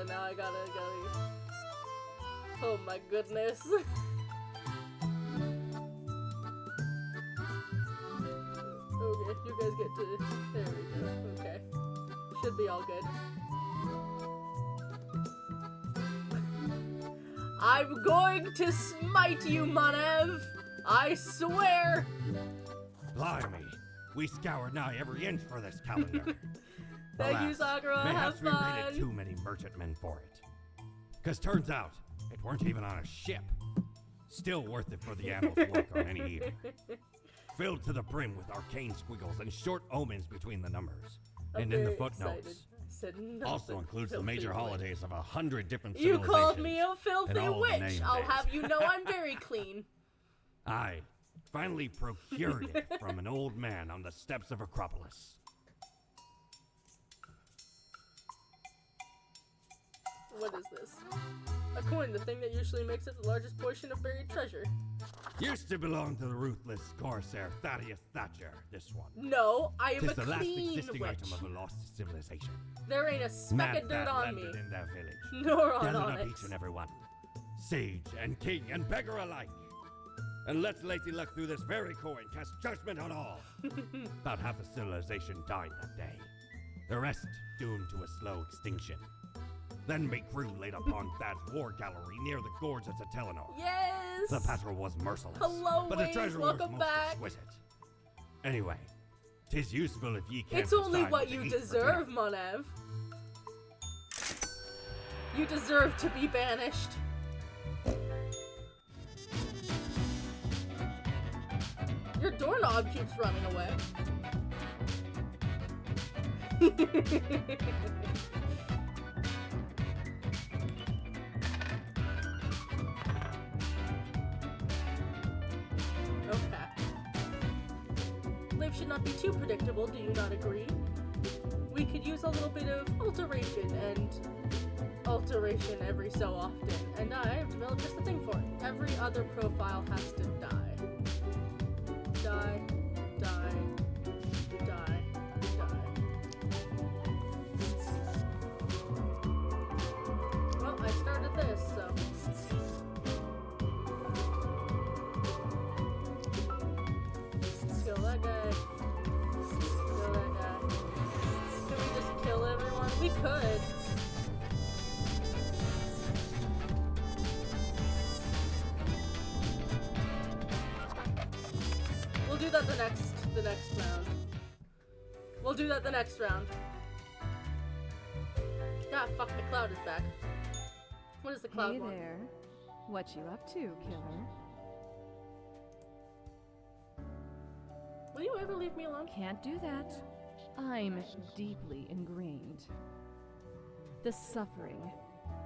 And now I gotta oh my goodness. Okay, you guys get to... There we go. Okay. Should be all good. I'm going to smite you, Manev! I swear! Blimey, we scoured nigh every inch for this calendar. Thank you, Sakura. Have Perhaps we fun. raided too many merchantmen for it. Cause turns out, it weren't even on a ship. Still worth it for the animals to work on any year. Filled to the brim with arcane squiggles and short omens between the numbers. And in the footnotes. Also includes the major holidays of 100 different You civilizations. called me a filthy and all the witch. name I'll days. have you know I'm very clean. I finally procured it from an old man on the steps of Acropolis. What is this? A coin, the thing that usually makes it the largest portion of buried treasure. Used to belong to the ruthless corsair Thaddeus Thatcher, this one. No, I am Tis a the last clean existing witch. item of a lost civilization. There ain't a speck Mad of dirt Thad on me. landed in their village. Nor on Gathered up Onyx. each and every one. Sage and king and beggar alike. And let's lazy luck through this very coin cast judgment on all. About half the civilization died that day. The rest doomed to a slow extinction. Then my crew laid upon Thad's war gallery near the gorge of Telenor. Yes! The patrol was merciless. Hello, but the Waze, treasure welcome was most back. exquisite. Anyway, 'tis useful if ye can. It's only what you deserve, Monev. You deserve to be banished. Your doorknob keeps running away. Okay. Life should not be too predictable, do you not agree? We could use a little bit of alteration every so often, and I have developed just the thing for it. Every other profile has to die. Die, die, die, die. Well, I started this, so... Kill that guy. Kill that guy. Can we just kill everyone? We could. We'll do that the next round. We'll do that the next round. Ah, fuck, the cloud is back. What is the cloud Hey want? there. What you up to, killer? Will you ever leave me alone? Can't do that. I'm deeply ingrained. The suffering.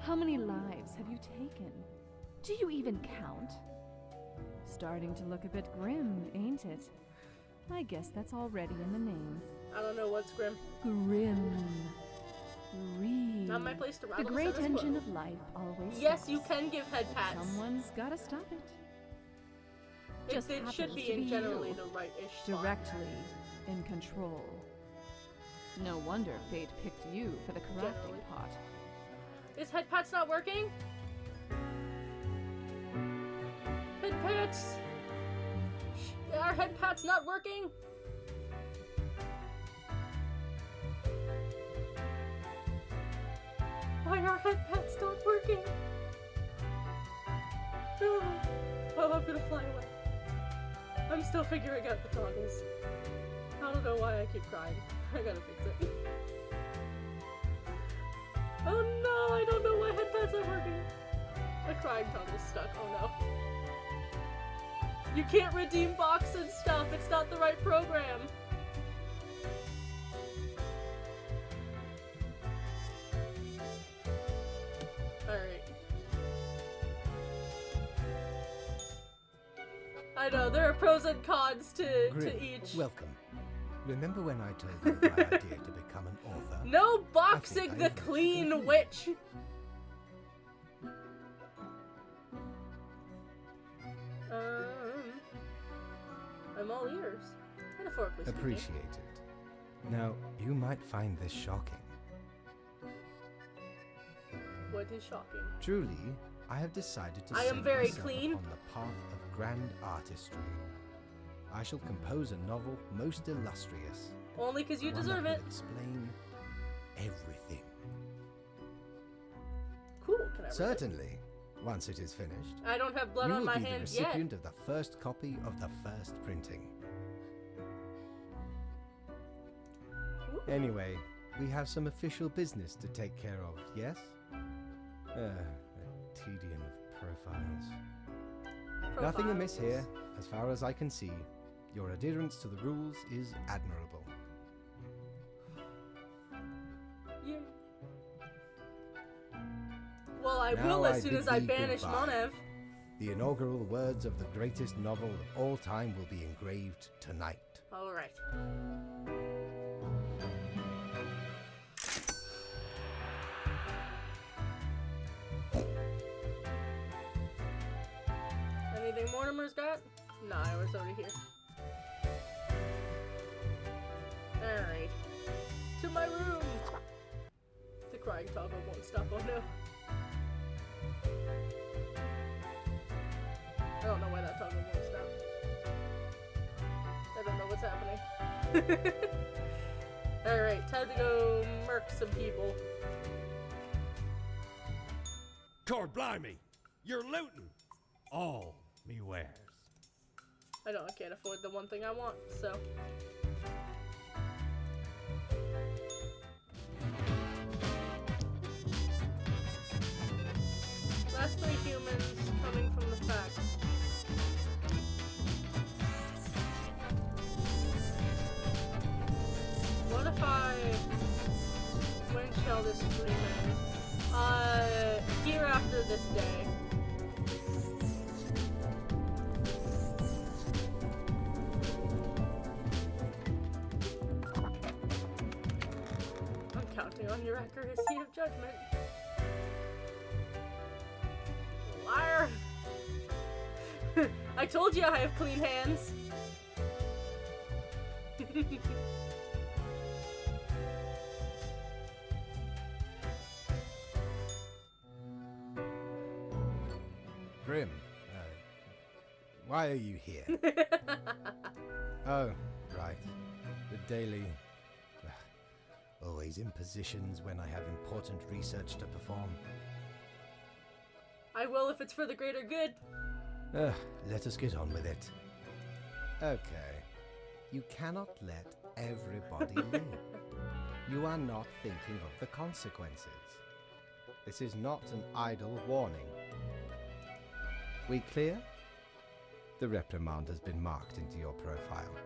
How many lives have you taken? Do you even count? Starting to look a bit grim, ain't it? I guess that's already in the name. I don't know what's grim. Grim. Read. Not my place to The rattle great status engine quo. of life always Yes, stops. you can give head pats. Someone's gotta stop it. Just It should happens be to in be generally you. the right-ish spot. Directly in control. No wonder fate picked you for the crafting Generally. pot. Is head pats not working? Head pats! Are head pats not working? Why are head pats not working? Oh, I'm gonna fly away. I'm still figuring out the toggles. I don't know why I keep crying. I gotta fix it. Oh no, I don't know why headpads are working. A crying toggle's stuck. Oh no. You can't redeem box and stuff. It's not the right program. Alright. I know, there are pros and cons to each. Welcome. Remember when I told you my idea to become an author? No boxing the clean witch! I'm all ears. Metaphorically speaking. Appreciate it. Now, you might find this shocking. What is shocking? Truly, I have decided to I am set very myself clean. on the path of grand artistry. I shall compose a novel most illustrious. Only because you one deserve that it. will explain everything. Cool, can I read it? Certainly, once it is finished. I don't have blood you on will my be hands the yet. recipient of the first copy of the first printing. Ooh. Anyway, we have some official business to take care of, yes? The tedium of profiles. Nothing amiss here, as far as I can see. Your adherence to the rules is admirable. Yeah. Well, I Now will as soon bid as I thee banish goodbye. Monev. The inaugural words of the greatest novel of all time will be engraved tonight. Alright. Anything Mortimer's got? Nah, I was already here. Alright. To my room! The crying toggle won't stop, oh no. I don't know why that toggle won't stop. I don't know what's happening. Alright, time to go murk some people. Cord blimey! You're looting! All me wares. I can't afford the one thing I want, so. Last 3 humans coming from the facts. What if when shall this stream end? Here after this day. I'm counting on your accuracy of judgment. Liar! I told you I have clean hands. Grim, why are you here? Oh, right. The daily... always in positions when I have important research to perform. I will if it's for the greater good. Let us get on with it. Okay. You cannot let everybody live. You are not thinking of the consequences. This is not an idle warning. We clear? The reprimand has been marked into your profile.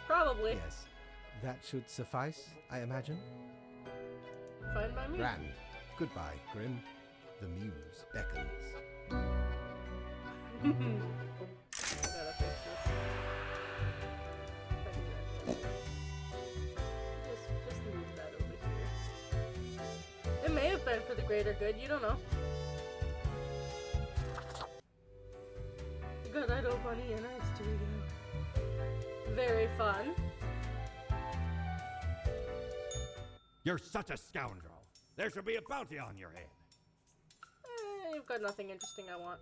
Probably. Yes. That should suffice, I imagine. Fine by me. Grand. Goodbye, Grim. The muse beckons. I gotta fix this. Just move that over here. It may have been for the greater good, you don't know. Good Idol Bunny in our studio. Very fun. You're such a scoundrel. There should be a bounty on your head. You've got nothing interesting I want.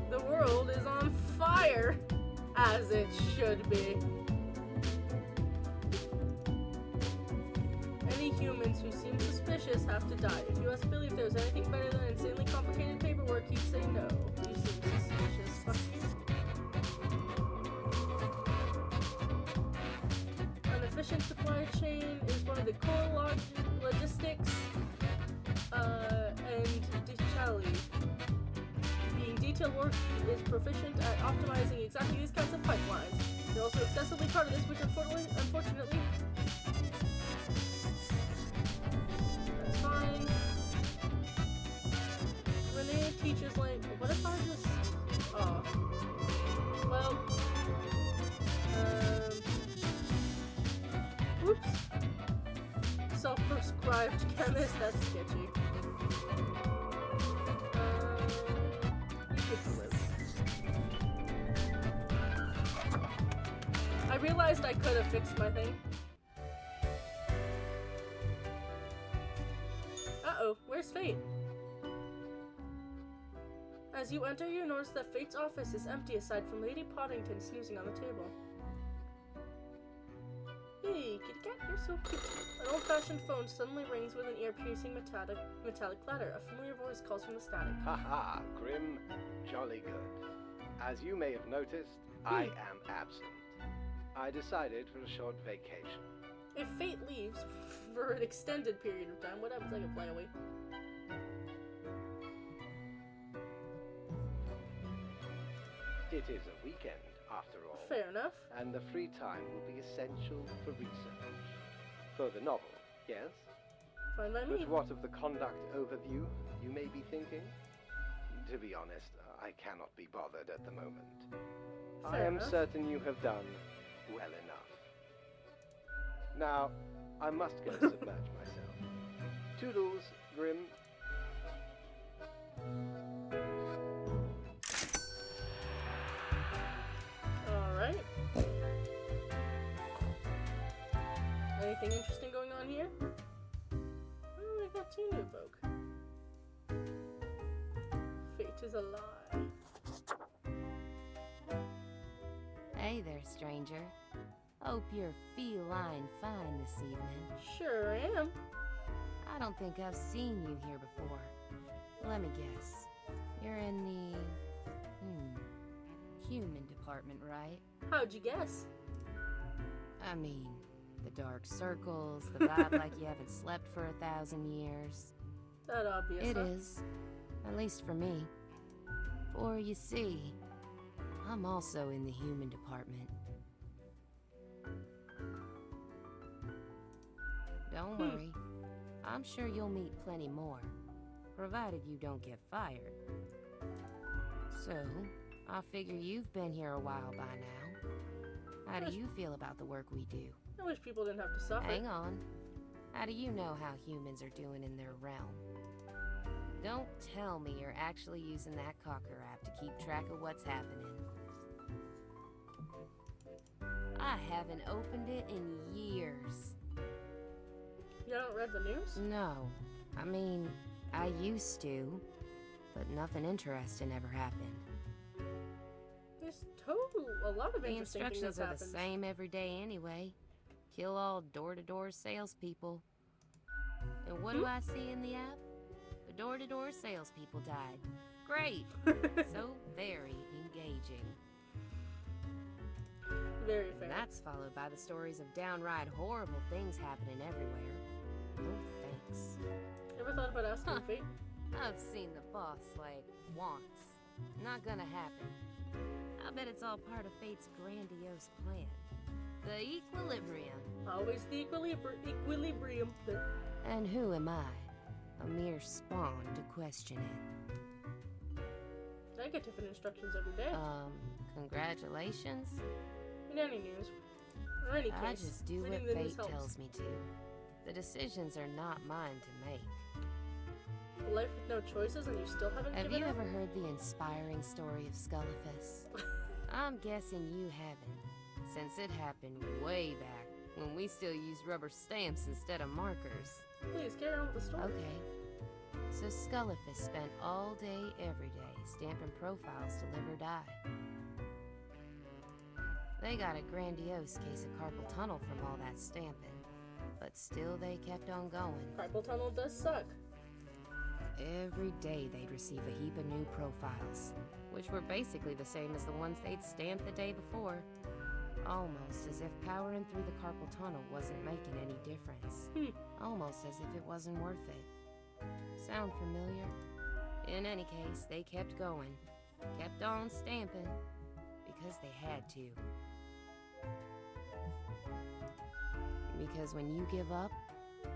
The world is on fire, as it should be. Any humans who seem suspicious have to die. If you must believe there's anything better than insanely complicated paperwork, he'd say no. You seem suspicious. Fuck you. efficient supply chain is one of the core logistics, and digitality. Being detailed work is proficient at optimizing exactly these kinds of pipelines. They're also excessively proud of this, which unfortunately, that's fine. Renee teaches language. What if I just? Oh, well. Whoops. Self-prescribed chemist. That's sketchy. I realized I could have fixed my thing. Uh-oh, where's Fate? As you enter, you notice that Fate's office is empty aside from Lady Poddington snoozing on the table. Hey, kitty cat, you're so cute. An old-fashioned phone suddenly rings with an ear-piercing metallic clatter. A familiar voice calls from the static. Haha, Grim, jolly good. As you may have noticed, I am absent. I decided for a short vacation. If Fate leaves for an extended period of time, what happens? I can fly away. It is a weekend, after all. Fair enough. And the free time will be essential for research. For the novel, yes? Fine by me. But what of the conduct overview, you may be thinking? To be honest, I cannot be bothered at the moment. I am certain you have done well enough. Now, I must go submerge myself. Toodles, Grim. Alright. Anything interesting going on here? Oh, we got 2 new folk. Fate is a lie. Hey there, stranger. Hope you're feline fine this evening. Sure am. I don't think I've seen you here before. Let me guess. You're in the... human department, right? How'd you guess? I mean, the dark circles, the vibe like you haven't slept for 1,000 years. That obvious, It huh? is. At least for me. For you see, I'm also in the human department. Don't worry. I'm sure you'll meet plenty more, provided you don't get fired. So, I figure you've been here a while by now. How do you feel about the work we do? I wish people didn't have to suffer. Hang on. How do you know how humans are doing in their realm? Don't tell me you're actually using that cocker app to keep track of what's happening. I haven't opened it in years. You haven't read the news? No. I mean, I used to, but nothing interesting ever happened. There's a lot of The interesting things instructions that are the same every day anyway. Kill all door-to-door salespeople. And what do I see in the app? The door-to-door salespeople died. Great! So very engaging. Very fair. That's followed by the stories of downright horrible things happening everywhere. No thanks. Ever thought about asking Fate? I've seen the boss, like, once. Not gonna happen. I bet it's all part of Fate's grandiose plan. The equilibrium. Always the equilibrium. And who am I? A mere spawn to question it. I get different instructions every day. Congratulations? In any news. Or any case. I just do what reading the news fate helps. tells me to. The decisions are not mine to make. A life with no choices and you still haven't Have given you up? ever heard the inspiring story of Scullifus? I'm guessing you haven't, since it happened way back when we still used rubber stamps instead of markers. Please, carry on with the story. Okay. So Scullifus spent all day, every day, stamping profiles to live or die. They got a grandiose case of carpal tunnel from all that stamping, but still they kept on going. Carpal tunnel does suck. Every day they'd receive a heap of new profiles, which were basically the same as the ones they'd stamped the day before. Almost as if powering through the carpal tunnel wasn't making any difference. Almost as if it wasn't worth it. Sound familiar? In any case, they kept going. Kept on stamping. Because they had to. Because when you give up,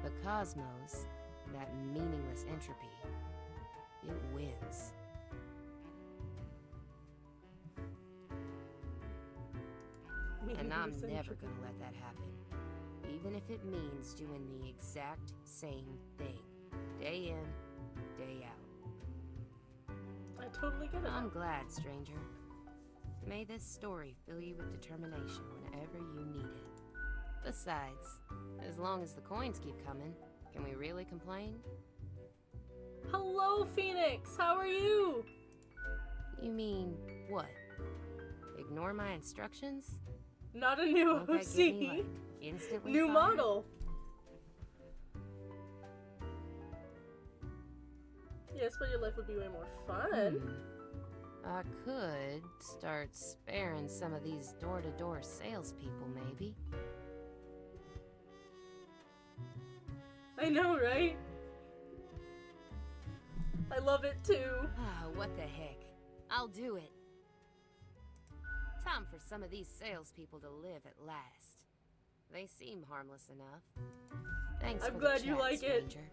the cosmos, that meaningless entropy, it wins. And I'm never gonna let that happen. Even if it means doing the exact same thing. Day in, day out. I totally get it. I'm glad, stranger. May this story fill you with determination whenever you need it. Besides, as long as the coins keep coming, can we really complain? Hello, Phoenix! How are you? You mean, what? Ignore my instructions? Not a new Won't that OC. get me, like, instantly New fired? model. Yes, but your life would be way more fun. I could start sparing some of these door-to-door salespeople, maybe. I know, right? I love it too. Ah, what the heck. I'll do it. Time for some of these salespeople to live at last. They seem harmless enough. Thanks I'm for glad the you chat, like it. stranger.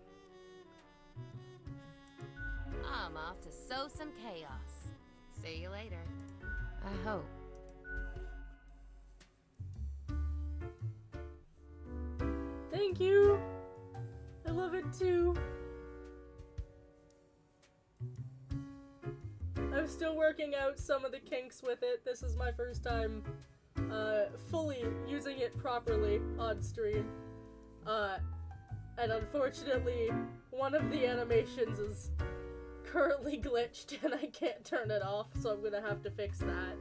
I'm off to sow some chaos. See you later. I hope. Thank you. I love it too. I'm still working out some of the kinks with it. This is my first time fully using it properly on stream. And unfortunately, one of the animations is currently glitched and I can't turn it off, so I'm gonna have to fix that.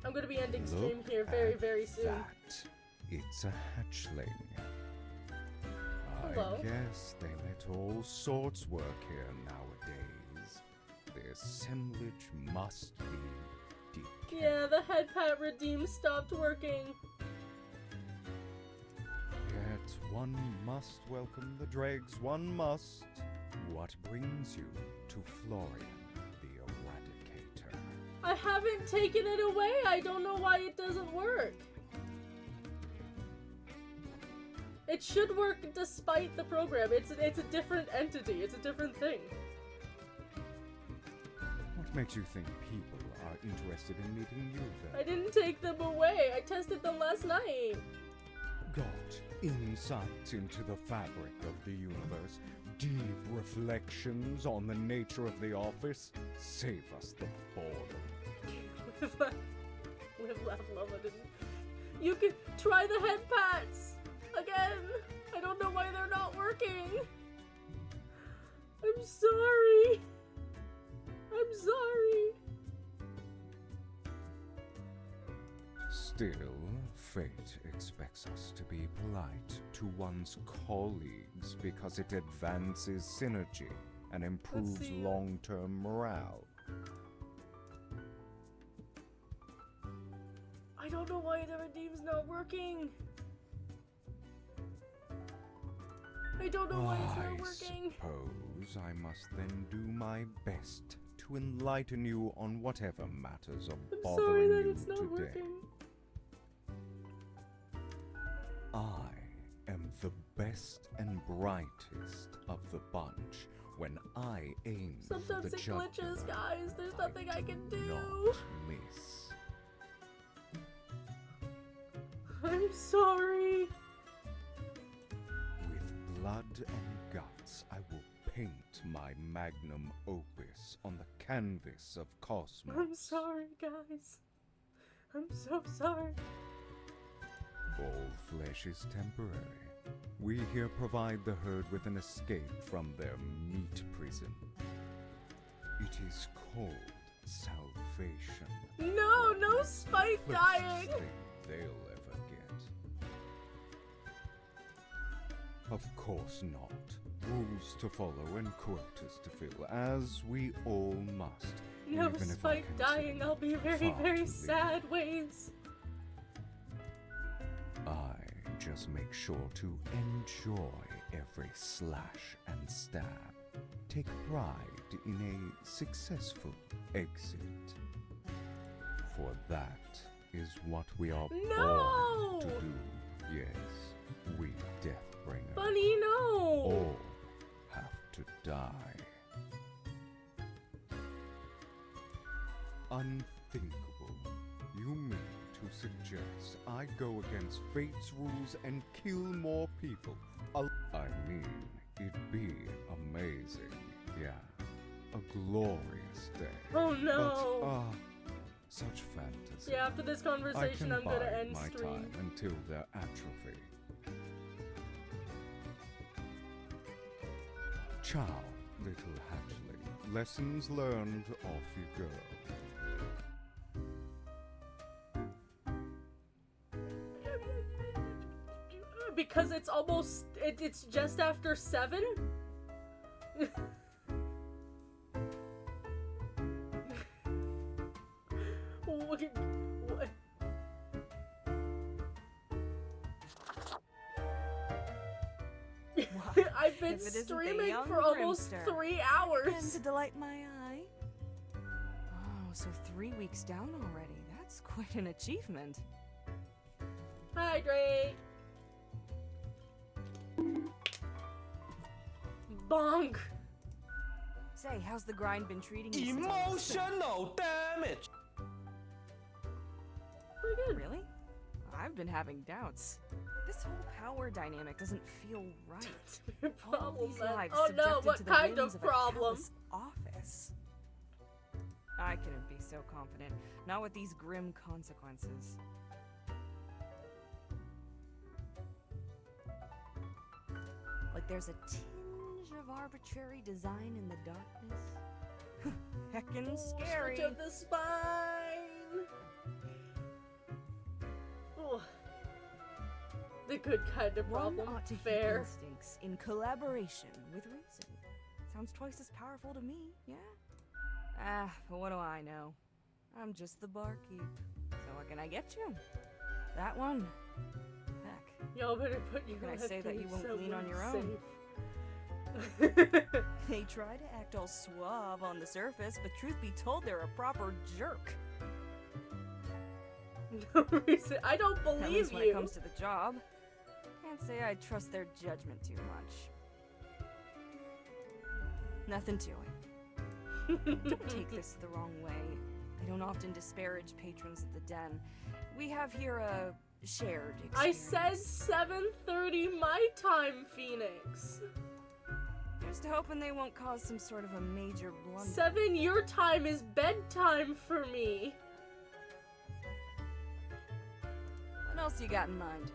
I'm gonna be ending stream here very, very soon. That. It's a hatchling. Hello. I guess they let all sorts work here nowadays. The assemblage must be deep. Yeah, the head pat redeem stopped working. Yet one must welcome the dregs, one must. What brings you to Florian, the Eradicator? I haven't taken it away. I don't know why it doesn't work. It should work despite the program. It's a different entity. It's a different thing. What makes you think people are interested in meeting you then? I didn't take them away. I tested them last night. Got insight into the fabric of the universe, deep reflections on the nature of the office. Save us the boredom. Live, laugh, love. I didn't. You could try the head pats again. I don't know why they're not working. I'm sorry. I'm sorry. Still, fate expects us to be polite to one's colleagues because it advances synergy and improves long-term morale. I don't know why the redeem's not working. I don't know why it's not working. I suppose I must then do my best to enlighten you on whatever matters are I'm bothering sorry that you it's not today. working. I am the best and brightest of the bunch. When I aim for Sometimes the it glitches, jugular, guys. There's nothing I can do. not miss. I'm sorry. With blood and guts, I will paint my magnum opus on the canvas of cosmos. I'm sorry, guys. I'm so sorry. All flesh is temporary. We here provide the herd with an escape from their meat prison. It is called salvation. No, no Spike Closest dying. thing they'll ever get. Of course not. Rules to follow and quotas to fill, as we all must. No, even if I Spike consider dying, I'll be very, far very too sad ways. I just make sure to enjoy every slash and stab. Take pride in a successful exit. For that is what we are No! born to do. Yes, we Deathbringers Bunny, no! all have to die. Unthinkable. You mean to suggest I go against fate's rules and kill more people? I mean, it'd be amazing, yeah. A glorious day. Oh no! But, such fantasy. Yeah, after this I conversation, can I'm gonna bide end my stream. time until their atrophy. Ciao, little hatchling. Lessons learned, off you go. Because it's almost, it's just after 7? What? I've been If it isn't the streaming young for almost Grimster. 3 Again hours. to delight my eye. Oh, so 3 weeks down already. That's quite an achievement. Hydrate. Bonk. Say, how's the grind been treating you? Emotional damage! Pretty good. Really? I've been having doubts. This whole power dynamic doesn't feel right. Your All problem, these man. lives Oh no, subjected what to the kind whims of a problem? callous office. I couldn't be so confident. Not with these grim consequences. Like there's a tinge of arbitrary design in the darkness. Heckin' scary. Stretch of the spine. Oh. The good kind of One problem. ought to heed Fair. instincts in collaboration with reason. Sounds twice as powerful to me, yeah? Ah, but what do I know? I'm just the barkeep. So what can I get you? That one? Heck. Y'all better put your Can I life say that you won't somewhere lean on your own? safe. They try to act all suave on the surface, but truth be told, they're a proper jerk. No reason. I don't At believe least when you. it comes to the job. Can't say I trust their judgment too much. Nothing to it. Don't take this the wrong way. I don't often disparage patrons at the den. We have here a shared I experience. said 7:30 my time, Phoenix. Just hoping they won't cause some sort of a major blunder. 7 your time is bedtime for me. What else you got in mind?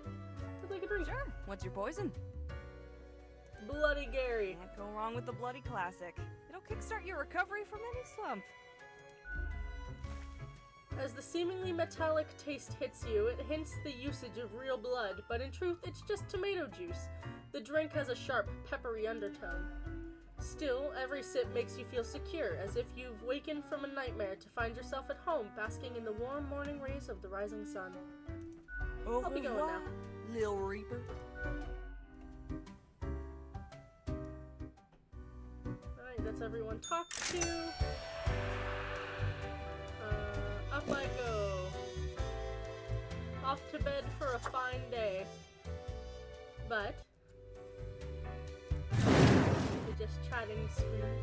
I'd like a drink. Sure. What's your poison? Bloody Gary. Can't go wrong with the Bloody Classic. It'll kickstart your recovery from any slump. As the seemingly metallic taste hits you, it hints the usage of real blood, but in truth, it's just tomato juice. The drink has a sharp, peppery undertone. Still, every sip makes you feel secure, as if you've wakened from a nightmare to find yourself at home, basking in the warm morning rays of the rising sun. I'll be going now. Lil Reaper. Alright, that's everyone talked to. Up I go. Off to bed for a fine day. But we're just chatting screen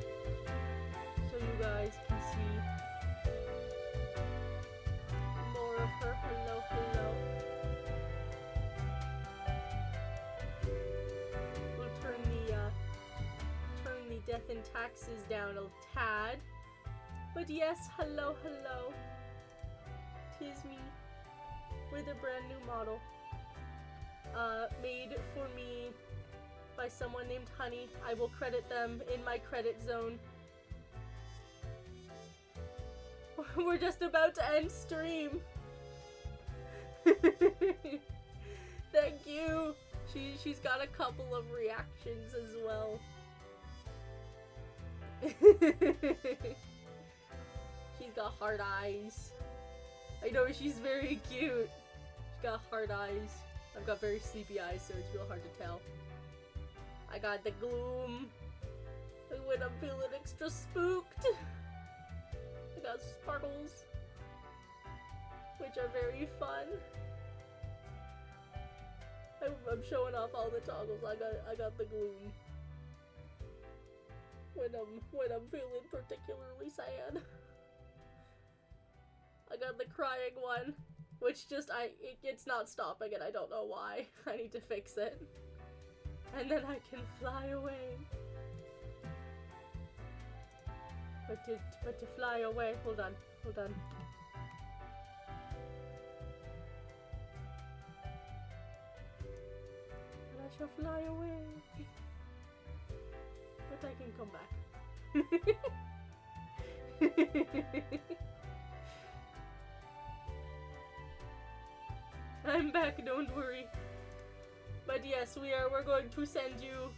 so you guys can see more of her. Hello, hello. We'll turn the death and taxes down a tad. But yes, hello, hello. 'Tis me with a brand new model. Made for me by someone named Honey. I will credit them in my credit zone. We're just about to end stream. Thank you. She's got a couple of reactions as well. She's got hard eyes. I know she's very cute. She's got hard eyes. I've got very sleepy eyes, so it's real hard to tell. I got the gloom. When I'm feeling extra spooked. I got sparkles, which are very fun. I'm showing off all the toggles. I got the gloom. When I'm feeling particularly sad. I got the crying one, which just it's not stopping and I don't know why. I need to fix it. And then I can fly away. But to fly away, hold on. And I shall fly away. But I can come back. I'm back, don't worry. But yes, we're going to send you